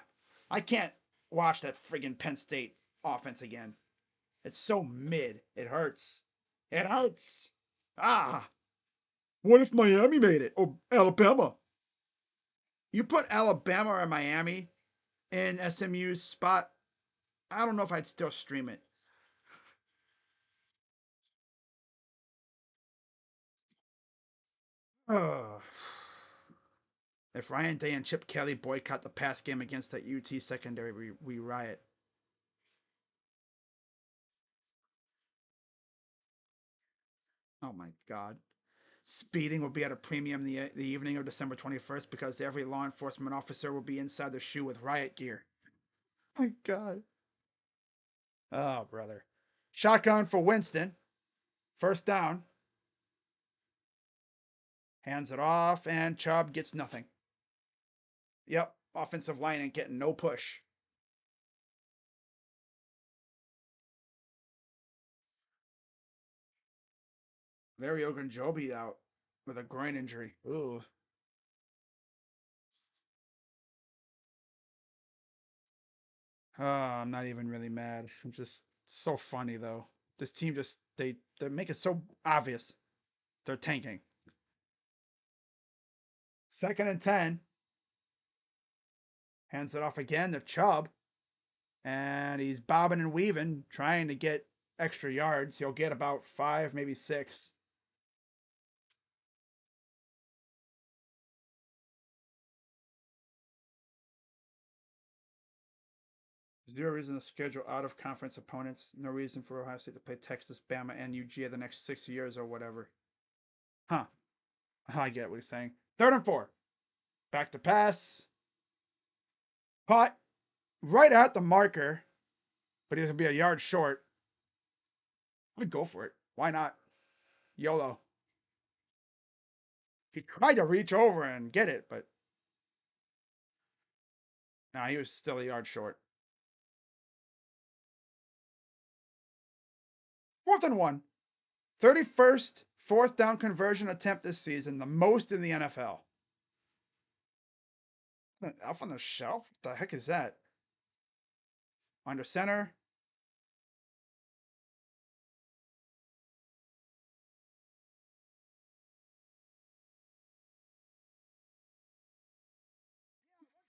can't watch that friggin' Penn State offense again. It's so mid. It hurts. It hurts. Ah. What if Miami made it? Or Alabama? You put Alabama or Miami in SMU's spot, I don't know if I'd still stream it. Oh. If Ryan Day and Chip Kelly boycott the pass game against that UT secondary, we riot. Oh my God. Speeding will be at a premium the evening of December 21st because every law enforcement officer will be inside the shoe with riot gear. Oh my God. Oh, brother. Shotgun for Winston. First down. Hands it off, and Chubb gets nothing. Yep. Offensive line ain't getting no push. Larry Ogunjobi out with a groin injury. Ooh. I'm not even really mad. I'm just so funny though. This team just they make it so obvious. They're tanking. Second and 10. Hands it off again to Chubb. And he's bobbing and weaving, trying to get extra yards. He'll get about 5, maybe 6. Zero reason to schedule out of conference opponents. No reason for Ohio State to play Texas, Bama, and UGA the next 6 years or whatever. Huh. I get what he's saying. Third and 4. Back to pass. Caught right at the marker, but he'll be a yard short. I'd go for it. Why not? YOLO. He tried to reach over and get it, but nah, he was still a yard short. Fourth and 1. 31st fourth down conversion attempt this season, the most in the NFL. Elf on the shelf? What the heck is that? Under center.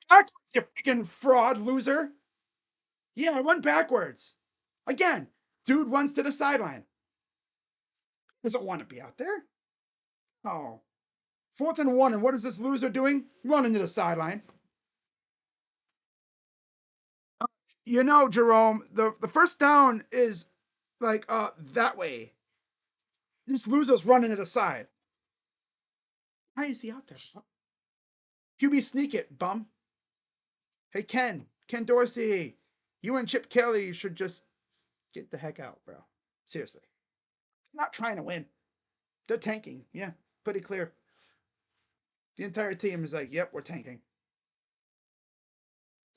Backwards, you freaking fraud loser. Yeah, run backwards. Again, dude runs to the sideline. Doesn't want to be out there. Oh. 4th and 1, and what is this loser doing? Running to the sideline. Jerome, the first down is like that way. This loser's running to the side. Why is he out there? QB sneak it, bum. Hey Ken Dorsey, you and Chip Kelly should just get the heck out, bro. Seriously. They're not trying to win. They're tanking. Yeah, pretty clear. The entire team is like, yep, we're tanking.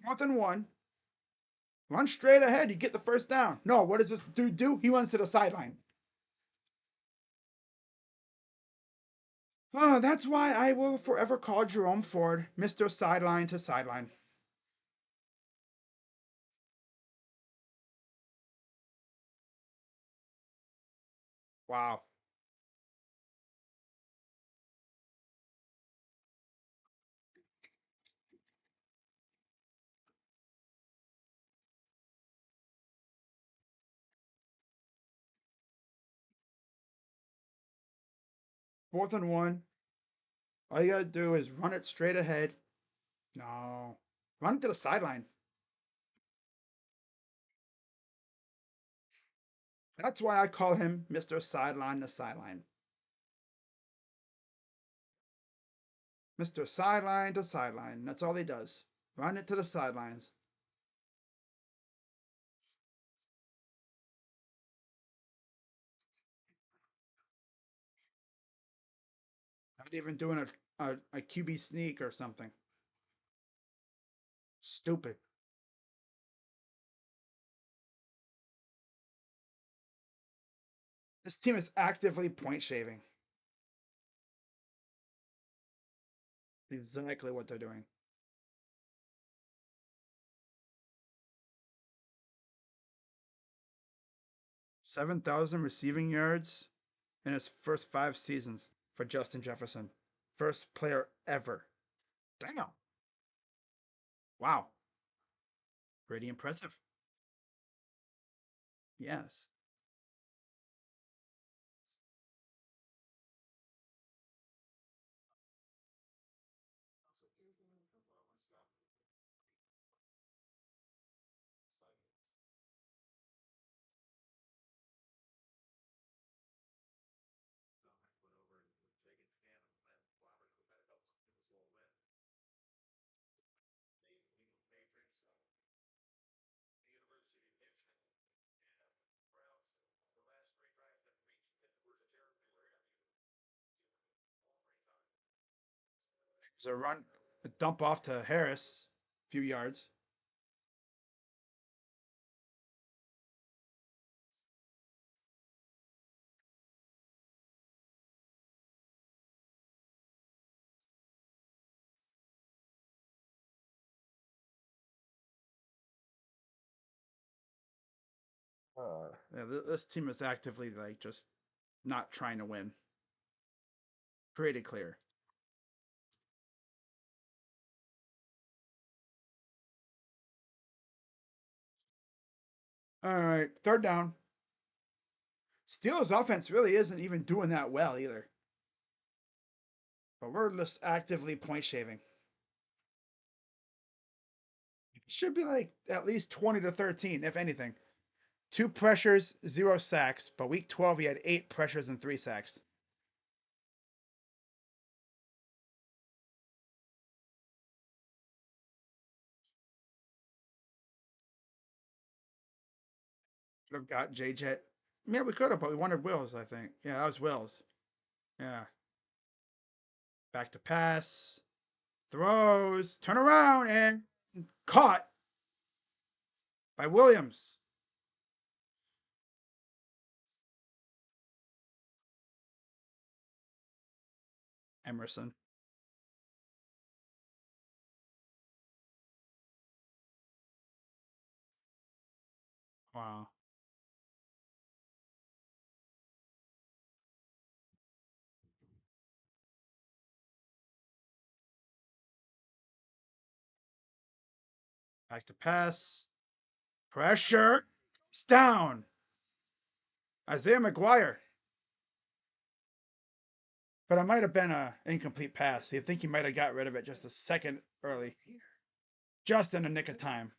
4th and 1. Run straight ahead. You get the first down. No, what does this dude do? He runs to the sideline. Oh, that's why I will forever call Jerome Ford Mr. Sideline to Sideline. Wow. 4th and 1. All you gotta do is run it straight ahead. No. Run it to the sideline. That's why I call him Mr. Sideline to Sideline. Mr. Sideline to Sideline. That's all he does. Run it to the sidelines. Not even doing a QB sneak or something. Stupid. This team is actively point shaving. Exactly what they're doing. 7,000 receiving yards in his first 5 seasons for Justin Jefferson. First player ever. Damn. Wow. Pretty impressive. Yes. There's a run, a dump off to Harris, a few yards. Yeah, this team is actively like just not trying to win. Pretty clear. All right, 3rd down. Steelers offense really isn't even doing that well either. But we're just actively point shaving. Should be like at least 20-13, if anything. 2 pressures, 0 sacks. But week 12, he had 8 pressures and 3 sacks. Could have got J Jet. Yeah, we could have, but we wanted Wills, I think. Yeah, that was Wills. Yeah. Back to pass. Throws. Turn around and caught by Williams. Emerson. Wow. Back to pass. Pressure. It's down. Isaiah McGuire. But it might have been an incomplete pass. You think he might have got rid of it just a second early. Just in the nick of time.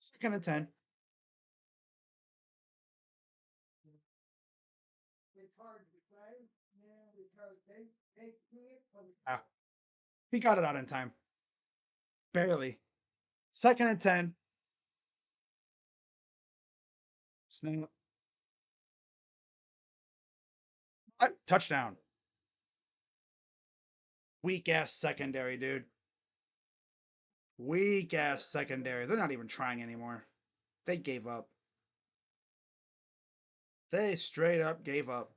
Second and 10. Ah, he got it out in time. Barely. Second and 10. Snap. Touchdown. Weak ass secondary, dude. Weak ass secondary. They're not even trying anymore. They gave up. They straight up gave up.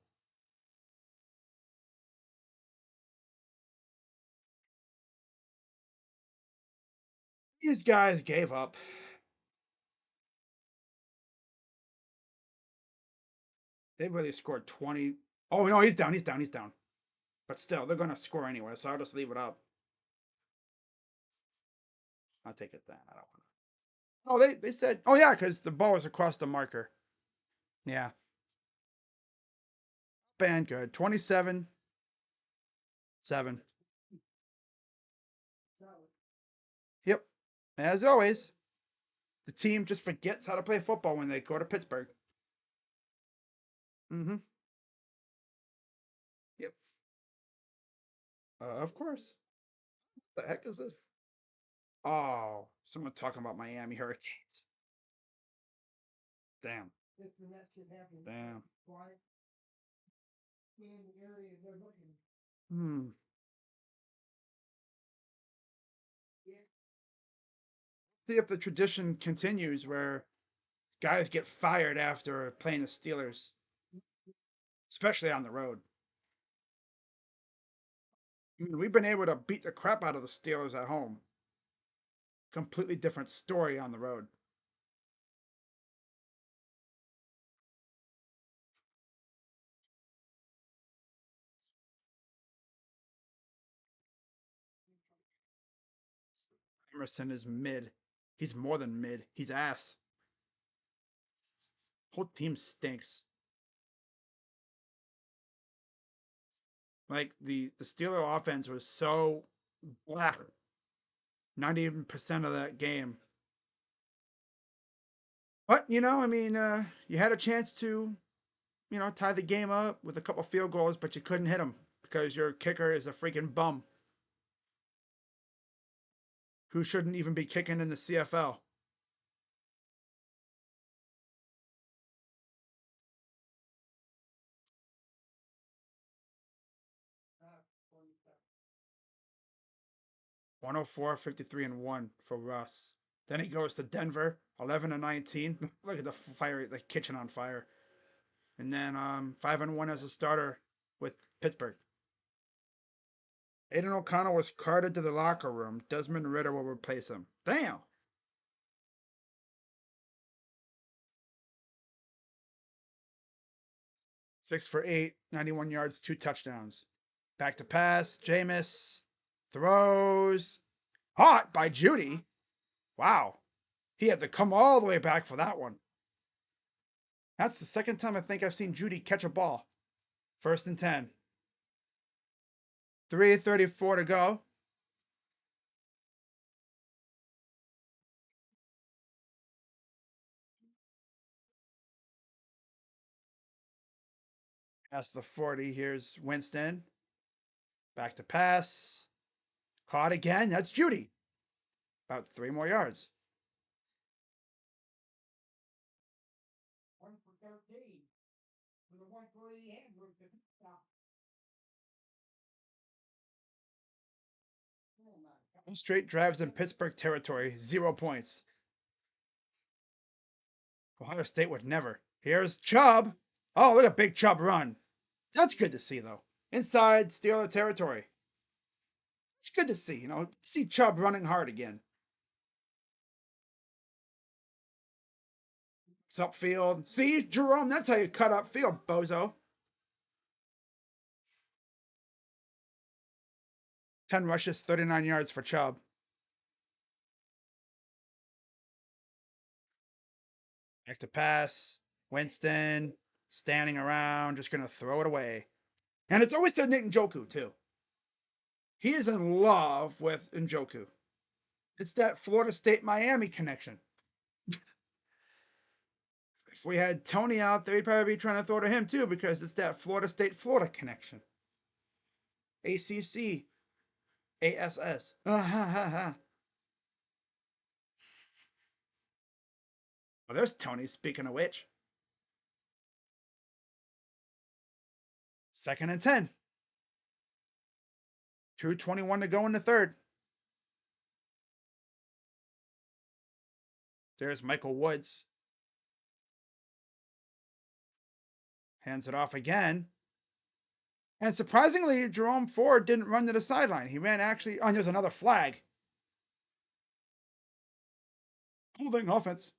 These guys gave up. They really scored 20. Oh, no, he's down. He's down. He's down. But still, they're going to score anyway, so I'll just leave it up. I'll take it then. I don't want to. Oh, they said, oh, yeah, because the ball was across the marker. Yeah. Band good. 27 7. Yep. As always, the team just forgets how to play football when they go to Pittsburgh. Mm-hmm. Yep. Of course. What the heck is this? Oh, someone talking about Miami Hurricanes. Damn. Damn. Hmm. See if the tradition continues where guys get fired after playing the Steelers, especially on the road. I mean, we've been able to beat the crap out of the Steelers at home. Completely different story on the road. Emerson is mid. He's more than mid. He's ass. Whole team stinks. Like the Steeler offense was so black. 90% of that game. But I mean, you had a chance to, tie the game up with a couple field goals, but you couldn't hit them because your kicker is a freaking bum who shouldn't even be kicking in the CFL. One hundred four, 53 and 1 for Russ. Then he goes to Denver, 11 and 19. Look at the fire, the kitchen on fire. And then 5 and 1 as a starter with Pittsburgh. Aiden O'Connell was carted to the locker room. Desmond Ritter will replace him. Damn. 6 for 8, 91 yards, 2 touchdowns. Back to pass. Jameis throws. Caught by Judy. Wow. He had to come all the way back for that one. That's the second time I think I've seen Judy catch a ball. First and 10. 3:34 to go. Past the 40. Here's Winston. Back to pass. Caught again. That's Judy. About 3 more yards. Straight drives in Pittsburgh territory. 0 points. Ohio State would never. Here's Chubb. Oh, look at Big Chubb run. That's good to see, though. inside Steeler territory. It's good to see, see Chubb running hard again. It's upfield. See, Jerome, that's how you cut upfield, bozo. 10 rushes, 39 yards for Chubb. Back to pass. Winston standing around, just going to throw it away. And it's always to Nick Njoku, too. He is in love with Njoku. It's that Florida State-Miami connection. If we had Tony out there, he'd probably be trying to throw to him, too, because it's that Florida State-Florida connection. ACC. ASS. Well, there's Tony, speaking of which. 2nd and 10. 2:21 to go in the third. There's Michael Woods. Hands it off again. And surprisingly, Jerome Ford didn't run to the sideline. He ran actually. Oh, there's another flag. Holding offense.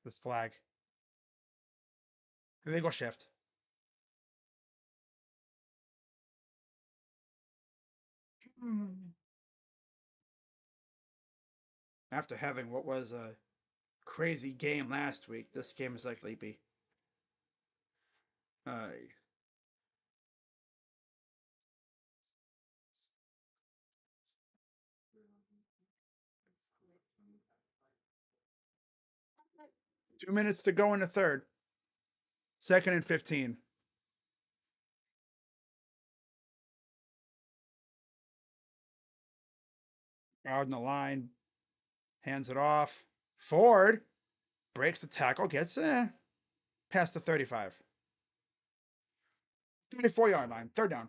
This flag. Illegal shift. After having what was a crazy game last week, this game is likely be. 2 minutes to go in the third. 2nd and 15. Out in the line. Hands it off. Ford breaks the tackle. Gets past the 35. 34-yard line. 3rd down.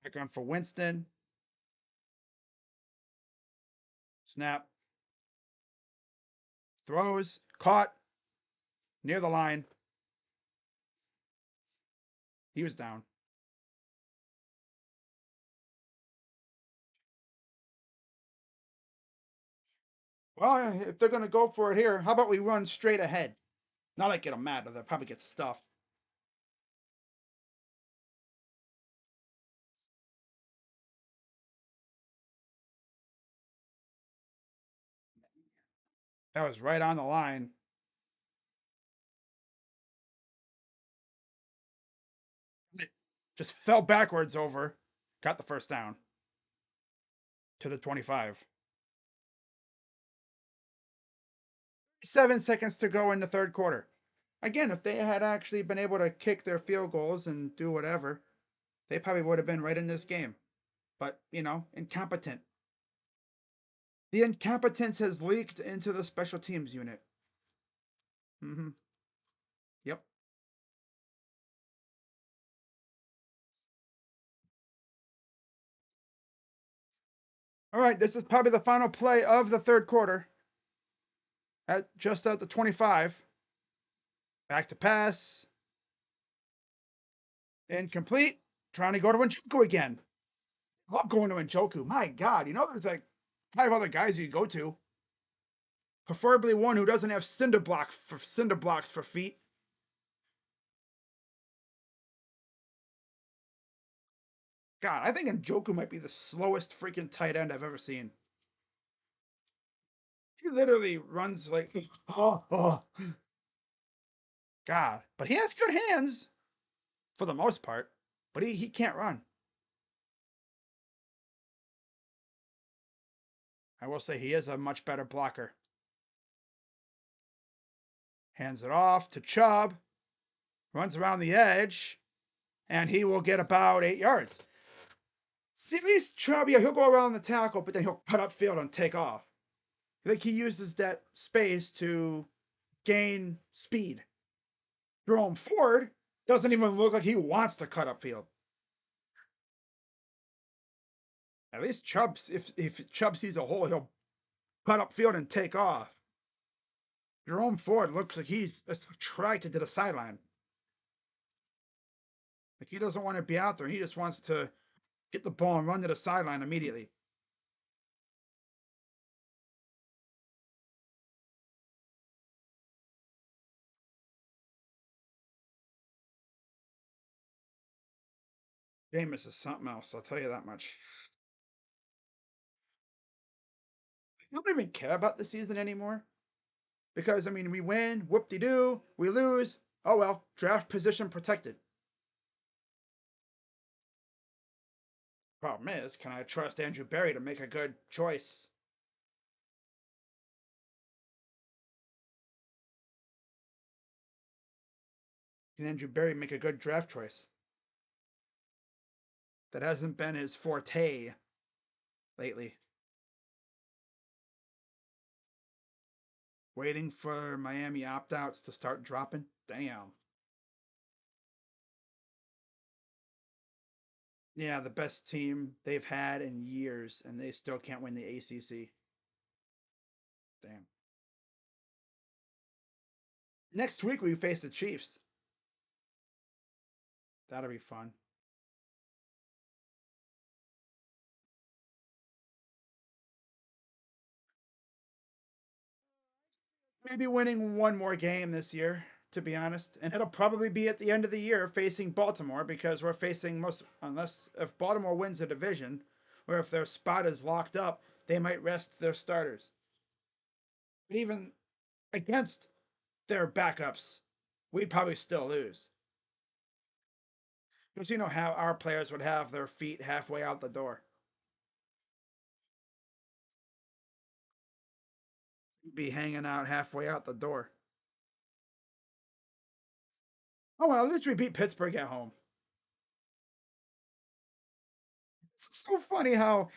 Back on for Winston. Snap. Throws. Caught. Near the line. He was down. Well, if they're going to go for it here, how about we run straight ahead? Not like get them mad, but they'll probably get stuffed. That was right on the line. Just fell backwards over. Got the 1st down. To the 25. 7 seconds to go in the 3rd quarter. Again, if they had actually been able to kick their field goals and do whatever, they probably would have been right in this game. But, incompetent. The incompetence has leaked into the special teams unit. Yep. All right, this is probably the final play of the 3rd quarter. Just at the 25. Back to pass. Incomplete. Trying to go to Njoku again. Love going to Njoku. My God, there's like 5 other guys you go to. Preferably one who doesn't have cinder blocks for feet. God, I think Njoku might be the slowest freaking tight end I've ever seen. He literally runs like, oh. God, but he has good hands for the most part, but he can't run. I will say he is a much better blocker. Hands it off to Chubb. Runs around the edge. And he will get about 8 yards. See, at least Chubb, he'll go around the tackle, but then he'll cut upfield and take off. Like he uses that space to gain speed. Jerome Ford doesn't even look like he wants to cut upfield. At least Chubb, if Chubb sees a hole, he'll cut upfield and take off. Jerome Ford looks like he's attracted to the sideline. Like he doesn't want to be out there. He just wants to get the ball and run to the sideline immediately. Jameis is something else, I'll tell you that much. I don't even care about the season anymore. Because, I mean, we win, whoop de doo, we lose. Oh well, draft position protected. Problem is, can I trust Andrew Berry to make a good choice? Can Andrew Berry make a good draft choice? That hasn't been his forte lately. Waiting for Miami opt outs to start dropping? Damn. Yeah, the best team they've had in years, and they still can't win the ACC. Damn. Next week we face the Chiefs. That'll be fun. Maybe winning one more game this year, to be honest. And it'll probably be at the end of the year facing Baltimore because we're facing most, unless if Baltimore wins the division or if their spot is locked up, they might rest their starters. But even against their backups, we'd probably still lose. Because you know how our players would have their feet halfway out the door. Be hanging out halfway out the door. Oh well, at least we beat Pittsburgh at home. It's so funny how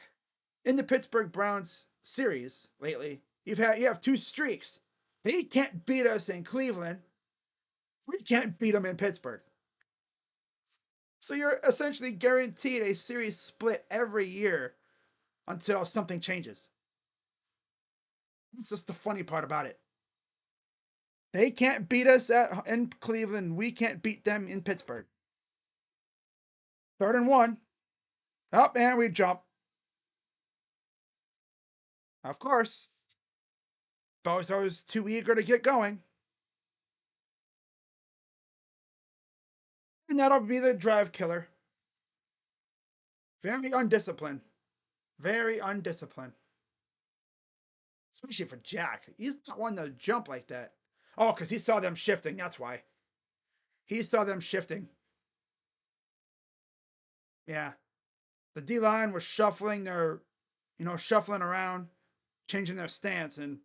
in the Pittsburgh Browns series lately, you have two streaks. They can't beat us in Cleveland. We can't beat them in Pittsburgh. So you're essentially guaranteed a series split every year until something changes. That's just the funny part about it. They can't beat us in Cleveland. We can't beat them in Pittsburgh. 3rd and 1. Up and we jump. Of course. Bozo's too eager to get going. And that'll be the drive killer. Very undisciplined. Very undisciplined. Especially for Jack. He's not one to jump like that. Oh, because he saw them shifting. That's why. He saw them shifting. Yeah. The D line was shuffling their, shuffling around, changing their stance, and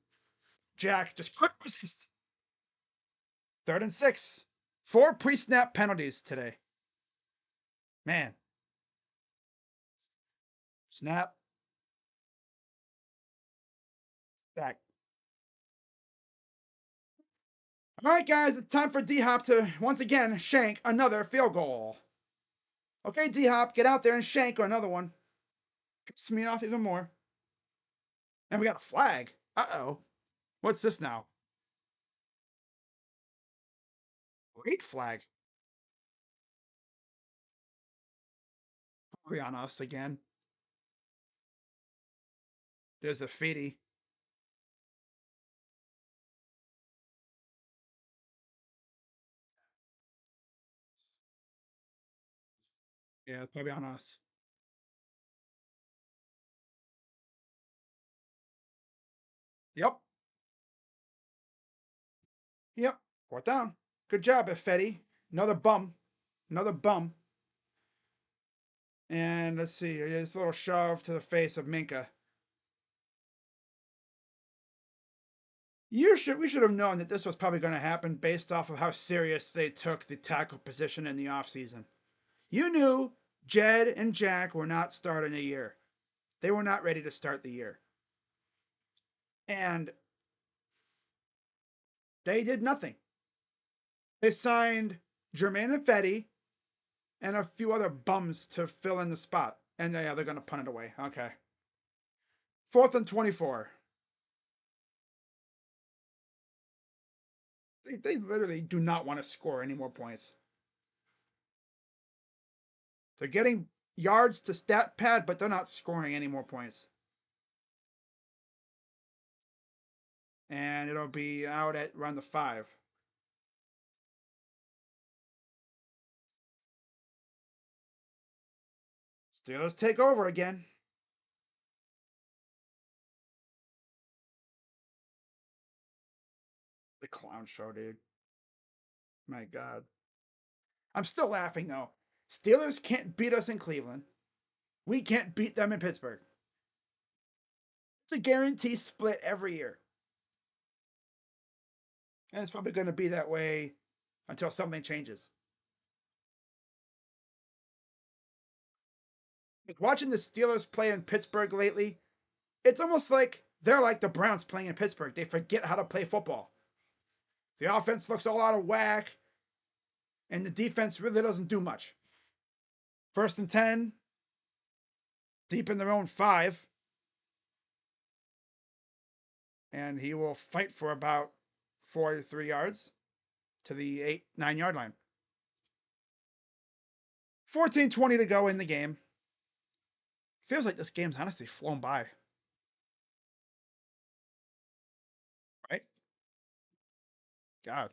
Jack just quick resist. 3rd and 6. 4 pre snap penalties today. Man. Snap. Back. All right, guys, it's time for D Hop to once again shank another field goal. Okay, D Hop, get out there and shank another one. Piss me off even more. And we got a flag. Uh-oh. What's this now? Great flag. Are we on us again? There's a Fidi. Yeah, it's probably on us. Yep. Yep. 4th down. Good job, Effetti. Another bum. Another bum. And let's see. This little shove to the face of Minka. We should have known that this was probably going to happen based off of how serious they took the tackle position in the offseason. You knew Jed and Jack were not starting the year. They were not ready to start the year. And they did nothing. They signed Jermaine Ifedi and a few other bums to fill in the spot. And yeah, they're going to punt it away. Okay. 4th and 24. They literally do not want to score any more points. They're getting yards to stat pad, but they're not scoring any more points. And it'll be out at around the 5. Steelers take over again. The clown show, dude. My God. I'm still laughing though. Steelers can't beat us in Cleveland. We can't beat them in Pittsburgh. It's a guarantee split every year. And it's probably going to be that way until something changes. Watching the Steelers play in Pittsburgh lately, it's almost like they're like the Browns playing in Pittsburgh. They forget how to play football. The offense looks all out of whack, and the defense really doesn't do much. 1st and 10, deep in their own 5. And he will fight for about 43 yards to the 9 yard line. 14:20 to go in the game. Feels like this game's honestly flown by. Right? God.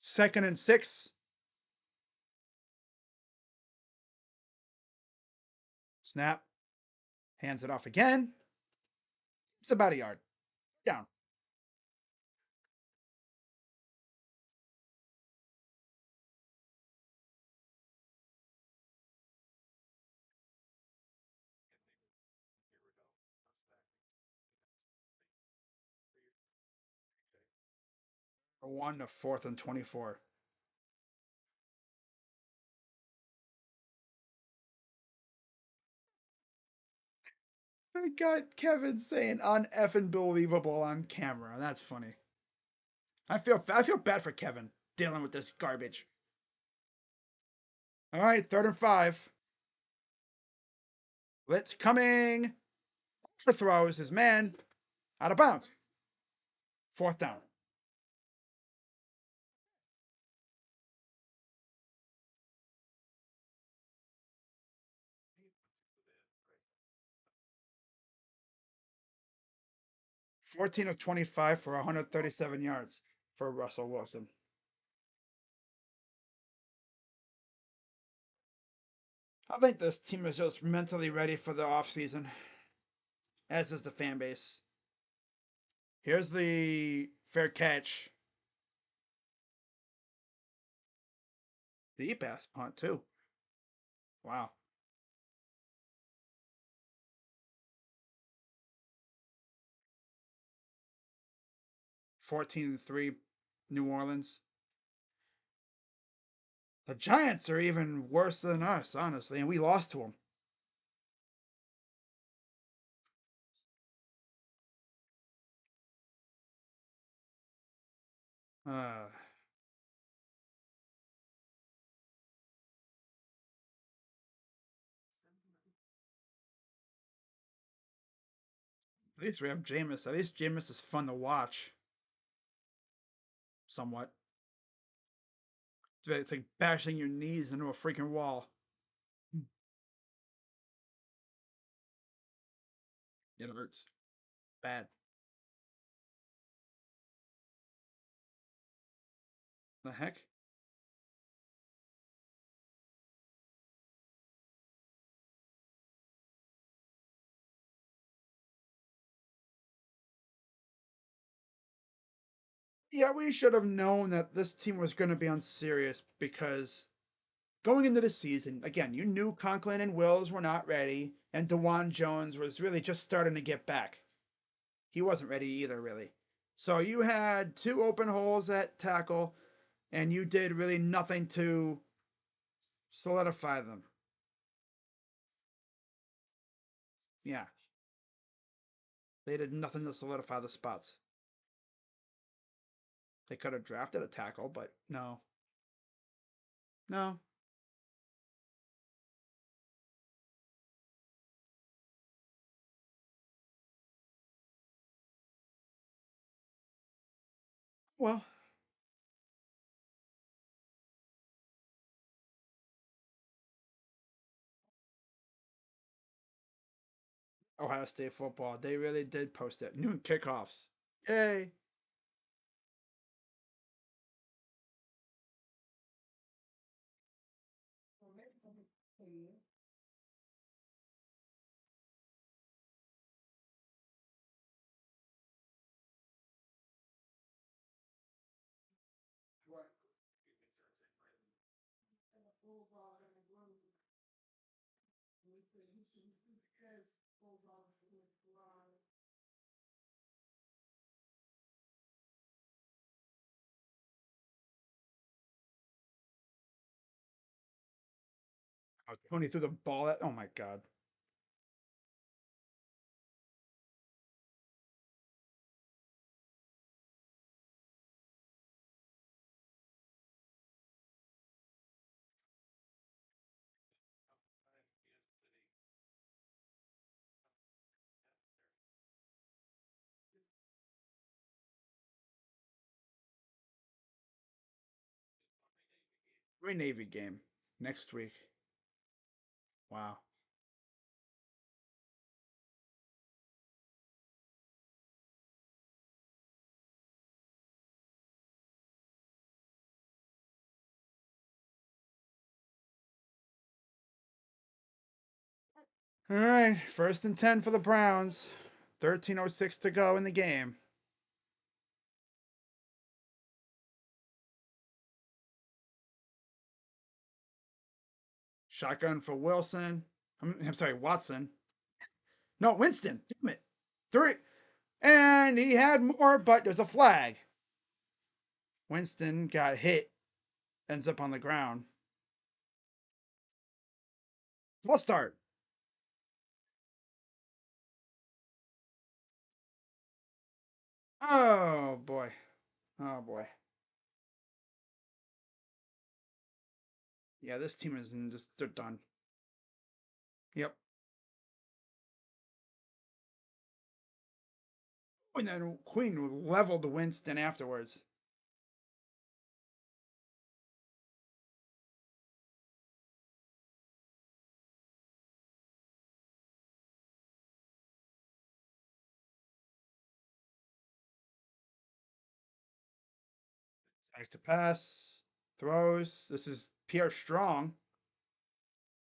2nd and 6. Snap. Hands it off again. It's about a yard. Down. For 1 to 4th and 24. I got Kevin saying uneffing believable on camera. That's funny. I feel bad for Kevin dealing with this garbage. All right, 3rd and 5. Blitz coming for throws. His man out of bounds. 4th down. 14 of 25 for 137 yards for Russell Wilson. I think this team is just mentally ready for the offseason, as is the fan base. Here's the fair catch. Deep ass punt, too. Wow. 14-3 New Orleans. The Giants are even worse than us, honestly, and we lost to them. Uh, at least we have Jameis. At least Jameis is fun to watch. Somewhat. It's like bashing your knees into a freaking wall. It hurts. Bad. The heck? Yeah, we should have known that this team was going to be unserious because going into the season, again, you knew Conklin and Wills were not ready, and DeJuan Jones was really just starting to get back. He wasn't ready either, really. So you had 2 open holes at tackle, and you did really nothing to solidify them. Yeah. They did nothing to solidify the spots. They could have drafted a tackle, but no. No. Well, Ohio State football. They really did post it. Noon kickoffs. Yay. Oh, Tony threw the ball at. Oh my God. Great Navy game next week. Wow. All right. 1st and 10 for the Browns. 13:06 to go in the game. Shotgun for Wilson. I'm sorry, Watson. No, Winston. Damn it. Three. And he had more, but there's a flag. Winston got hit, ends up on the ground. False start. Oh boy. Oh boy. Yeah, this team is just they're done. Yep. And then Queen leveled Winston afterwards. Back to pass. Throws. This is Pierre Strong.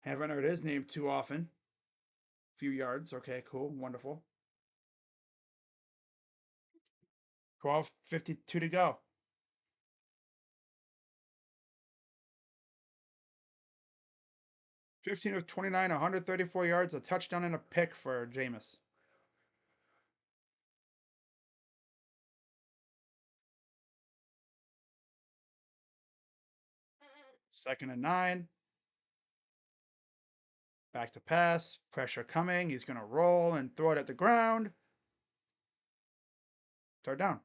Haven't heard his name too often. Few yards. Okay, cool. Wonderful. 12:52 to go. 15 of 29, 134 yards, a touchdown and a pick for Jameis. Second and 9. Back to pass. Pressure coming. He's going to roll and throw it at the ground. Third down.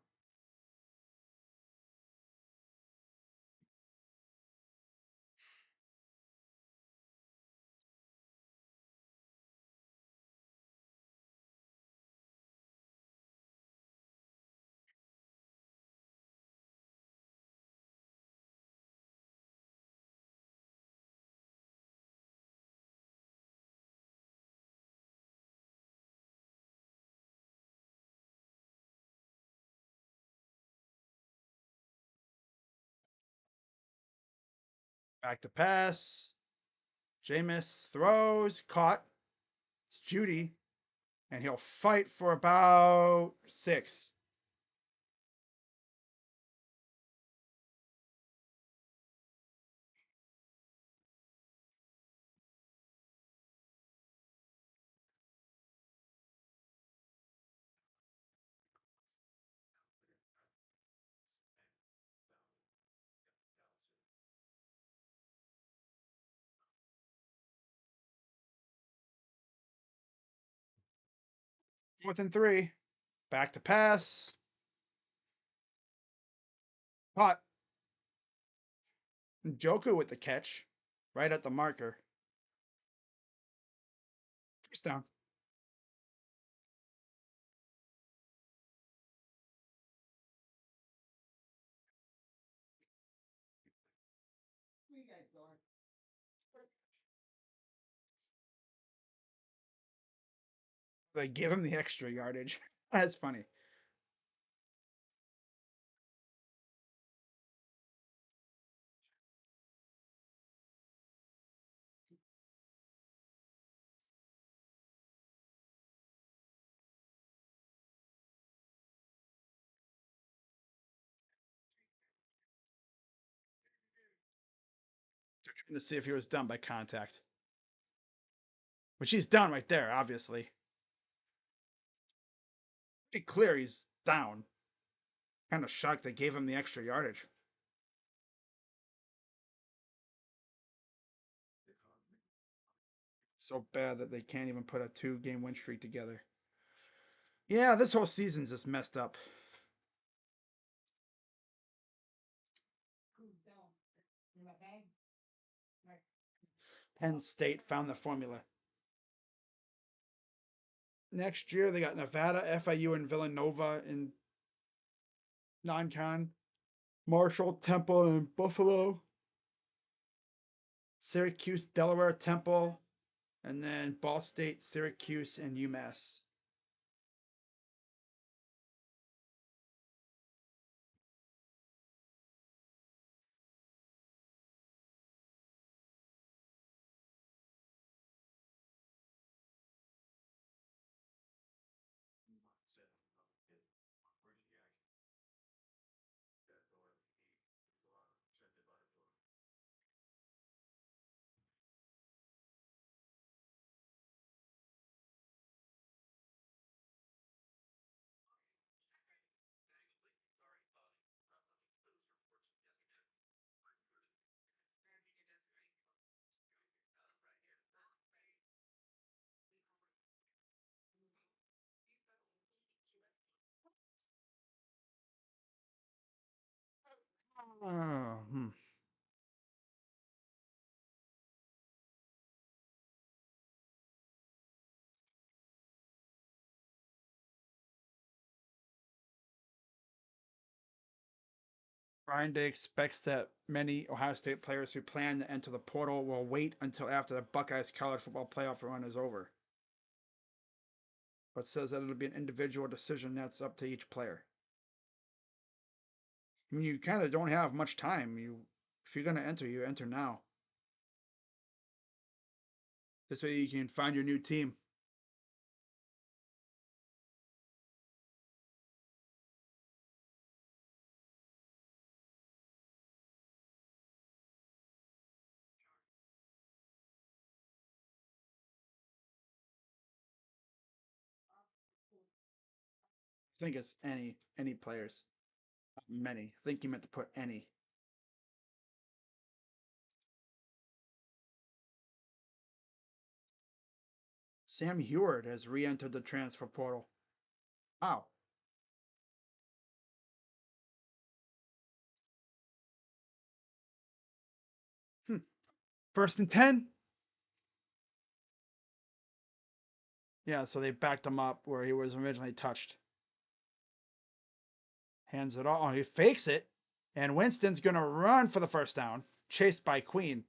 Back to pass. Jameis throws. Caught. It's Judy. And he'll fight for about 6. 4th and 3. Back to pass. Caught. Njoku with the catch. Right at the marker. First down. They give him the extra yardage. That's funny. To see if he was done by contact. Which he's done right there, obviously. Pretty clear he's down. Kind of shocked they gave him the extra yardage. So bad that they can't even put a 2-game win streak together. Yeah, this whole season's just messed up. Penn State found the formula. Next year, they got Nevada, FIU, and Villanova in non-con. Marshall, Temple, and Buffalo. Syracuse, Delaware, Temple, and then Ball State, Syracuse, and UMass. Hmm. Brian Day expects that many Ohio State players who plan to enter the portal will wait until after the Buckeyes college football playoff run is over, but says that it'll be an individual decision that's up to each player. I mean, you kind of don't have much time. If you're going to enter, you enter now. This way you can find your new team. I think it's any players. Not many. I think you meant to put any. Sam Heward has re-entered the transfer portal. Wow. Hmm. 1st and 10. Yeah, so they backed him up where he was originally touched. Hands it off. Oh, he fakes it. And Winston's going to run for the first down, chased by Queen.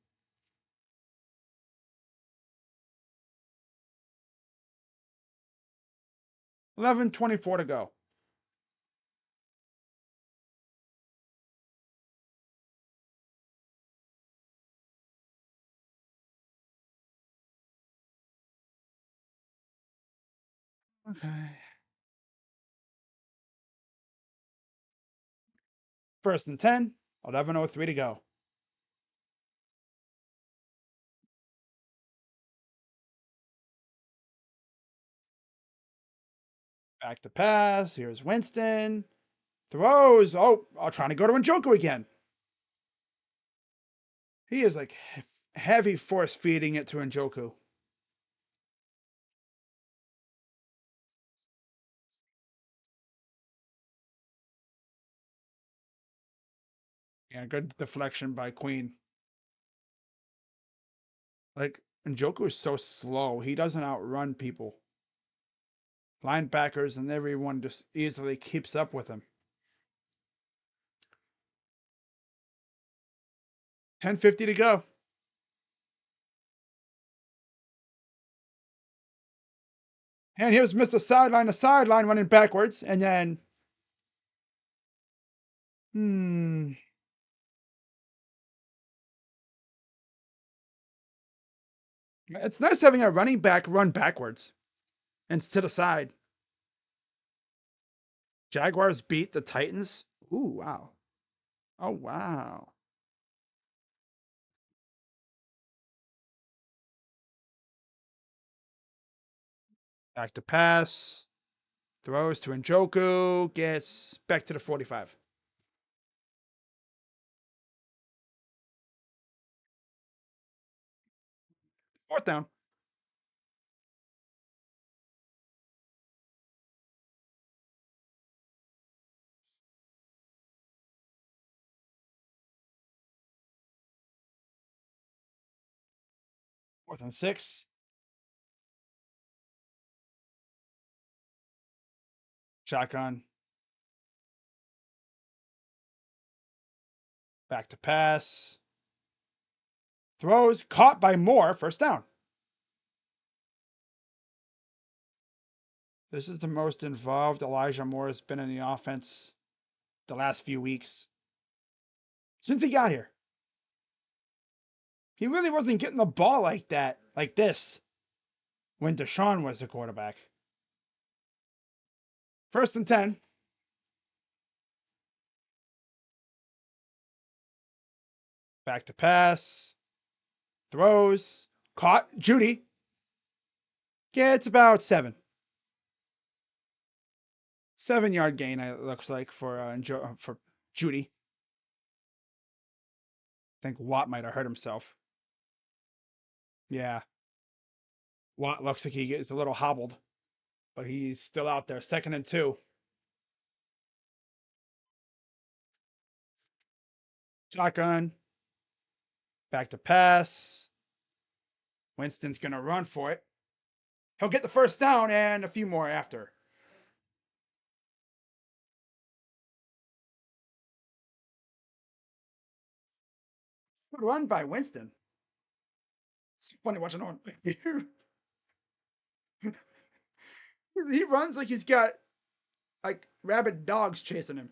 11:24 to go. Okay. 1st and 10. 11:03 to go. Back to pass. Here's Winston. Throws. Oh, trying to go to Njoku again. He is like heavy force feeding it to Njoku. Yeah, good deflection by Queen. Like, Njoku is so slow. He doesn't outrun people. Linebackers and everyone just easily keeps up with him. 10:50 to go. And here's Mr. Sideline to sideline running backwards. And then, it's nice having a running back run backwards and to the side. Jaguars beat the Titans. Ooh, wow. Oh, wow. Back to pass. Throws to Njoku. Gets back to the 45. Fourth down. Fourth and 6. Shotgun. Back to pass. Throws. Caught by Moore. First down. This is the most involved Elijah Moore has been in the offense the last few weeks since he got here. He really wasn't getting the ball like that, like this, when Deshaun was the quarterback. First and 10. Back to pass. Throws. Caught. Judy. Gets about 7. 7-yard gain, it looks like, for Judy. I think Watt might have hurt himself. Yeah. Watt looks like he is a little hobbled, but he's still out there. 2nd and 2. Shotgun. Back to pass. Winston's going to run for it. He'll get the first down and a few more after. Good run by Winston. It's funny watching on. He runs like he's got like rabid dogs chasing him.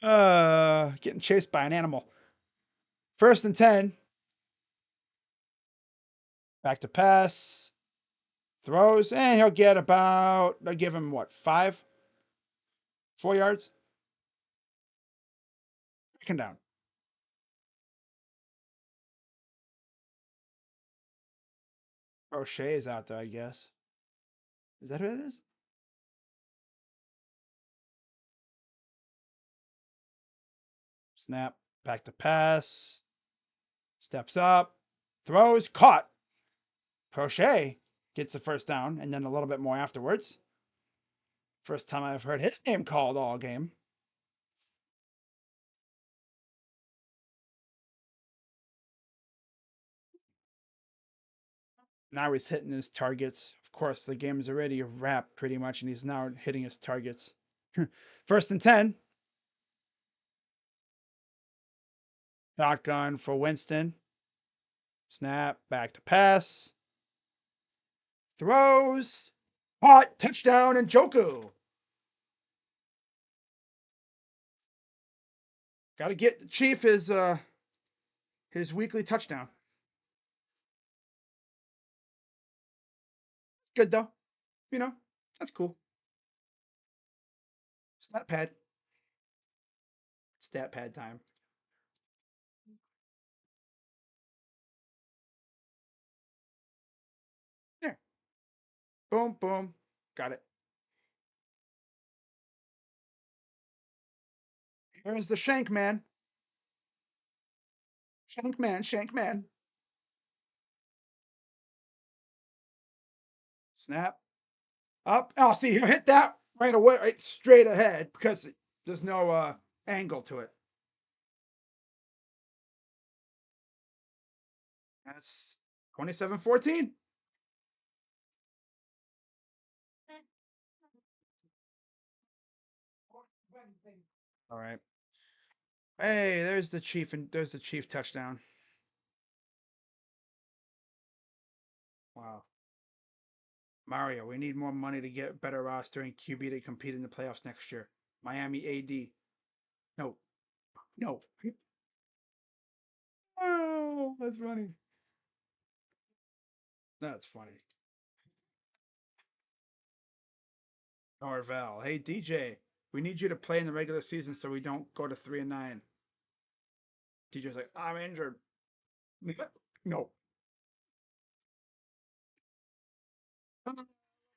Getting chased by an animal. First and 10. Back to pass. Throws, and he'll get about, they'll give him what, 5? 4 yards? Second down. O'Shea is out there, I guess. Is that who it is? Snap. Back to pass. Steps up. Throws. Caught. Crochet gets the first down and then a little bit more afterwards. First time I've heard his name called all game. Now he's hitting his targets. Of course, the game is already a wrap pretty much, and he's now hitting his targets. First and 10. Shotgun for Winston. Snap. Back to pass. Throws. Caught. Touchdown and Njoku. Got to get the Chief his weekly touchdown. It's good though. You know, that's cool. Stat pad. Stat pad time. Yeah. Boom, boom. Got it. There's the Shank Man. Shank Man, Shank Man. Snap. Up. Oh, see, he'll hit that right away, right straight ahead because there's no angle to it. That's 27-14. All right. Hey, there's the Chief, and there's the Chief touchdown. Wow. Mario, we need more money to get better roster and QB to compete in the playoffs next year. Miami AD. No. No. Oh, that's funny. That's funny. Norval. Hey DJ, we need you to play in the regular season so we don't go to 3-9. DJ's like, I'm injured. No.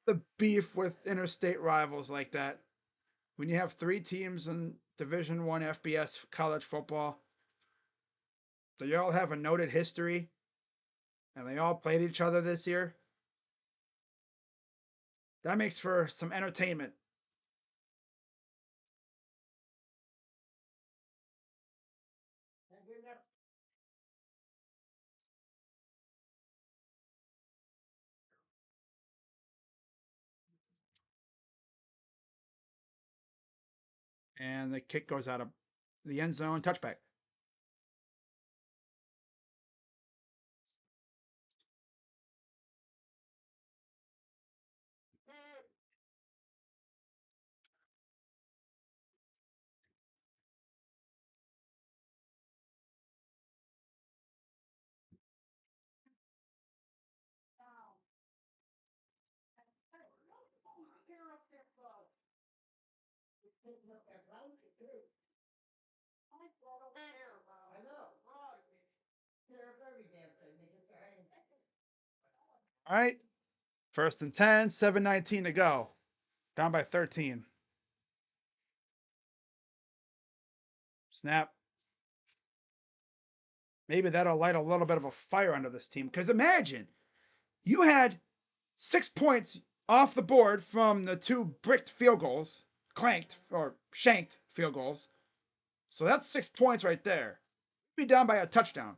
The beef with interstate rivals like that. When you have three teams in Division One FBS college football, they all have a noted history, and they all played each other this year. That makes for some entertainment. And the kick goes out of the end zone, touchback. All right. First and 10, 7:19 to go. Down by 13. Snap. Maybe that'll light a little bit of a fire under this team. Because imagine you had 6 points off the board from the two bricked field goals, clanked or shanked field goals. So that's 6 points right there. Be down by a touchdown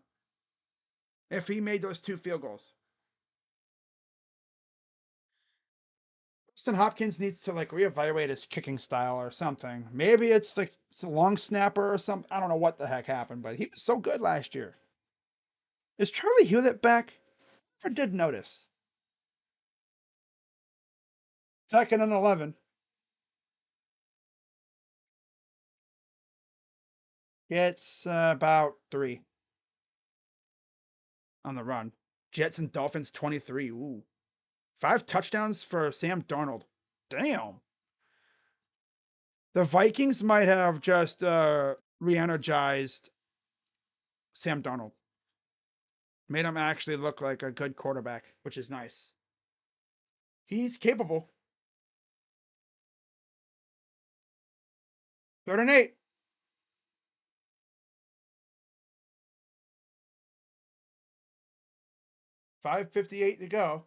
if he made those two field goals. Justin Hopkins needs to like reevaluate his kicking style or something. Maybe it's the long snapper or something. I don't know what the heck happened, but he was so good last year. Is Charlie Hewlett back? I never did notice. Second and 11. It's about 3 on the run. Jets and Dolphins 23. Ooh. 5 touchdowns for Sam Darnold. Damn. The Vikings might have just re-energized Sam Darnold. Made him actually look like a good quarterback, which is nice. He's capable. 3rd and 8. 5:58 to go.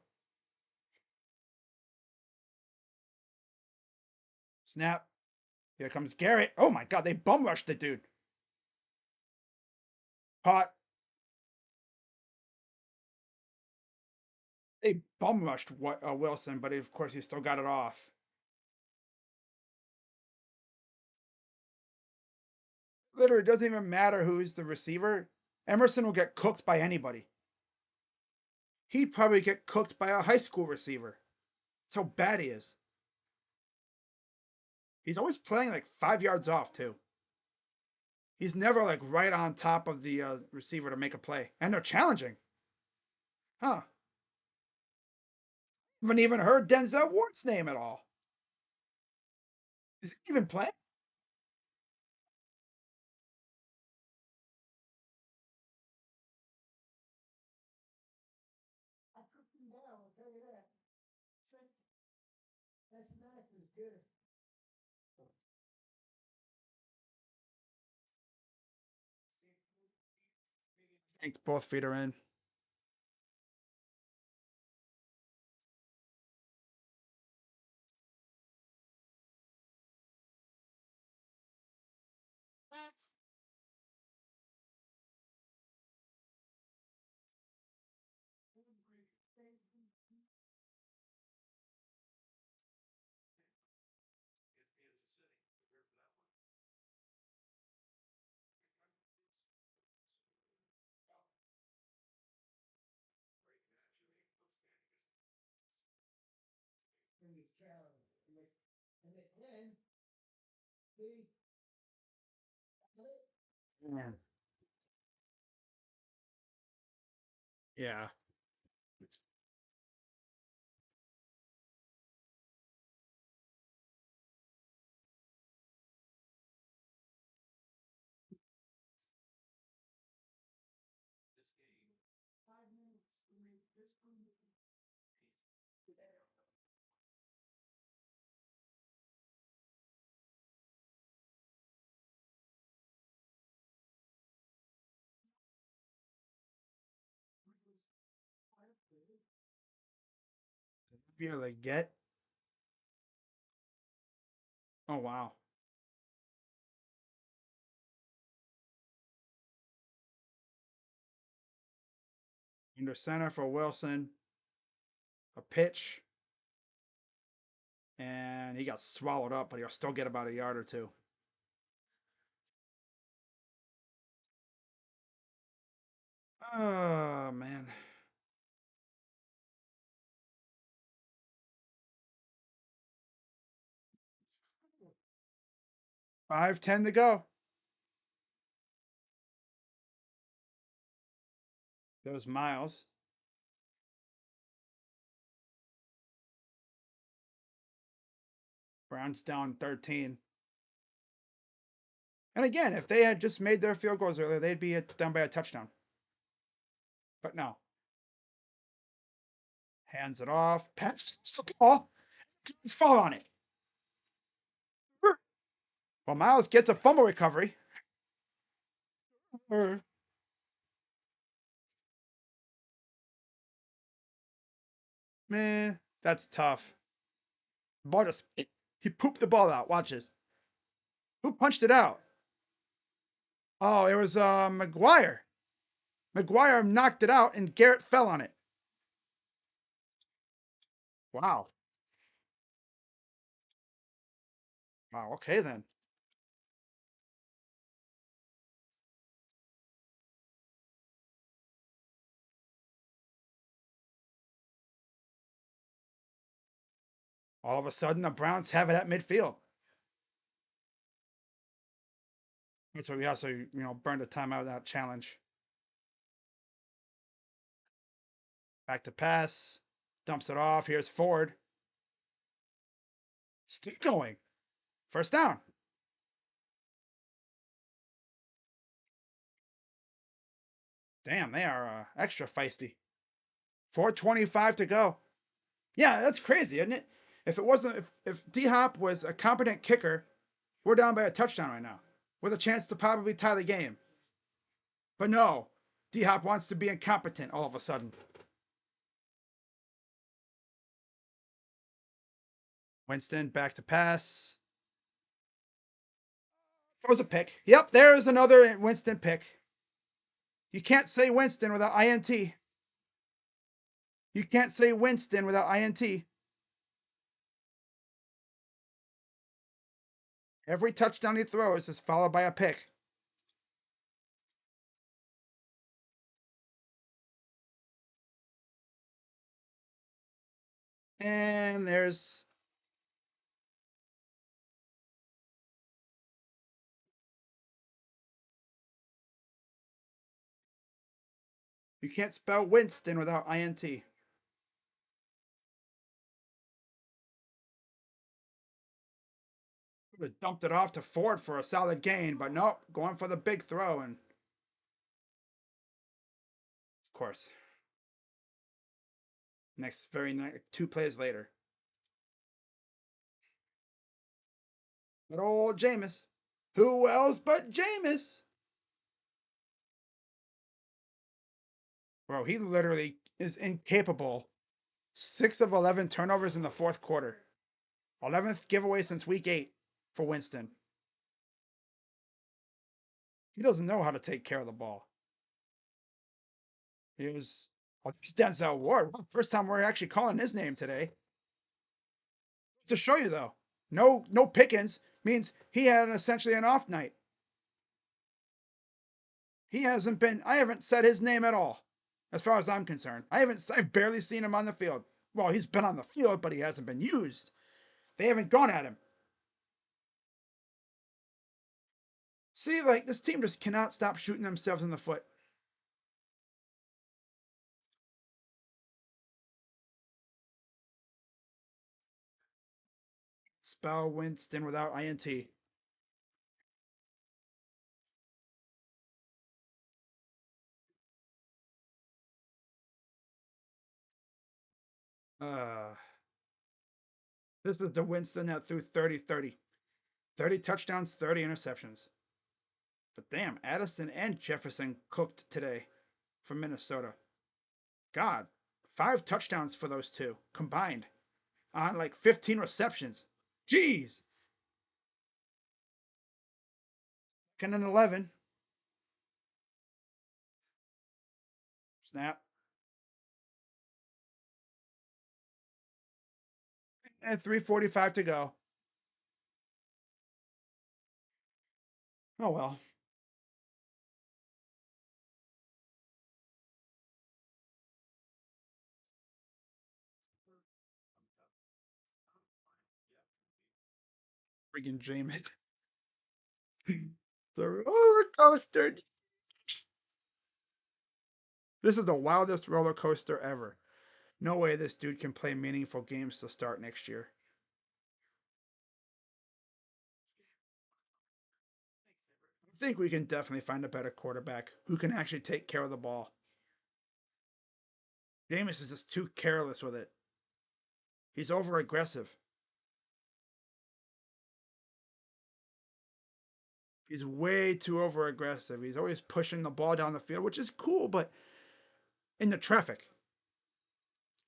Snap. Here comes Garrett. Oh my god, they bum rushed the dude. Caught. They bum rushed Wilson, but of course he still got it off. Literally, it doesn't even matter who's the receiver. Emerson will get cooked by anybody. He'd probably get cooked by a high school receiver. That's how bad he is. He's always playing like 5 yards off, too. He's never like right on top of the receiver to make a play. And they're challenging. Huh. Haven't even heard Denzel Ward's name at all. Is he even playing? I think both feet are in. Man. Yeah. Beer they get. Oh wow. Under center for Wilson. A pitch. And he got swallowed up, but he'll still get about a yard or two. Oh man. 5:10 to go. Goes Miles. Browns down 13. And again, if they had just made their field goals earlier, they'd be down by a touchdown. But no. Hands it off. Passes the ball. Let's fall on it. Well, Miles gets a fumble recovery. Man, that's tough. Ball just he pooped the ball out. Watch this. Who punched it out? Oh, it was McGuire. McGuire knocked it out, and Garrett fell on it. Wow. Wow. Okay then. All of a sudden, the Browns have it at midfield. That's what we also, burned a timeout of that challenge. Back to pass. Dumps it off. Here's Ford. Still going. First down. Damn, they are extra feisty. 4:25 to go. Yeah, that's crazy, isn't it? If it wasn't, if D Hop was a competent kicker, we're down by a touchdown right now, with a chance to probably tie the game. But no, D Hop wants to be incompetent all of a sudden. Winston back to pass. Throws a pick. Yep, there's another Winston pick. You can't say Winston without INT. You can't say Winston without INT. Every touchdown he throws is followed by a pick. And there's you can't spell Winston without INT. Would have dumped it off to Ford for a solid gain, but nope, going for the big throw, and of course, next very nice 2 plays later. But old Jameis. Who else but Jameis? Bro, he literally is incapable. 6 of 11 turnovers in the fourth quarter. 11th giveaway since week 8 for Winston. He doesn't know how to take care of the ball. He was, it's Denzel Ward. First time we're actually calling his name today. To show you though, no Pickens means he had essentially an off night. He hasn't been. I haven't said his name at all, as far as I'm concerned. I've barely seen him on the field. Well, he's been on the field, but he hasn't been used. They haven't gone at him. See, like, this team just cannot stop shooting themselves in the foot. Spell Winston without INT. Uh, this is the Winston that threw 30-30. 30 touchdowns, 30 interceptions. But damn, Addison and Jefferson cooked today for Minnesota. God, 5 touchdowns for those two combined on like 15 receptions. Jeez. And an 11. Snap. And 3:45 to go. Oh well. Freaking Jameis. The roller coaster. This is the wildest roller coaster ever. No way this dude can play meaningful games to start next year. I think we can definitely find a better quarterback who can actually take care of the ball. Jameis is just too careless with it. He's over aggressive. He's way too over aggressive. He's always pushing the ball down the field, which is cool, but in the traffic.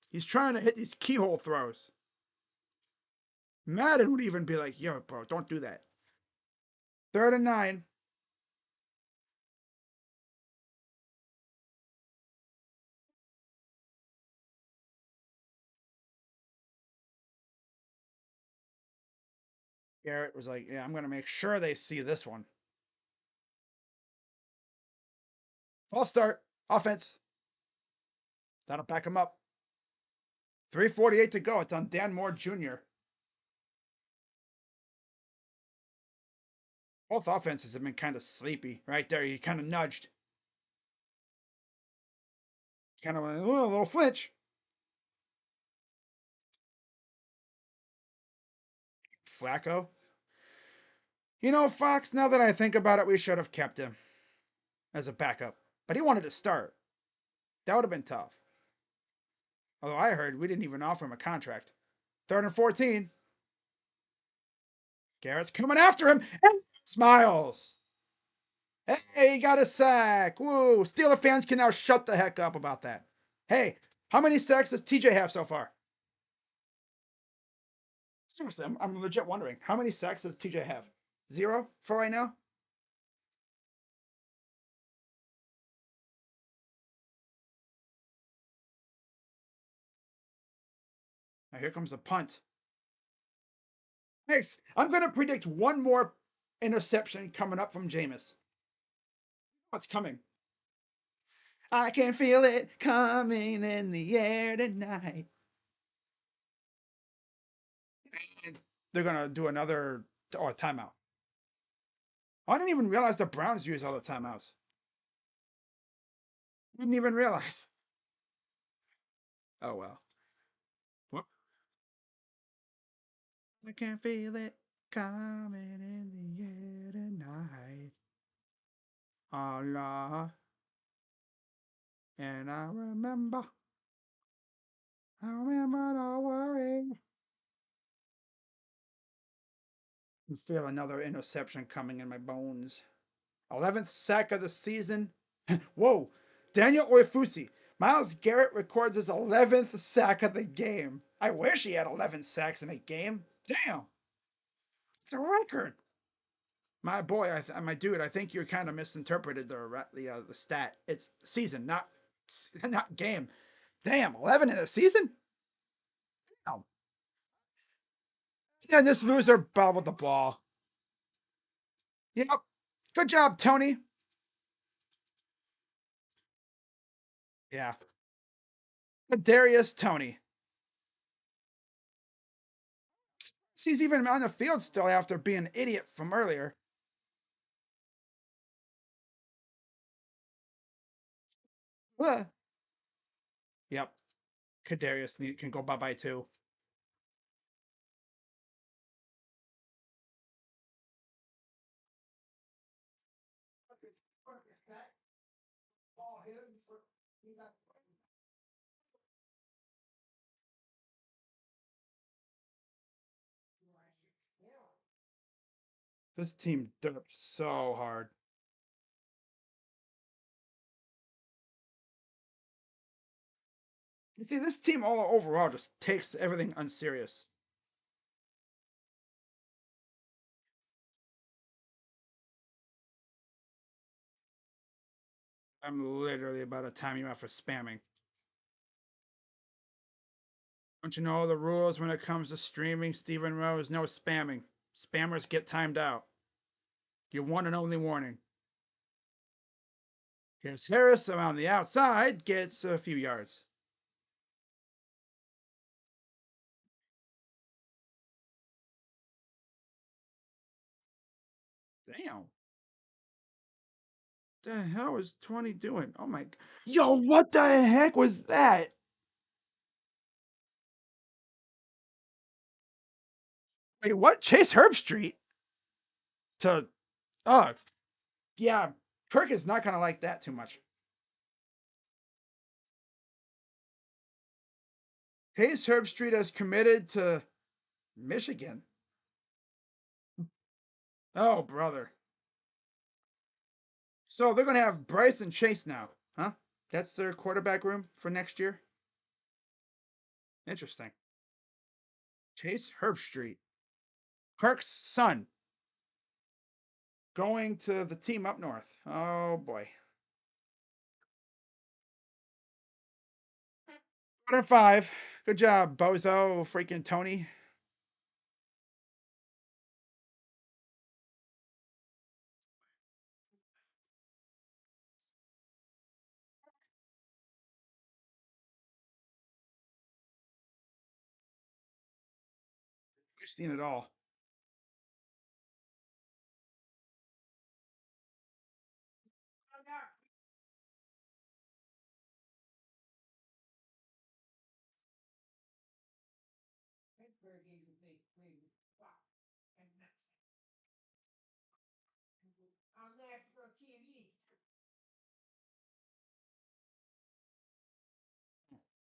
He's trying to hit these keyhole throws. Madden would even be like, yo, bro, don't do that. 3rd and 9. Garrett was like, yeah, I'm going to make sure they see this one. False start. Offense. That'll back him up. 3:48 to go. It's on Dan Moore Jr. Both offenses have been kind of sleepy. Right there, he kind of nudged. Kind of a little flinch. Flacco. You know, Fox, now that I think about it, we should have kept him as a backup. But he wanted to start. That would have been tough. Although I heard we didn't even offer him a contract. 3rd and 14. Garrett's coming after him and smiles. Hey, he got a sack. Woo. Steeler fans can now shut the heck up about that. Hey, how many sacks does TJ have so far? Seriously, I'm legit wondering. How many sacks does TJ have? 0 for right now? Now here comes the punt. Next, I'm going to predict one more interception coming up from Jameis. What's coming? I can feel it coming in the air tonight. And they're going to do another timeout. I didn't even realize the Browns use all the timeouts. Didn't even realize. Oh well. What? I can feel it coming in the air tonight. Allah. And I remember the worry. I feel another interception coming in my bones. 11th sack of the season. Whoa. Daniel Oifusi. Myles Garrett records his 11th sack of the game. I wish he had 11 sacks in a game. Damn. It's a record. My boy, my dude, I think you kind of misinterpreted the stat. It's season, not game. Damn, 11 in a season? Damn. Yeah, this loser bobbled the ball. Yep. Good job, Tony. Yeah. Darius Tony. He's even on the field still after being an idiot from earlier. Yep. Kadarius can go bye bye too. This team derped so hard. You see, this team all overall just takes everything unserious. I'm literally about to time you out for spamming. Don't you know the rules when it comes to streaming, Stephen Rose? No spamming. Spammers get timed out. Your one and only warning. Here's Harris around the outside, gets a few yards. Damn. The hell is 20 doing? Oh my. Yo, what the heck was that? Wait, what? Chase Herbstreit to. Oh, yeah. Kirk is not going to like that too much. Chase Herbstreit has committed to Michigan. Oh, brother. So they're going to have Bryce and Chase now, huh? That's their quarterback room for next year? Interesting. Chase Herbstreit, Kirk's son, going to the team up north. Oh, boy. 105. Good job, Bozo, freaking Tony. We've seen it all.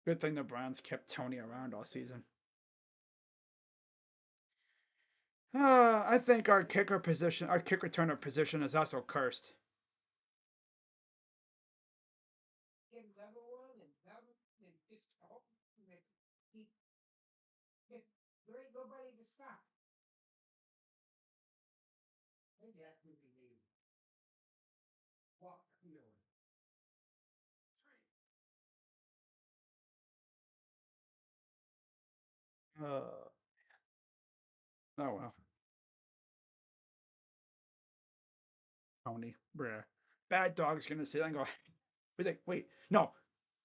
Good thing the Browns kept Tony around all season. I think our kicker position, our kick returner position, is also cursed. Oh well, Tony, bruh. Bad Dog's gonna see that and go. He's like, wait, no.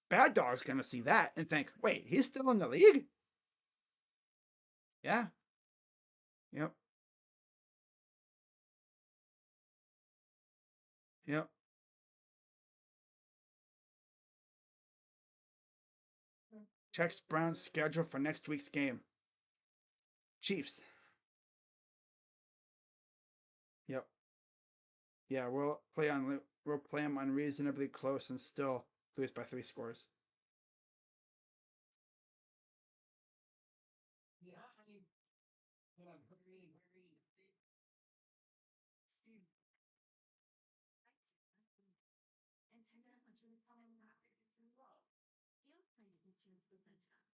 Bad Dog's gonna see that and think, wait, he's still in the league? Yeah. Yep. Yep. Checks Brown's schedule for next week's game. Chiefs. Yep. Yeah, we'll play them unreasonably close and still lose by 3 scores.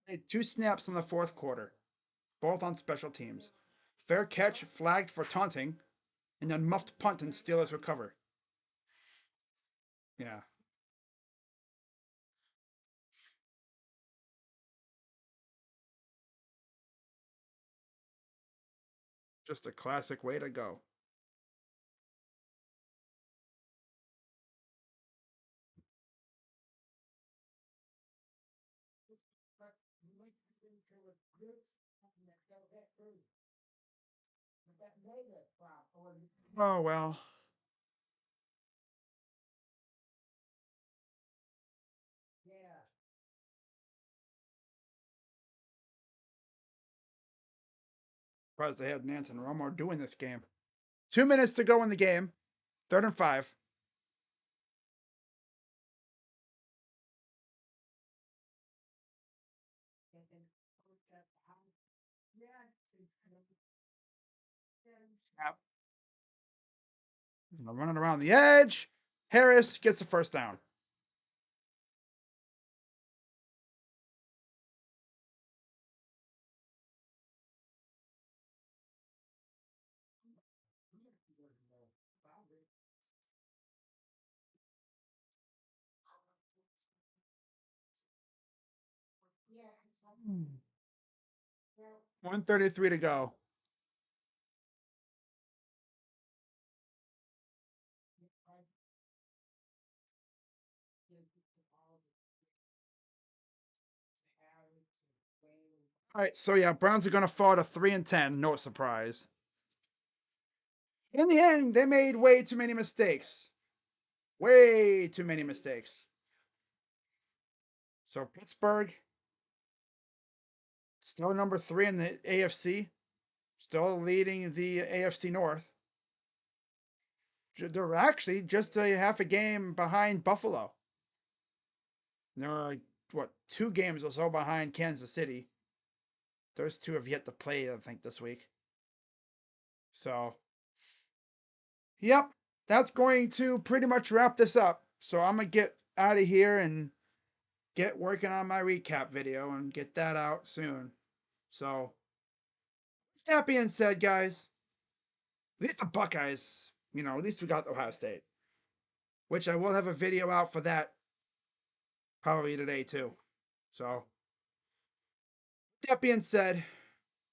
Hey, 2 snaps in the fourth quarter, both on special teams. Fair catch flagged for taunting, and then muffed punt and Steelers recover. Yeah, just a classic way to go. Oh well. Surprised they had Nance and Romo doing this game. 2 minutes to go in the game. 3rd and 5. Snap. Running around the edge. Harris gets the first down. Hmm. 1:33 to go. All right, so yeah, Browns are gonna fall to 3-10. No surprise. In the end, they made way too many mistakes. Way too many mistakes. So Pittsburgh, still number 3 in the AFC, still leading the AFC North. They're actually just a half a game behind Buffalo. They're what 2 games or so behind Kansas City. Those two have yet to play, I think, this week. So, yep, that's going to pretty much wrap this up. So I'm gonna get out of here and get working on my recap video and get that out soon. So, with that being said, guys, at least the Buckeyes, at least we got Ohio State, which I will have a video out for that probably today too. So, that being said,